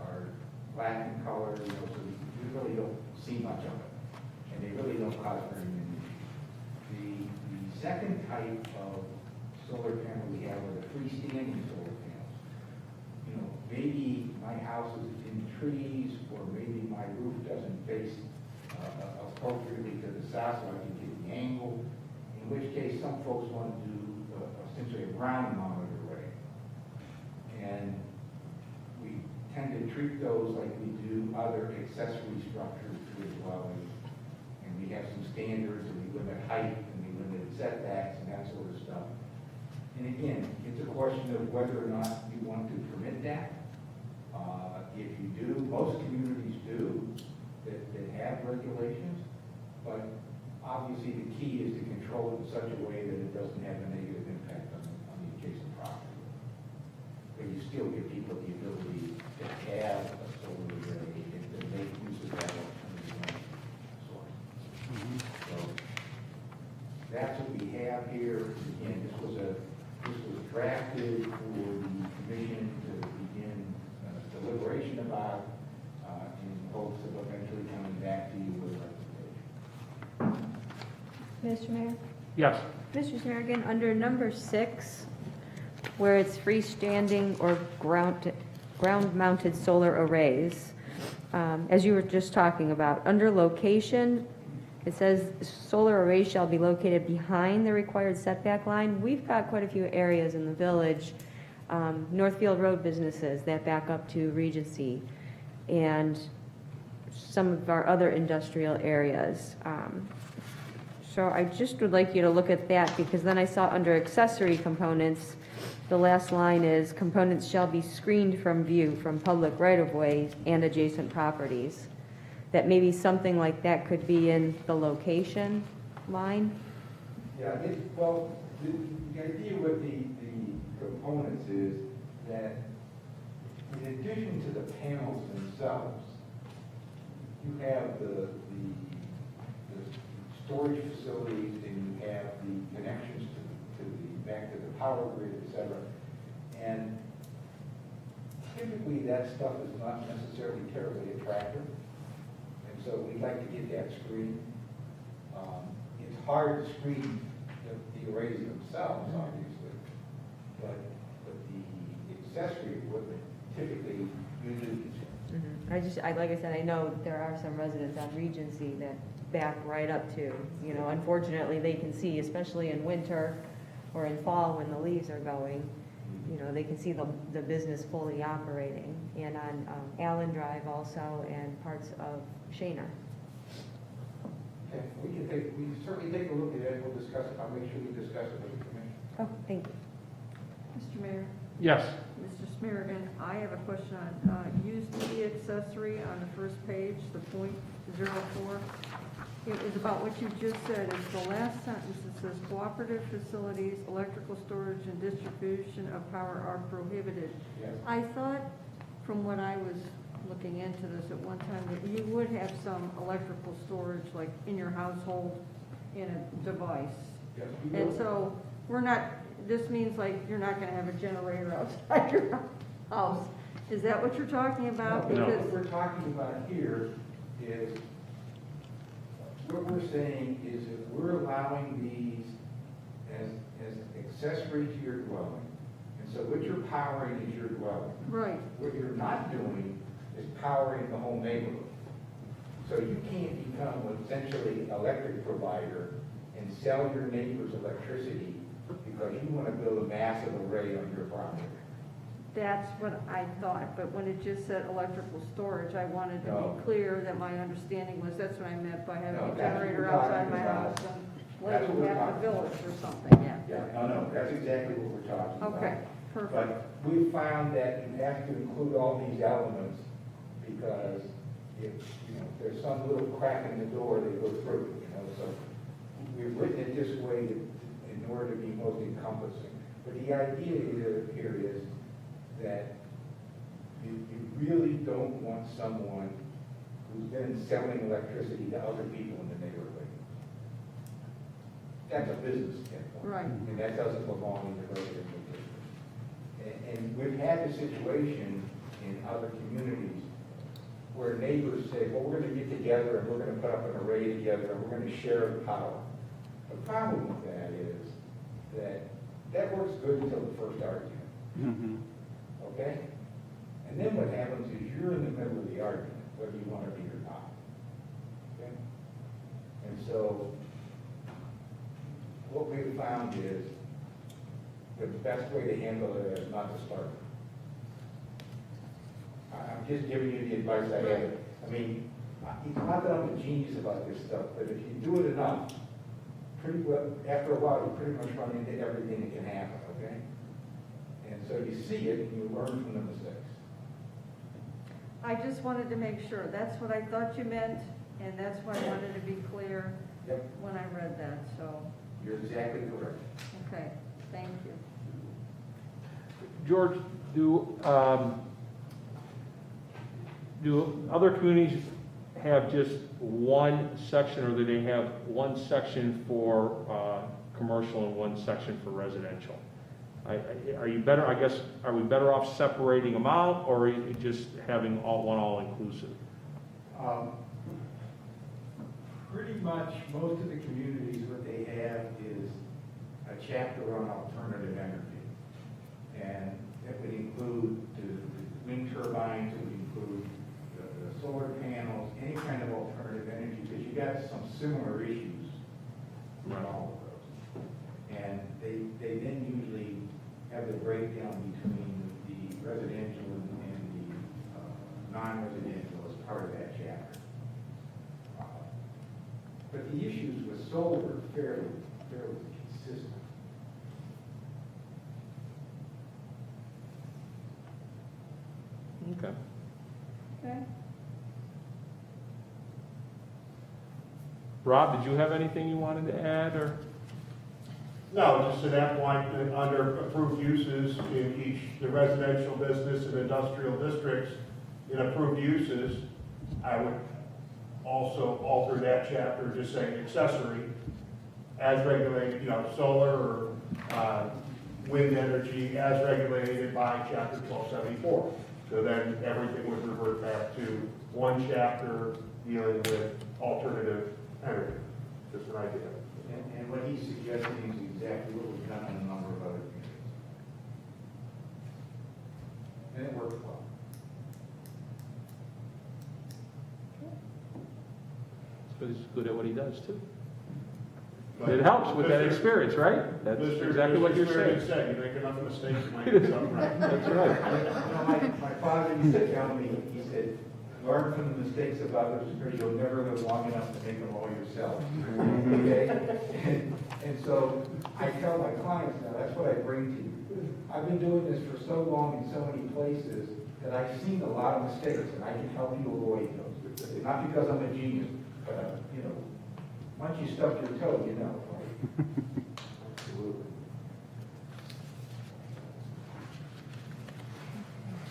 are black in color, you know, so you really don't see much of it, and they really don't cause very many. The second type of solar panel we have are the freestanding solar panels. You know, maybe my house is in trees, or maybe my roof doesn't face appropriately to the south, so I can get the angle. In which case, some folks want to do essentially a ground-mounted array, and we tend to treat those like we do other accessory structures to a dwelling, and we have some standards, and we limit height, and we limit setbacks, and that sort of stuff. And again, it's a question of whether or not you want to permit that. If you do, most communities do that have regulations, but obviously the key is to control it in such a way that it doesn't have a negative impact on the adjacent property. But you still give people the ability to have a solar array and to make use of that alternative source. So that's what we have here. Again, this was drafted for the commission to begin deliberation about in hopes of eventually coming back to you with a recommendation. Mr. Mayor? Yes. Mr. Smarigan, under number 6, where it's freestanding or ground-mounted solar arrays, as you were just talking about, under location, it says solar arrays shall be located behind the required setback line. We've got quite a few areas in the village, Northfield Road businesses that back up to Regency, and some of our other industrial areas. So I just would like you to look at that, because then I saw under accessory components, the last line is, components shall be screened from view from public right-of-ways and adjacent properties. That maybe something like that could be in the location line? Yeah, well, the idea with the components is that in addition to the panels themselves, you have the storage facilities and you have the connections back to the power grid, et cetera. And typically that stuff is not necessarily terribly attractive. And so we'd like to get that screened. It's hard to screen the arrays themselves, obviously, but the accessory equipment typically usually. Like I said, I know there are some residents on Regency that back right up to, unfortunately, they can see, especially in winter or in fall when the leaves are going, they can see the business fully operating. And on Allen Drive also, and parts of Shaner. Okay, we certainly take a look at it, we'll discuss it, I'll make sure we discuss it with the commission. Oh, thank you. Mr. Mayor, Yes. Mr. Smirgan, I have a question on used media accessory on the first page, the .04. It is about what you just said. It's the last sentence. It says cooperative facilities, electrical storage and distribution of power are prohibited. Yes. I thought, from what I was looking into this at one time, that you would have some electrical storage, like in your household, in a device. Yes, we And will. so, we're not, this means like you're not gonna have a generator outside your house. Is that what you're talking about? No. What we're talking about here is, what we're saying is that we're allowing these as accessory to your dwelling. And so what you're powering is your dwelling. Right. What you're not doing is powering the whole neighborhood. So you can't become essentially electric provider and sell your neighbor's electricity because you want to build a massive array on your property. That's what I thought, but when it just said electrical storage, I wanted to No. be clear that my understanding was that's what I meant by having No, a that's what generator we're outside talking my about. house and That's what lighting we're half the talking village or something, yeah. Yeah, no, that's exactly what we're talking about. Okay, perfect. But we found that you have to include all these elements because if, there's some little crack in the door they go through, so we've written it this way in order to be most encompassing. But the idea here is that you really don't want someone who's been selling electricity to other people in the neighborhood. That's a business standpoint. Right. And that doesn't belong in the residential district. And we've had the situation in other communities where neighbors say, well, we're going to get together and we're going to put up an array together and we're going to share the power. The problem with that is that works good until the first argument. Okay? And then what happens is you're in the middle of the argument, whether you want to be or not. Okay? And so what we've found is the best way to handle it is not to start. I'm just giving you the advice I have. I mean, it's not that I'm a genius about this stuff, but if you do it enough, pretty well, after a while, you pretty much run into everything that can happen, okay? And so you see it and you learn from the mistakes. I just wanted to make sure. That's what I thought you meant, and that's why I wanted to be clear Yep. when I read that, so, You're exactly correct. okay, thank you. George, do other communities have just one section, or do they have one section for commercial and one section for residential? Are you better, I guess, are we better off separating them out, or are you just having all-inclusive? Pretty much most of the communities, what they have is a chapter on alternative energy. And that would include the wind turbines, it would include the solar panels, any kind of alternative energy, because you got some similar issues in all of those. And they then usually have the breakdown between the residential and the non-residential as part of that chapter. But the issues with solar are fairly consistent. Okay. Okay? Rob, did you have anything you wanted to add, or? No, just to that point, that under approved uses in each, the residential, business, and industrial districts, in approved uses, I would also alter that chapter, just saying accessory, as regulated, solar or wind energy, as regulated by chapter 1274. So then everything would revert back to one chapter dealing with alternative energy. Just an idea. And what he's suggesting is exactly what we've done in a number of other communities. And it works well. But he's good at what he does, too. It helps with that experience, right? That's exactly what you're saying. Said, you make enough mistakes, you might get something right. That's right. My father used to tell me, he said, learn from the mistakes of others, or you'll never live long enough to make them all yourself. Okay? And so I tell my clients now, that's what I bring to you. I've been doing this for so long in so many places that I've seen a lot of mistakes, and I can help you avoid those. Not because I'm a genius, but, once you stub your toe, you know. Right? Absolutely.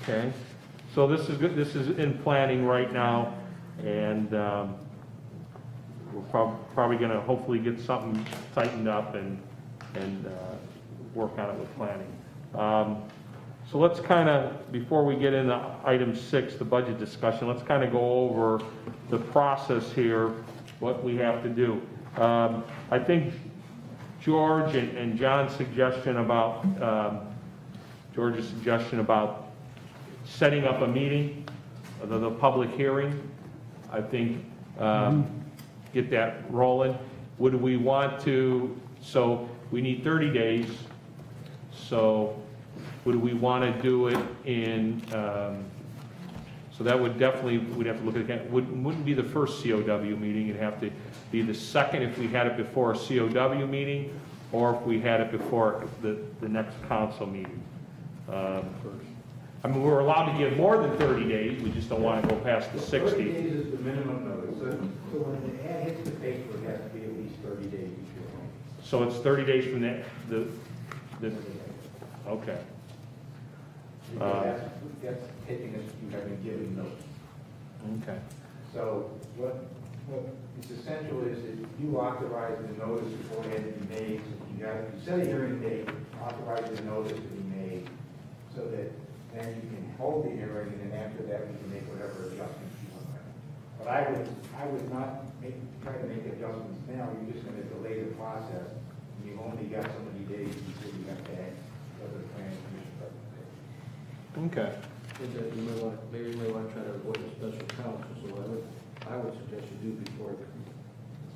Okay, so this is good, this is in planning right now, and we're probably gonna hopefully get something tightened up and work on it with planning. So let's kind of, before we get into item 6, the budget discussion, let's kind of go over the process here, what we have to do. I think George and John's suggestion about, George's suggestion about setting up a meeting, the public hearing, I think, get that rolling. Would we want to, so we need 30 days, so would we want to do it in, so that would definitely, we'd have to look at it, wouldn't be the first COW meeting, it'd have to be the second if we had it before a COW meeting, or if we had it before the next council meeting. I mean, we're allowed to give more than 30 days, we just don't want to go past the 60. 30 days is the minimum notice. So when the ad hits the paper, it has to be at least 30 days before. So it's 30 days from the okay. That's taking us, you have been given notice. Okay. So what is essential is that you authorize the notice beforehand to be made. So you set a hearing date, authorize the notice to be made, so that then you can hold the hearing, and then after that, we can make whatever adjustments you want. But I would not try to make adjustments now. You're just going to delay the process. And you've only got so many days until you have to act whether the planning commission presentation. Okay. You may want to try to avoid a special council, so I would suggest you do before,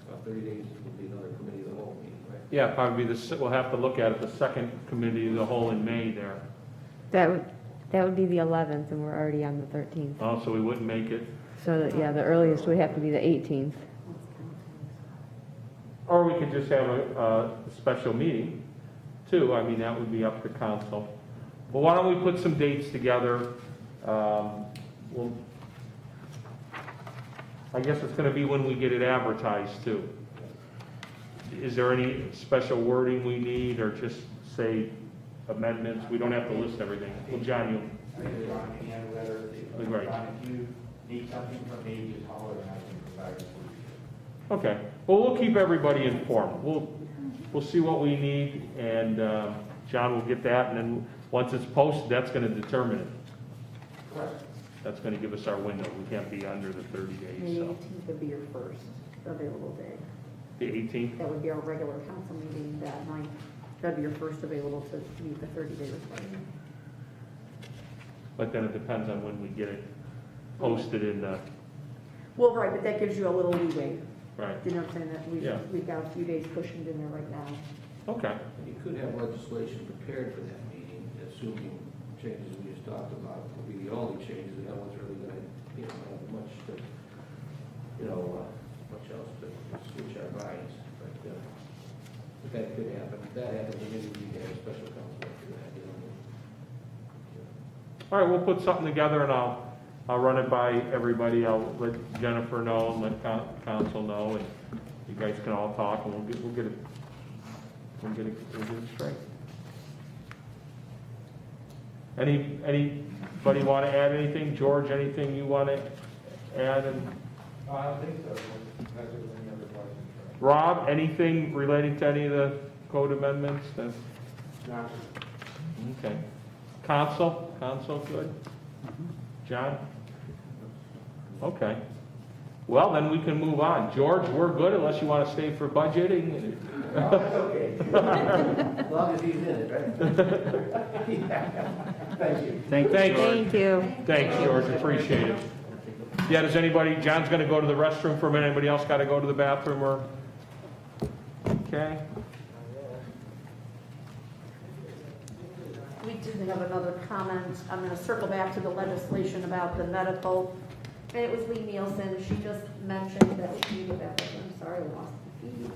about 30 days, would be another committee of the whole meeting, right? Yeah, probably we'll have to look at it, the second committee of the whole in May there. That would be the 11th, and we're already on the 13th. Oh, so we wouldn't make it. So, yeah, the earliest would have to be the 18th. Or we could just have a special meeting, too. I mean, that would be up to council. Well, why don't we put some dates together? I guess it's gonna be when we get it advertised, too. Is there any special wording we need, or just say amendments? We don't have to list everything. Well, John, you, I think John can handle that, or Right. John, if you need something from me, just holler and I can provide it for you. okay. Well, we'll keep everybody informed. We'll see what we need, and John will get that, and then once it's posted, that's gonna determine it. Correct. That's gonna give us our window. We can't be under the 30 May days, so. 18th would be your first available day. The 18th? That would be our regular council meeting that night. That'd be your first available to meet the 30-day requirement. But then it depends on when we get it posted in the, Well, right, but that gives you a little leeway. right, You know what I'm saying? That Yeah. we've got a few days cushioned in there right now. okay. You could have legislation prepared for that meeting, assuming changes we just talked about will be the only changes, and no one's really going to, have much to, much else to switch our minds. But that could happen. If that happens, then maybe we need to have a special council after that, All right, we'll put something together and I'll run it by everybody. I'll let Jennifer know and let council know, and you guys can all talk, and we'll get it straight. Anybody want to add anything? George, anything you want to add? I don't think so, unless there's any other questions. Rob, anything relating to any of the code amendments? Okay. Council, good? John? Okay. Well, then we can move on. George, we're good unless you want to stay for budgeting. No, that's okay. As long as he's in it, right? Thank you. Thank you. Thanks. Thank you. Thanks, George, appreciate it. Yeah, does anybody, John's gonna go to the restroom for a minute, anybody else gotta go to the bathroom or? Okay. We did have another comment. I'm going to circle back to the legislation about the medical. And it was Lee Nielsen. She just mentioned that, I'm sorry, I lost the feed.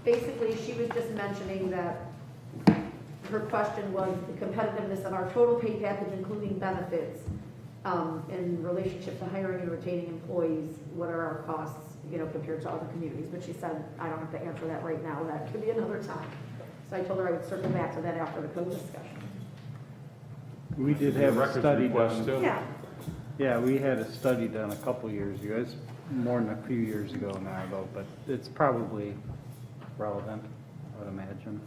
Basically, she was just mentioning that her question was the competitiveness of our total pay package, including benefits, in relationship to hiring and retaining employees. What are our costs, compared to other communities? But she said, I don't have to answer that right now. That could be another time. So I told her I would circle back to that after the code discussion. We did have a Records study request, done. too. Yeah. Yeah, we had a study done a couple years ago. It's more than a few years ago now, though, but it's probably relevant, I would imagine.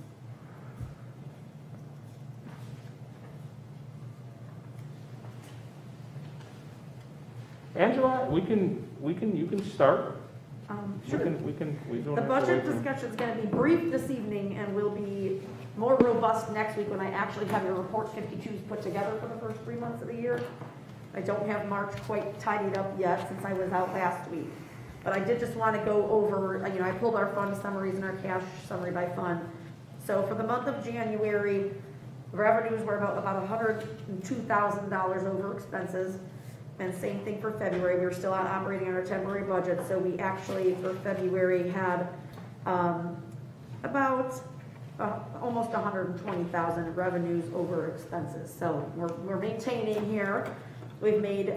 Angela, you can start. Sure. We don't The have to budget wait for- discussion is going to be brief this evening and will be more robust next week when I actually have your report 52s put together for the first 3 months of the year. I don't have March quite tidied up yet since I was out last week. But I did just want to go over, I pulled our fund summaries and our cash summary by fund. So for the month of January, revenues were about $102,000 over expenses. And same thing for February. We were still out operating on our temporary budget, so we actually, for February, had about almost $120,000 revenues over expenses. So we're maintaining here. We've made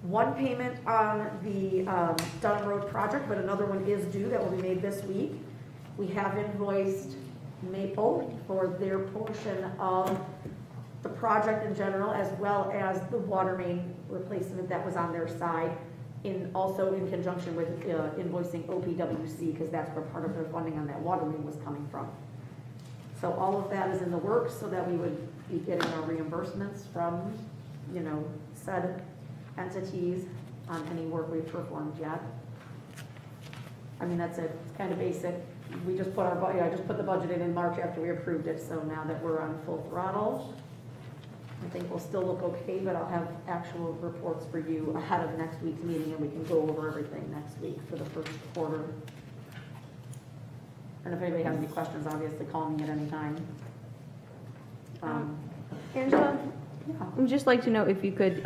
one payment on the Dunham Road project, but another one is due that will be made this week. We have invoiced Maple for their portion of the project in general, as well as the water main replacement that was on their side, also in conjunction with invoicing OPWC, because that's where part of their funding on that water main was coming from. So all of that is in the works so that we would be getting our reimbursements from, said entities on any work we've performed yet. I mean, that's it. It's kind of basic. We just put I just put the budget in March after we approved it, so now that we're on full throttle, I think we'll still look okay, but I'll have actual reports for you ahead of next week's meeting, and we can go over everything next week for the first quarter. And if anybody has any questions, obviously call me at any time. Angela, Yeah. I'd just like to know if you could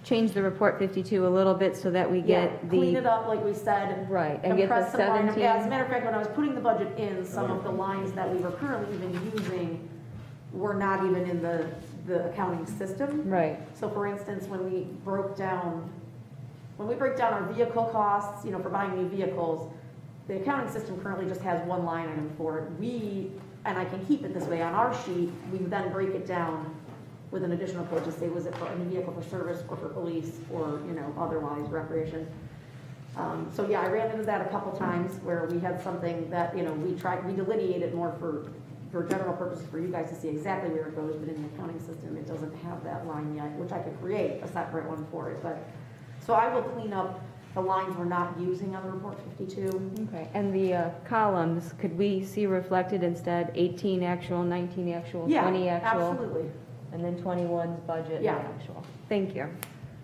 change the report 52 a little bit so that we get the... Clean it up, like we said. Right, and get the compress some lines. 17... Yeah, as a matter of fact, when I was putting the budget in, some of the lines that we were currently even using were not even in the accounting system. Right. So for instance, when we break down our vehicle costs, for buying new vehicles, the accounting system currently just has one line item for it. And I can keep it this way, on our sheet, we then break it down with an additional code to say, was it for a new vehicle for service or for police or, otherwise recreation. So yeah, I ran into that a couple times where we had something that, we delineated more for general purposes for you guys to see exactly where it goes, but in the accounting system, it doesn't have that line yet, which I could create a separate one for it. But so I will clean up the lines we're not using on the report 52. Okay, and the columns, could we see reflected instead 18 actual, 19 actual, 20 actual? Absolutely. And then 21's budget and Yeah. actual? Thank you.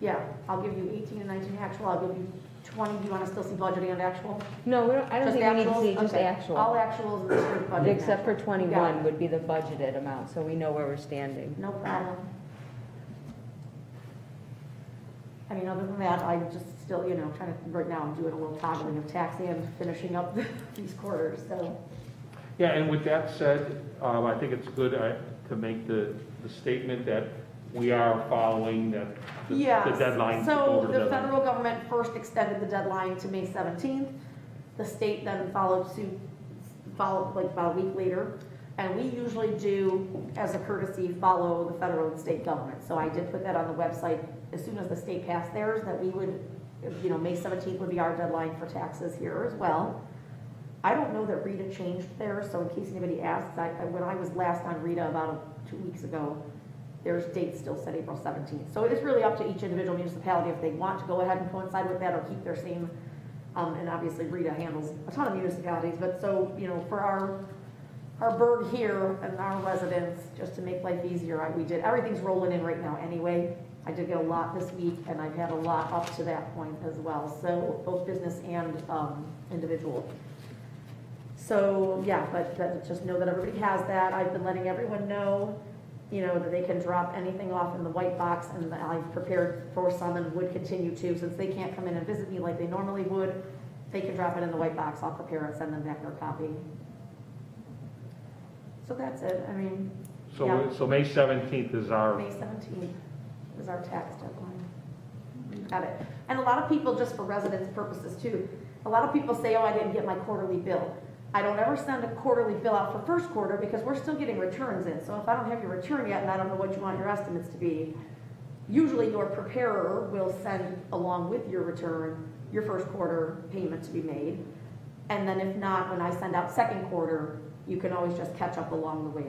Yeah, I'll give you 18 and 19 actual. I'll give you 20. Do you want to still see budget and actual? No, I don't Just think we need to actuals? see just Okay. actual. All actuals and the budget. and Except for actual. You got 21 it. would be the budgeted amount, so we know where we're standing. No problem. I mean, other than that, I'm just still, trying to, right now I'm doing a little toggling of tax and finishing up these quarters, so. Yeah, and with that said, I think it's good to make the statement that we are following the Yes. deadline. So over the deadline. federal government first extended the deadline to May 17th. The state then followed suit, like about a week later. And we usually do, as a courtesy, follow the federal and state government. So I did put that on the website as soon as the state passed theirs, that we would, May 17th would be our deadline for taxes here as well. I don't know that Rita changed theirs, so in case anybody asks, when I was last on Rita about 2 weeks ago, their date still said April 17th. So it's really up to each individual municipality if they want to go ahead and coincide with that or keep their same, and obviously Rita handles a ton of municipalities, but so, for our burg here and our residents, just to make life easier, everything's rolling in right now anyway. I did get a lot this week, and I've had a lot up to that point as well, so both business and individual. So, yeah, but just know that everybody has that. I've been letting everyone know, that they can drop anything off in the white box, and I've prepared for some and would continue to, since they can't come in and visit me like they normally would, they can drop it in the white box. I'll prepare and send them back their copy. So that's it. Yeah. So May 17th is our, May 17th is our tax deadline. Got it. And a lot of people, just for residence purposes too, a lot of people say, oh, I didn't get my quarterly bill. I don't ever send a quarterly bill out for first quarter because we're still getting returns in. So if I don't have your return yet and I don't know what you want your estimates to be, usually your preparer will send along with your return your first quarter payment to be made. And then if not, when I send out second quarter, you can always just catch up along the way.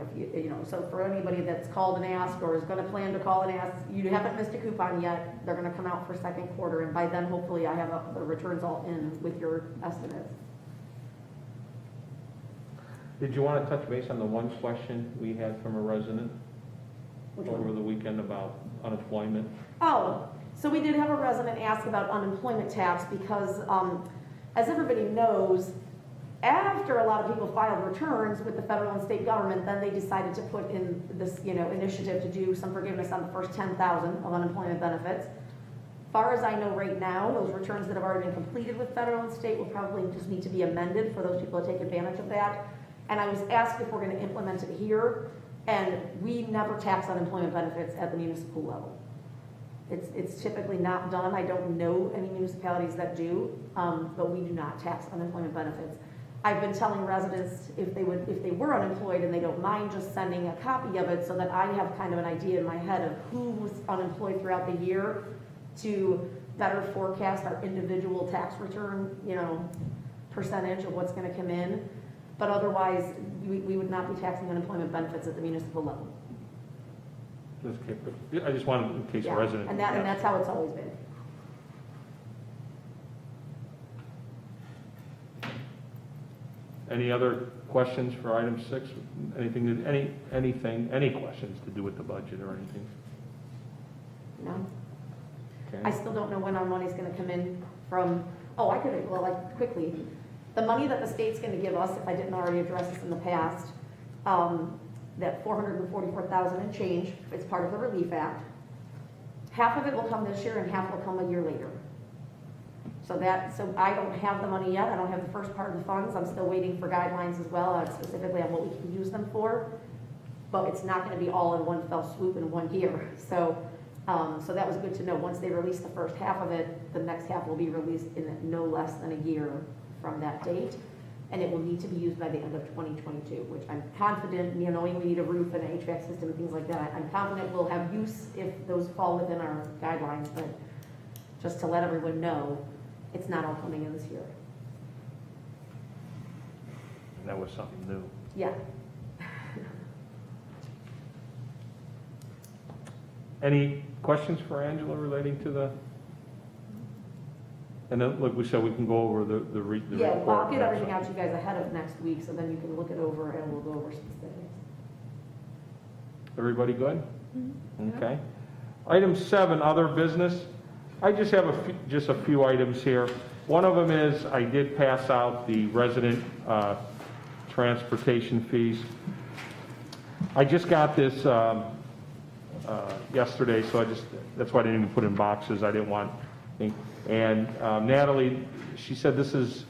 So for anybody that's called and asked or is going to plan to call and ask, you haven't missed a coupon yet, they're going to come out for second quarter. And by then, hopefully, I have the returns all in with your estimates. did you want to touch base on the one question we had from a resident Which one? over the weekend about unemployment? Oh, so we did have a resident ask about unemployment tax because, as everybody knows, after a lot of people filed returns with the federal and state government, then they decided to put in this, initiative to do some forgiveness on the first 10,000 of unemployment benefits. Far as I know right now, those returns that have already been completed with federal and state will probably just need to be amended for those people to take advantage of that. And I was asked if we're going to implement it here, and we never tax unemployment benefits at the municipal level. It's typically not done. I don't know any municipalities that do, but we do not tax unemployment benefits. I've been telling residents if they were unemployed and they don't mind just sending a copy of it so that I have kind of an idea in my head of who was unemployed throughout the year to better forecast our individual tax return, percentage of what's going to come in. But otherwise, we would not be taxing unemployment benefits at the municipal level. I just wanted, in case a Yeah, resident. and that's how it's always been. Any other questions for item 6? Any questions to do with the budget or anything? No? Okay. I still don't know when our money's gonna come in from, quickly. The money that the state's gonna give us, if I didn't already address this in the past, that 444,000 and change, it's part of the Relief Act. Half of it will come this year and half will come a year later. So I don't have the money yet. I don't have the first part of the funds. I'm still waiting for guidelines as well, specifically on what we can use them for. But it's not gonna be all in one fell swoop in 1 year. So that was good to know. Once they release the first half of it, the next half will be released in no less than a year from that date. And it will need to be used by the end of 2022, which I'm confident, knowing we need a roof and an HVAC system and things like that, I'm confident we'll have use if those fall within our guidelines. But just to let everyone know, it's not all coming in this year. That was something new. Yeah. Any questions for Angela relating to the? And then, like we said, we can go over the Yeah, report. I'll get everything out to you guys ahead of next week, so then you can look it over and we'll go over specifics. Everybody good? Okay. Item 7, other business. I just have a few items here. One of them is I did pass out the resident transportation fees. I just got this yesterday, so that's why I didn't even put in boxes. I didn't want. And Natalie, she said this is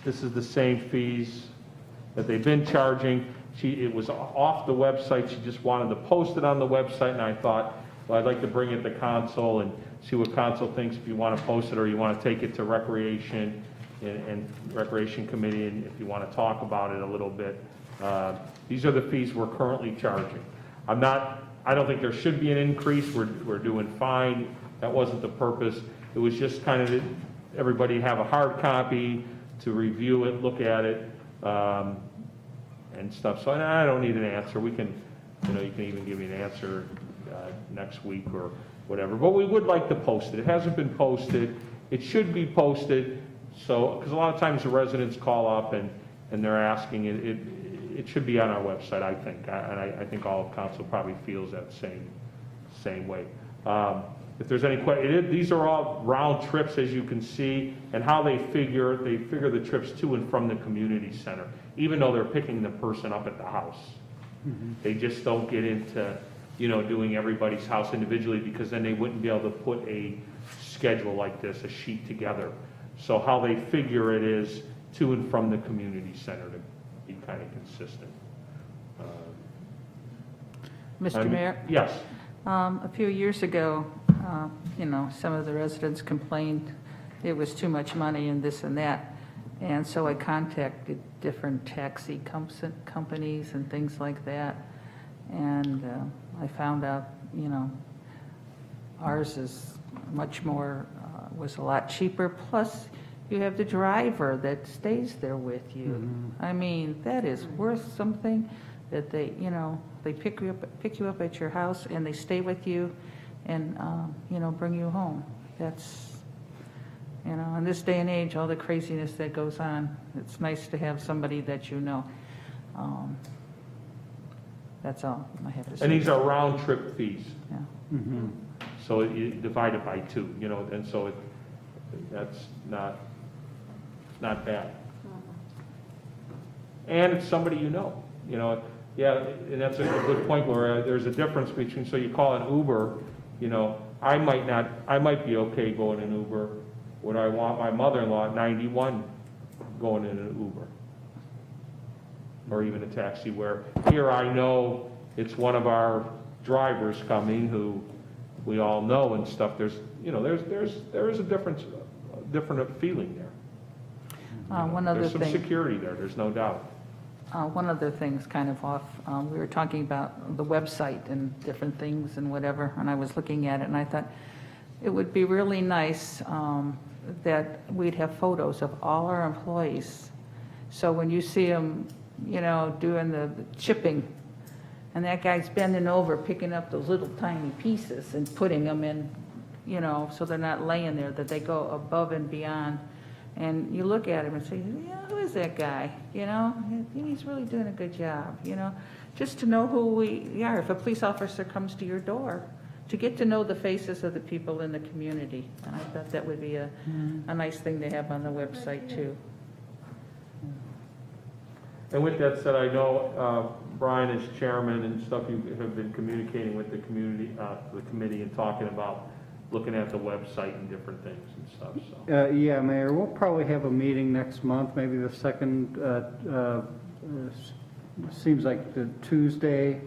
the same fees that they've been charging. It was off the website, she just wanted to post it on the website, and I thought, well, I'd like to bring it to council and see what council thinks, if you want to post it, or you want to take it to Recreation and Recreation Committee, and if you want to talk about it a little bit. These are the fees we're currently charging. I don't think there should be an increase, we're doing fine, that wasn't the purpose. It was just kind of, everybody have a hard copy to review it, look at it, and stuff. So I don't need an answer. We can, you can even give me an answer next week or whatever. But we would like to post it. It hasn't been posted. It should be posted. So, because a lot of times the residents call up and they're asking, it should be on our website, I think. And I think all of council probably feels that same way. If there's any question, these are all round trips, as you can see, and how they figure the trips to and from the community center, even though they're picking the person up at the house. They just don't get into, doing everybody's house individually, because then they wouldn't be able to put a schedule like this, a sheet together. So how they figure it is to and from the community center to be kind of consistent. Mr. Mayor? Yes. A few years ago, some of the residents complained it was too much money and this and that. And so I contacted different taxi companies and things like that. And I found out, ours is much more, was a lot cheaper. Plus, you have the driver that stays there with you. I mean, that is worth something, that they pick you up at your house and they stay with you and, bring you home. That's, in this day and age, all the craziness that goes on, it's nice to have somebody that you know. That's all I have to say. And these are round trip fees. Yeah. So you divide it by 2, and so that's not bad. And it's somebody yeah, and that's a good point, where there's a difference between, so you call an Uber, I might be okay going in Uber. Would I want my mother-in-law at 91 going in an Uber? Or even a taxi, where here I know it's one of our drivers coming who we all know and stuff. There is a different feeling there. One other There's some thing. security there, there's no doubt. One other thing's kind of off. We were talking about the website and different things and whatever, and I was looking at it, and I thought it would be really nice that we'd have photos of all our employees. So when you see them, doing the chipping, and that guy's bending over, picking up those little tiny pieces and putting them in, so they're not laying there, that they go above and beyond. And you look at him and say, who is that guy? He's really doing a good job, just to know who we are. If a police officer comes to your door, to get to know the faces of the people in the community. And I thought that would be a nice thing to have on the website too. And with that said, I know Brian is chairman and stuff, you have been communicating with the committee and talking about looking at the website and different things and stuff, so. Yeah, Mayor, we'll probably have a meeting next month, maybe the second, seems like the Tuesday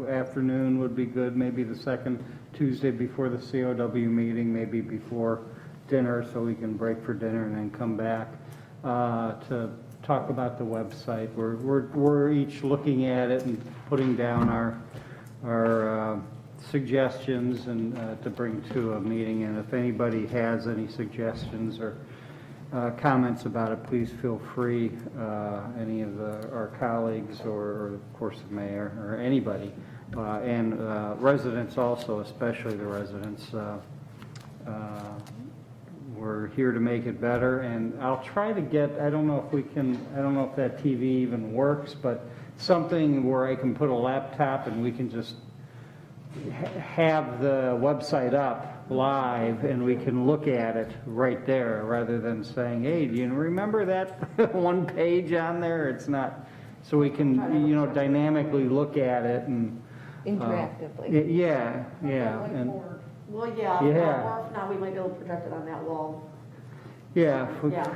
afternoon would be good, maybe the second Tuesday before the COW meeting, maybe before dinner, so we can break for dinner and then come back to talk about the website. We're each looking at it and putting down our suggestions and to bring to a meeting, and if anybody has any suggestions or comments about it, please feel free, any of our colleagues or of course the mayor or anybody, and residents also, especially the residents. We're here to make it better, and I'll try to get, I don't know if that TV even works, but something where I can put a laptop and we can just have the website up live and we can look at it right there, rather than saying, hey, do you remember that one page on there? It's not, so we can, dynamically look at it and Interactively. yeah, and Well, yeah, Yeah. or if not, we might be able to project it on that wall. yeah, Yeah.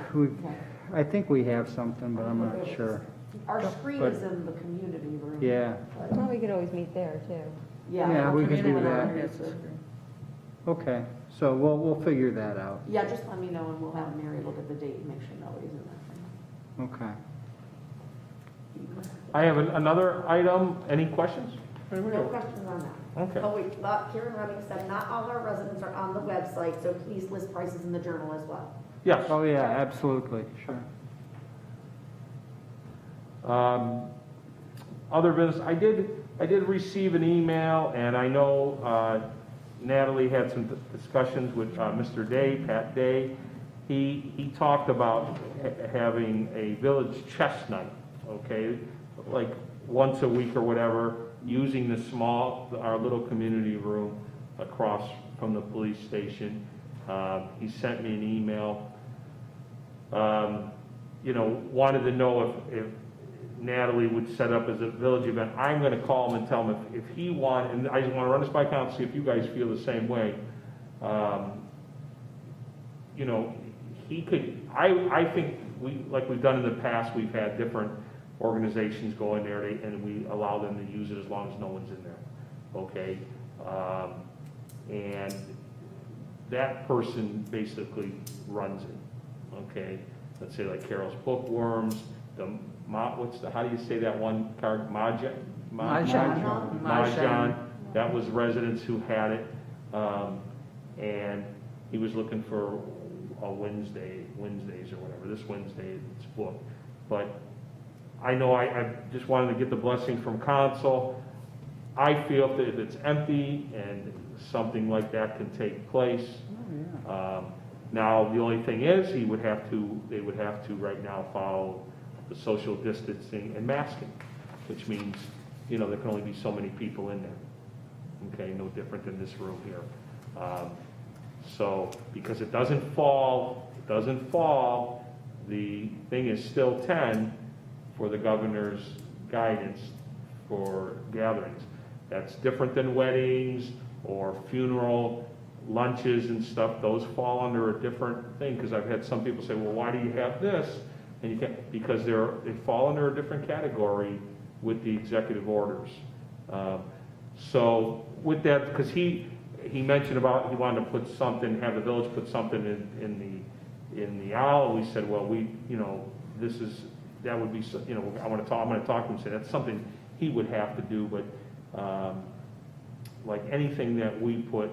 I think we have something, but I'm not sure. our screen But- is in the community room. Yeah, Well, we could always meet there, too. Yeah, we could do Community that. room has a screen. okay, so we'll figure that out, Yeah, just let me know and we'll have Mary look at the date and make sure nobody's in that okay. I have another item. Any questions? thing. No questions on that. Okay. Oh, wait, Karen Redding said, not all our residents are on the website, so please list prices in the journal as well. Yes. Oh, yeah, absolutely, sure. Other business, I did receive an email, and I know Natalie had some discussions with Mr. Day, Pat Day. He talked about having a village chess night, okay? Like once a week or whatever, using our little community room across from the police station. He sent me an email. Wanted to know if Natalie would set up as a village event. I'm gonna call him and tell him if he want, and I just wanna run this by council, see if you guys feel the same way. He could, I think like we've done in the past, we've had different organizations go in there, and we allow them to use it as long as no one's in there, okay? And that person basically runs it, okay? Let's say like Carol's Bookworms, how do you say that one card? Mahjong. Mahjong. That was residents who had it, and he was looking for a Wednesdays or whatever. This Wednesday it's booked, but I know I just wanted to get the blessing from council. I feel that if it's empty and something like that can take place. Now, the only thing is, they would have to right now follow the social distancing and masking, which means, there can only be so many people in there. Okay, no different than this room here. So, because it doesn't fall, the thing is still 10 for the governor's guidance for gatherings. That's different than weddings or funeral lunches and stuff. Those fall under a different thing, because I've had some people say, well, why do you have this? And you can't, because they fall under a different category with the executive orders. So with that, because he mentioned about, he wanted to put something, have the village put something in the owl. We said, well, that would be, I'm going to talk to him and say that's something he would have to do, but like anything that we put,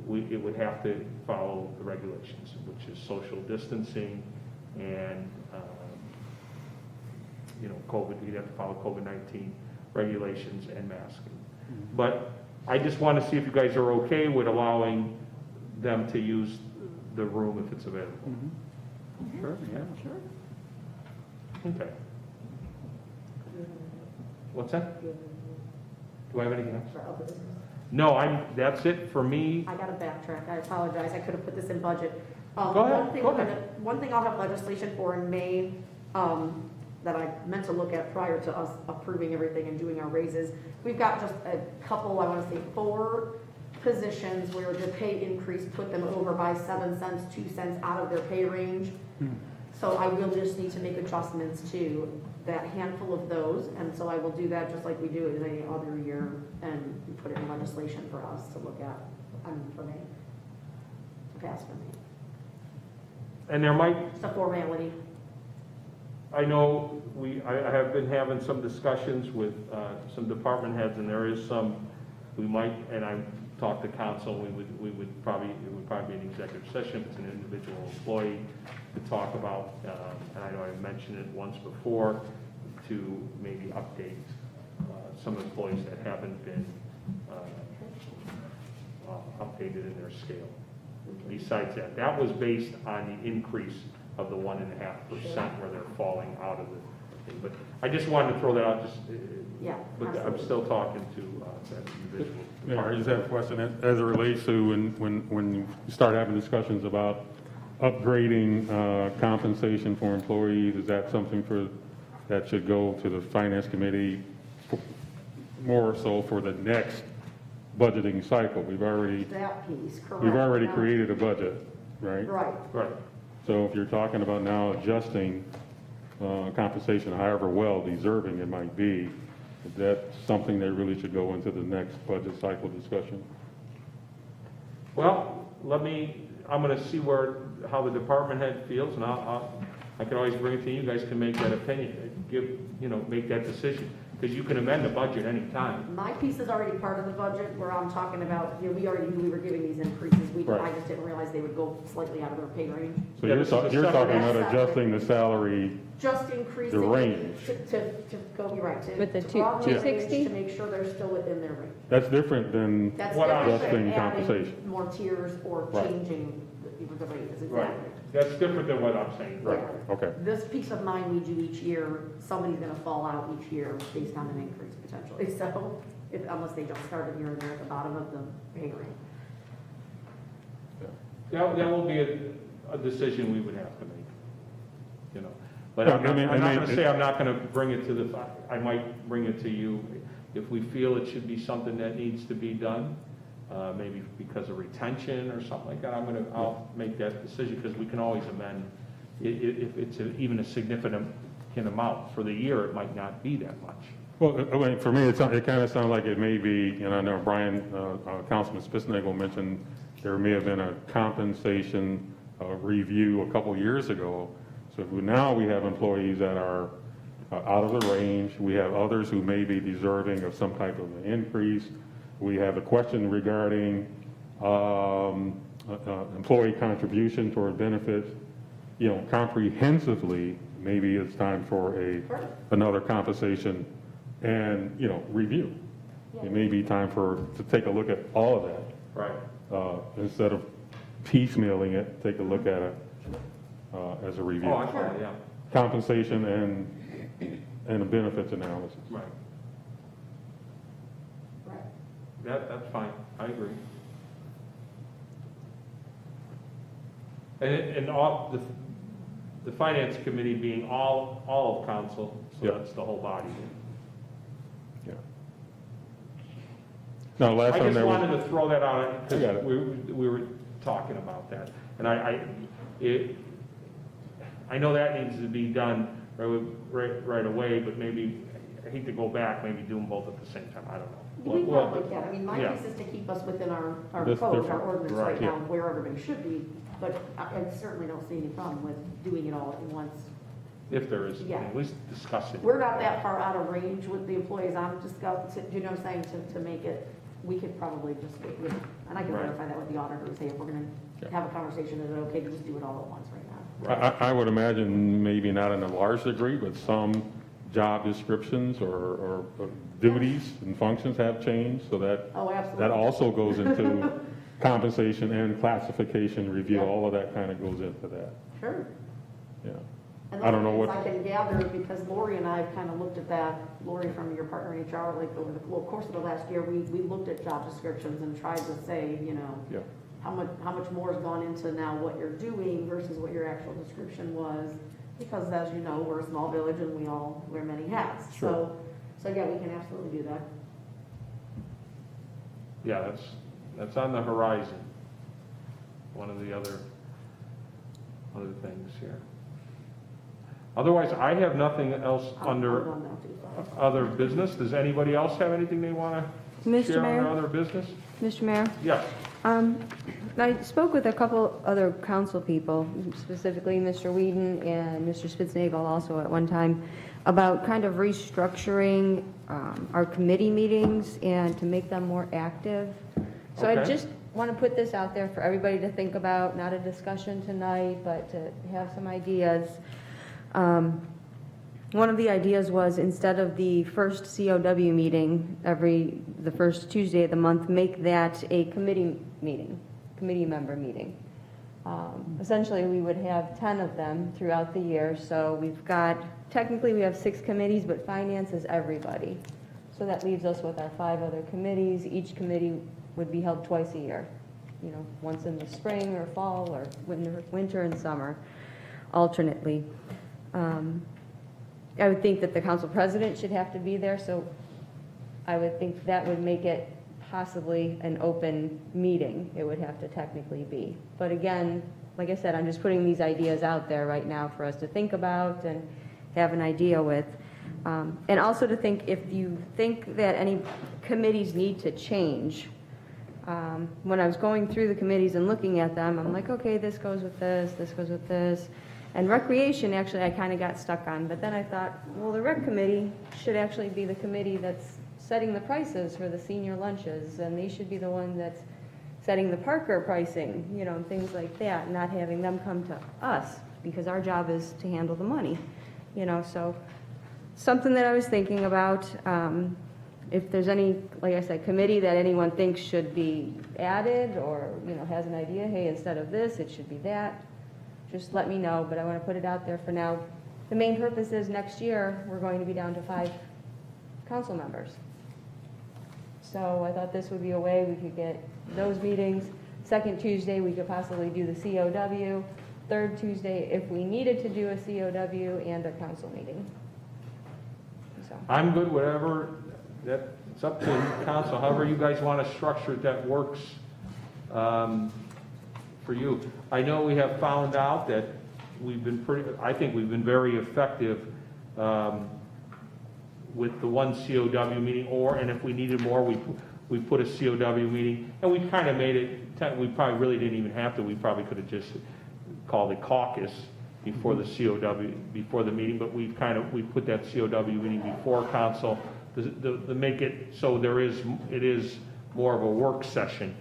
it would have to follow the regulations, which is social distancing and, COVID, you'd have to follow COVID-19 regulations and masking. But I just want to see if you guys are okay with allowing them to use the room if it's available. Sure, yeah. Sure. Okay. What's that? Do I have anything else? For other business. No, that's it for me. I gotta backtrack, I apologize, I could have put this in budget. Go ahead. One thing I'll have legislation for in May, that I meant to look at prior to us approving everything and doing our raises. We've got just a couple, I wanna say 4 positions where the pay increase put them over by 7 cents, 2 cents out of their pay range. So I will just need to make adjustments to that handful of those, and so I will do that just like we do it any other year, and put it in legislation for us to look at, for me, to pass for me. And there might, It's a formality. I know I have been having some discussions with some department heads, and there is some, and I talked to council, it would probably be an executive session if it's an individual employee to talk about, and I know I mentioned it once before, to maybe update some employees that haven't been updated in their scale. Besides that was based on the increase of the 1.5% where they're falling out of the thing. But I just wanted to throw that out, Yeah, but I'm absolutely. still talking to that individual. Yeah, I just have a question as it relates to when you start having discussions about upgrading compensation for employees. Is that something that should go to the finance committee more so for the next budgeting cycle? We've already That piece, correct. Now- created a budget, right? Right. Right. So if you're talking about now adjusting compensation, however well deserving it might be, is that something that really should go into the next budget cycle discussion? Well, I'm gonna see how the department head feels, and I can always bring it to you, you guys can make that opinion, make that decision, because you can amend the budget anytime. My piece is already part of the budget where I'm talking about, we already knew we were giving these increases. I Right. just didn't realize they would go slightly out of their pay range. So Yeah, you're this is a you're talking about separate- adjusting the salary, Just increasing. The range. To go, you're right, to. With the to two- broaden the range 260? To make sure they're still within their range. that's different than, That's What I'm different than Adjusting adding compensation. more tiers or Right. changing the rate, is Right. exactly. That's different than what I'm saying. right, okay. This peace of mind we do each year, somebody's gonna fall out each year based on an increase potentially, so, unless they just started here and there at the bottom of the pay range. That will be a decision we would have to make, But Yeah, I'm not I mean, gonna say I'm not gonna bring it to I might bring it to you if we feel it should be something that needs to be done, maybe because of retention or something like that, I'll make that decision, because we can always amend. If it's even a significant amount, for the year, it might not be that much. Well, I mean, for me, it kind of sounds like it may be, and I know Brian, Councilman Spitznagel mentioned there may have been a compensation review a couple years ago. So now we have employees that are out of the range. We have others who may be deserving of some type of an increase. We have a question regarding employee contribution toward benefits. Comprehensively, maybe it's time for another compensation and, review. It may be time to take a look at all of that. Right. Instead of piecemealing it, take a look at it as a review. Oh, I follow, yeah. Compensation and a benefits analysis. Right. Right. That's fine, I agree. And all, the finance committee being all of council, so Yeah. that's the whole body. Yeah. Now, last I time just there wanted was, to throw that out, I got because it. we were talking about that. And I know that needs to be done right away, but maybe, I hate to go back, maybe do them both at the same time, I don't know. We Well, probably can, my yeah. piece is to keep us within our That's code, our different. ordinance Right. right now, Yeah. where everybody should be, but I certainly don't see any problem with doing it all at once. If there is, Yeah. at least discuss it. We're not that far out of range with the employees I'm discussing, you know what I'm saying, to make it, we could probably just, and I can Right. verify that with the auditor, and say if we're gonna Yeah. have a conversation, is it okay to just do it all at once right now? I would imagine maybe not in a large degree, but some job descriptions or duties and functions have changed, so that Oh, absolutely. also goes into compensation and classification review. Yeah. All of that kind of goes into that. Sure. Yeah. And I don't those know things what- I can gather, because Lori and I have kind of looked at that, Lori from your partner in HR, like over the course of the last year, we looked at job descriptions and tried to say, Yeah. how much more has gone into now what you're doing versus what your actual description was, because as you know, we're a small village and we all wear many hats. Sure. So yeah, we can absolutely do that. Yeah, that's on the horizon. One of the other things here. Otherwise, I have nothing else I'll under go now too, so. other business. Does anybody else have anything they want to Mr. share under Mayor? other business? Mr. Mayor? Yes. I spoke with a couple other council people, specifically Mr. Whedon and Mr. Spitznagel also at one time, about kind of restructuring our committee meetings and to make them more active. So I Okay. just want to put this out there for everybody to think about, not a discussion tonight, but to have some ideas. One of the ideas was, instead of the first COW meeting the first Tuesday of the month, make that a committee meeting, committee member meeting. Essentially, we would have 10 of them throughout the year, so technically we have 6 committees, but finance is everybody. So that leaves us with our 5 other committees. Each committee would be held twice a year, once in the spring or fall or winter and summer, alternately. I would think that the council president should have to be there, so I would think that would make it possibly an open meeting. It would have to technically be. But again, like I said, I'm just putting these ideas out there right now for us to think about, and have an idea with. And also to think, if you think that any committees need to change, when I was going through the committees and looking at them, I'm like, okay, this goes with this goes with this. And recreation, actually, I kind of got stuck on, but then I thought, well, the rec committee should actually be the committee that's setting the prices for the senior lunches, and they should be the one that's setting the Parker pricing, you know, and things like that, not having them come to us, because our job is to handle the money, you know, so something that I was thinking about, if there's any, like I said, committee that anyone thinks should be added, or, you know, has an idea, hey, instead of this, it should be that, just let me know, but I want to put it out there for now. The main purpose is next year, we're going to be down to 5 council members. So I thought this would be a way we could get those meetings. Second Tuesday, we could possibly do the COW. Third Tuesday, if we needed to do a COW and a council meeting. So. I'm good, whatever, it's up to council, however you guys want to structure it that works for you. I know we have found out that I think we've been very effective with the one COW meeting, and if we needed more, we put a COW meeting, and we kind of made it, we probably really didn't even have to, we probably could have just called it caucus before the COW, before the meeting, but we put that COW meeting before council to make it so it is more of a work session.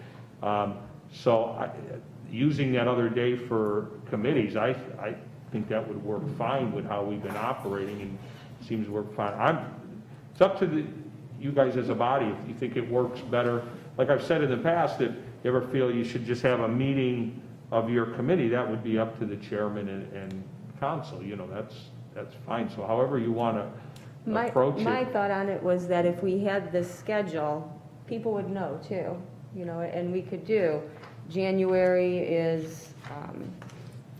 Using that other day for committees, I think that would work fine with how we've been operating, and it seems to work fine. It's up to you guys as a body if you think it works better. Like I've said in the past, if you ever feel you should just have a meeting of your committee, that would be up to the chairman and council. You know, that's fine. So however you want to approach it. My thought on it was that if we had this schedule, people would know too, you know, and we could do January is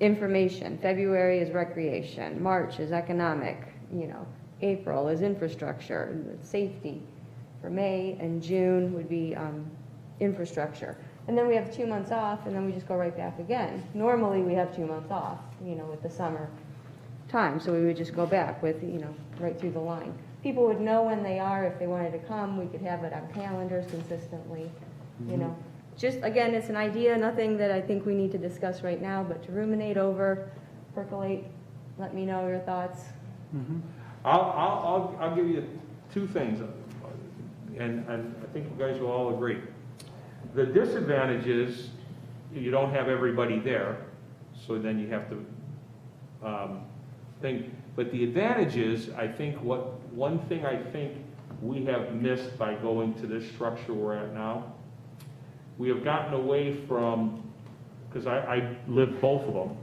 information, February is recreation, March is economic, you know, April is infrastructure, safety. For May and June would be infrastructure. And then we have 2 months off, and then we just go right back again. Normally, we have 2 months off, you know, with the summer time, so we would just go back with, you know, right through the line. People would know when they are, if they wanted to come, we could have it on calendars consistently, you know. Just, again, it's an idea, nothing that I think we need to discuss right now, but to ruminate over, percolate, let me know your thoughts. I'll give you 2 things, and I think you guys will all agree. The disadvantage is you don't have everybody there, so then you have to think. But the advantage is, I think one thing I think we have missed by going to this structure we're at now, we have gotten away from, because I live both of them.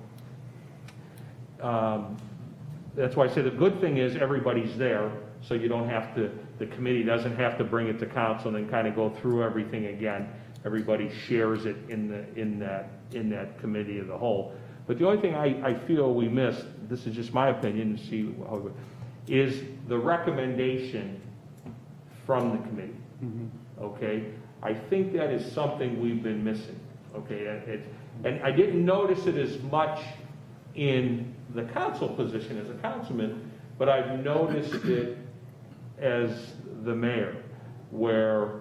That's why I say the good thing is everybody's there, so you don't have to, the committee doesn't have to bring it to council and then kind of go through everything again. Everybody shares it in that committee of the whole. But the only thing I feel we missed, this is just my opinion, is the recommendation from the committee. Okay, I think that is something we've been missing. Okay, and I didn't notice it as much in the council position as a councilman, but I've noticed it as the mayor, where,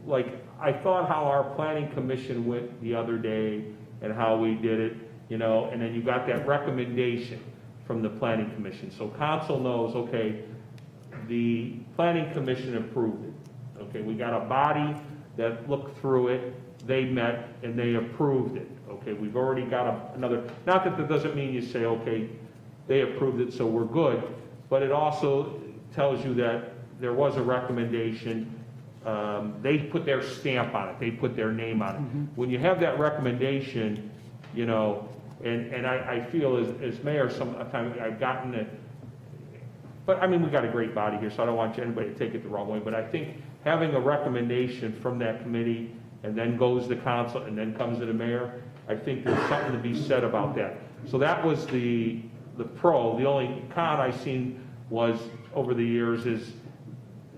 like, I thought how our planning commission went the other day and how we did it, you know, and then you got that recommendation from the planning commission. So council knows, okay, the planning commission approved it. Okay, we got a body that looked through it, they met, and they approved it. Okay, we've already got another, not that doesn't mean you say, okay, they approved it, so we're good, but it also tells you that there was a recommendation. They put their stamp on it, they put their name on it. When you have that recommendation, you know, and I feel as mayor, sometimes I've gotten it, but I mean, we got a great body here, so I don't want anybody to take it the wrong way, but I think having a recommendation from that committee and then goes to council and then comes to the mayor, I think there's something to be said about that. So that was the pro. The only con I've seen was over the years is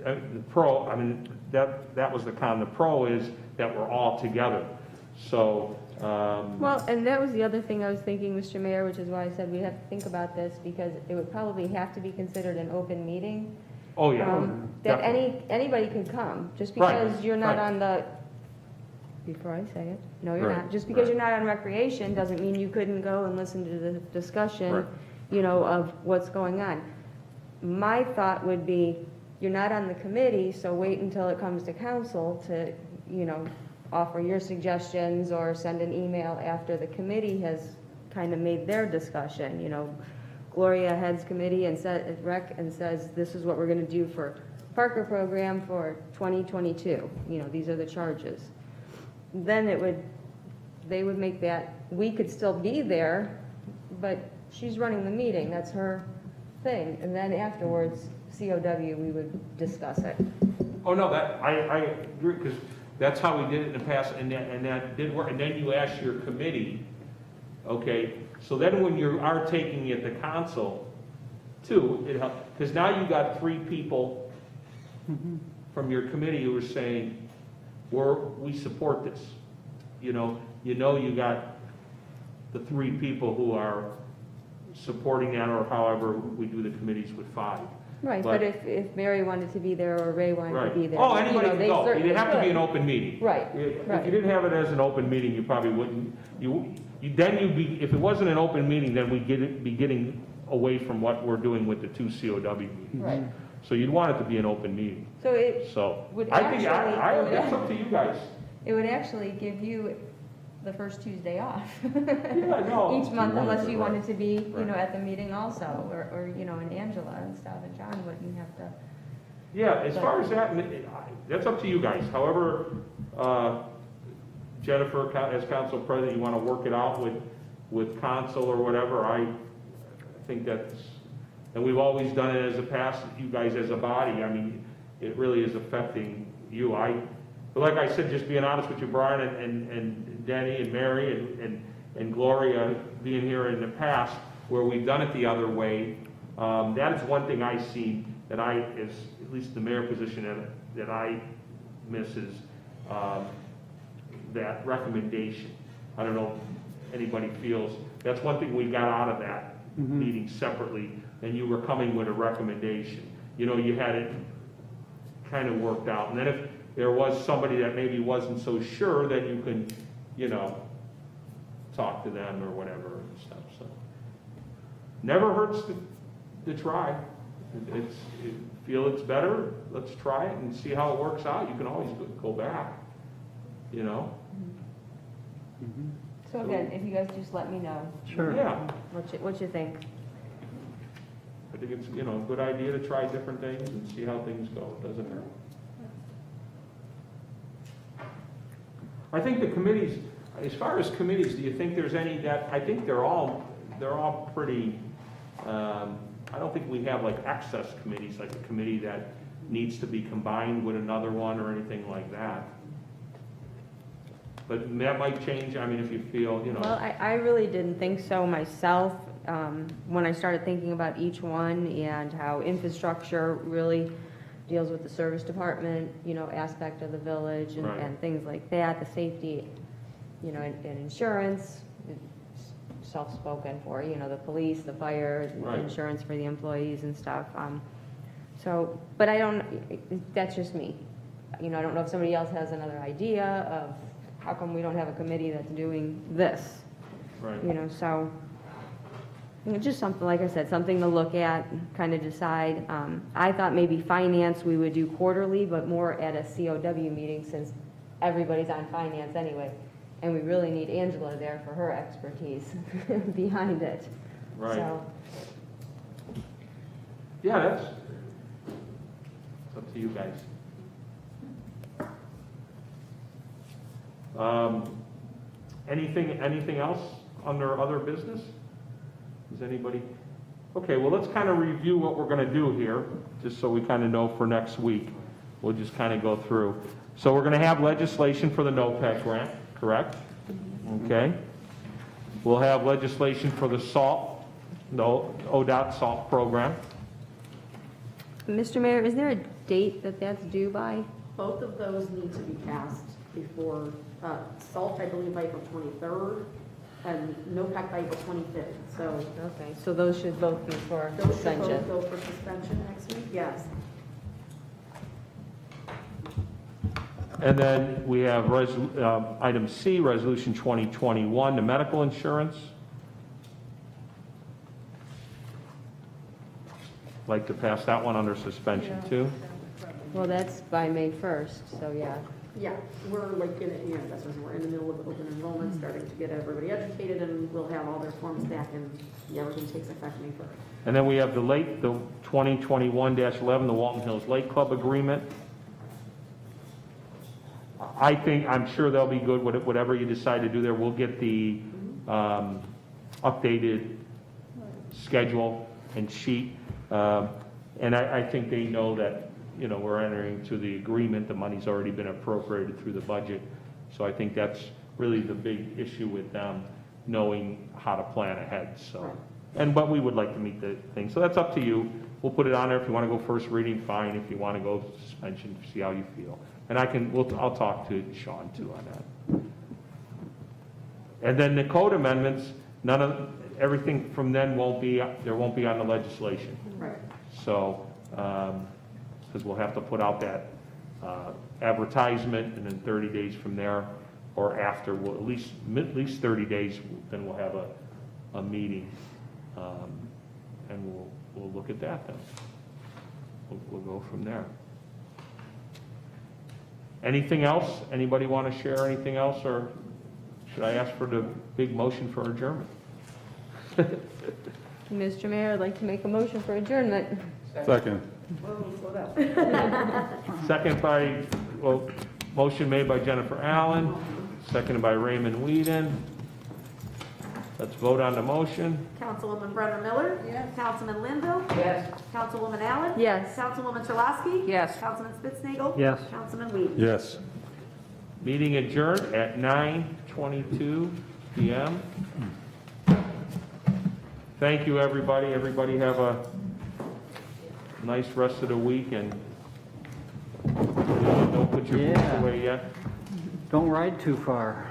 the pro, I mean, that was the con. The pro is that we're all together. So, Well, and that was the other thing I was thinking, Mr. Mayor, which is why I said we have to think about this, because it would probably have to be considered an open meeting. oh, yeah. That definitely. anybody could come, just Right, because you're not right. on the, before I say it, no, you're Right, not. Just because right. you're not on recreation doesn't mean you couldn't go and listen to the Right. discussion, of what's going on. My thought would be, you're not on the committee, so wait until it comes to council to, offer your suggestions or send an email after the committee has kind of made their discussion, Gloria heads committee and says, this is what we're gonna do for Parker program for 2022, these are the charges. Then they would make that, we could still be there, but she's running the meeting, that's her thing. And then afterwards, COW, we would discuss it. Oh, no, I agree, because that's how we did it in the past, and that did work. And then you ask your committee, okay, so then when you are taking it to council, too, it helps, because now you got 3 people from your committee who are saying, we support this. You got the 3 people who are supporting that, or however we do the committees with 5. Right, but if Mary wanted to be there or Ray wanted Right. to be there. Oh, anybody can they go. certainly It'd have to be could. an open meeting. Right, If right. you didn't have it as an open meeting, you probably wouldn't, if it wasn't an open meeting, then we'd be getting away from what we're doing with the 2 COW meetings. Right. So you'd want it to be an open meeting. So it So, would I think, actually- that's up to you guys. would actually give you the first Tuesday off. no. Each month, unless you Right. wanted to be, Right. at the meeting also, or, and Angela and stuff, and John wouldn't have to. Yeah, as far as that, that's up to you guys. However, Jennifer, as council president, you want to work it out with council or whatever, I think that's, and we've always done it as a past, you guys as a body, I mean, it really is affecting you. But like I said, just being honest with you, Brian, and Denny, and Mary, and Gloria, being here in the past, where we've done it the other way, that is one thing I see that is, at least the mayor position, that I miss is that recommendation. I don't know if anybody feels, that's one thing we got out of that meeting separately, and you were coming with a recommendation. You had it kind of worked out. And then if there was somebody that maybe wasn't so sure, then you can, talk to them or whatever and stuff, so. Never hurts to try. Feel it's better, let's try it and see how it works out. You can always go back, So again, if you guys just let me know. Sure. Yeah, What you think. I think it's, a good idea to try different things and see how things go. It doesn't hurt. I think the committees, as far as committees, do you think there's any I think they're all pretty, I don't think we have like excess committees, like a committee that needs to be combined with another one or anything like that. But that might change, if you feel, Well, I really didn't think so myself, when I started thinking about each one and how infrastructure really deals with the service department, aspect of the village and, Right. and things like that, the safety, and insurance, self-spoken for, the police, the fire, Right. insurance for the employees and stuff. But that's just me. I don't know if somebody else has another idea of how come we don't have a committee that's doing this, right. so. Just something, like I said, something to look at, kind of decide. I thought maybe finance we would do quarterly, but more at a COW meeting since everybody's on finance anyway. And we really need Angela there for her expertise behind it. Right. So, Yeah, it's up to you guys. Anything else under other business? Does anybody? Okay, well, let's kind of review what we're going to do here, just so we kind of know for next week. We'll just kind of go through. So we're going to have legislation for the NOPEC grant, correct? Okay. We'll have legislation for the ODOT SALT program. Mr. Mayor, is there a date that's due by? Both of those need to be passed before, salt, I believe, by April 23rd, and NOPEC by April 25th. So Okay, so those should both be for those should suspension. both go for suspension next week, yes. And then we have item C, Resolution 2021, the medical insurance. Like to pass that one under suspension too. Well, that's by May 1st, so yeah. Yeah, we're like, that's when we're in the middle of open enrollment, starting to get everybody educated, and we'll have all their forms back, and everything takes effect May 1st. And then we have the 2021-11, the Walton Hills Lake Club agreement. I'm sure they'll be good, whatever you decide to do there. We'll get the updated schedule and sheet. And I think they know that, we're entering to the agreement, the money's already been appropriated through the budget. So I think that's really the big issue with them, knowing how to plan ahead, so. But we would like to meet the thing, so that's up to you. We'll put it on there. If you want to go first reading, fine. If you want to go suspension, see how you feel. And I'll talk to Sean too on that. And then the code amendments, everything from then won't be on the legislation. Right. So, because we'll have to put out that advertisement, and then 30 days from there, or after, at least 30 days, then we'll have a meeting, and we'll look at that then. We'll go from there. Anything else? Anybody want to share anything else, or should I ask for the big motion for adjournment? Mr. Mayor, I'd like to make a motion for adjournment. Second. Second by, motion made by Jennifer Allen, seconded by Raymond Whedon. Let's vote on the motion. Councilwoman Brenner Miller? Yes. Councilman Linville? Yes. Councilwoman Allen? Yes. Councilwoman Churlowski? Yes. Councilman Spitznagel? Yes. Councilman Whedon? Yes. Meeting adjourned at 9:22 p.m. Thank you, everybody. Everybody have a nice rest of the week, and don't put your books Yeah. away yet. Don't ride too far.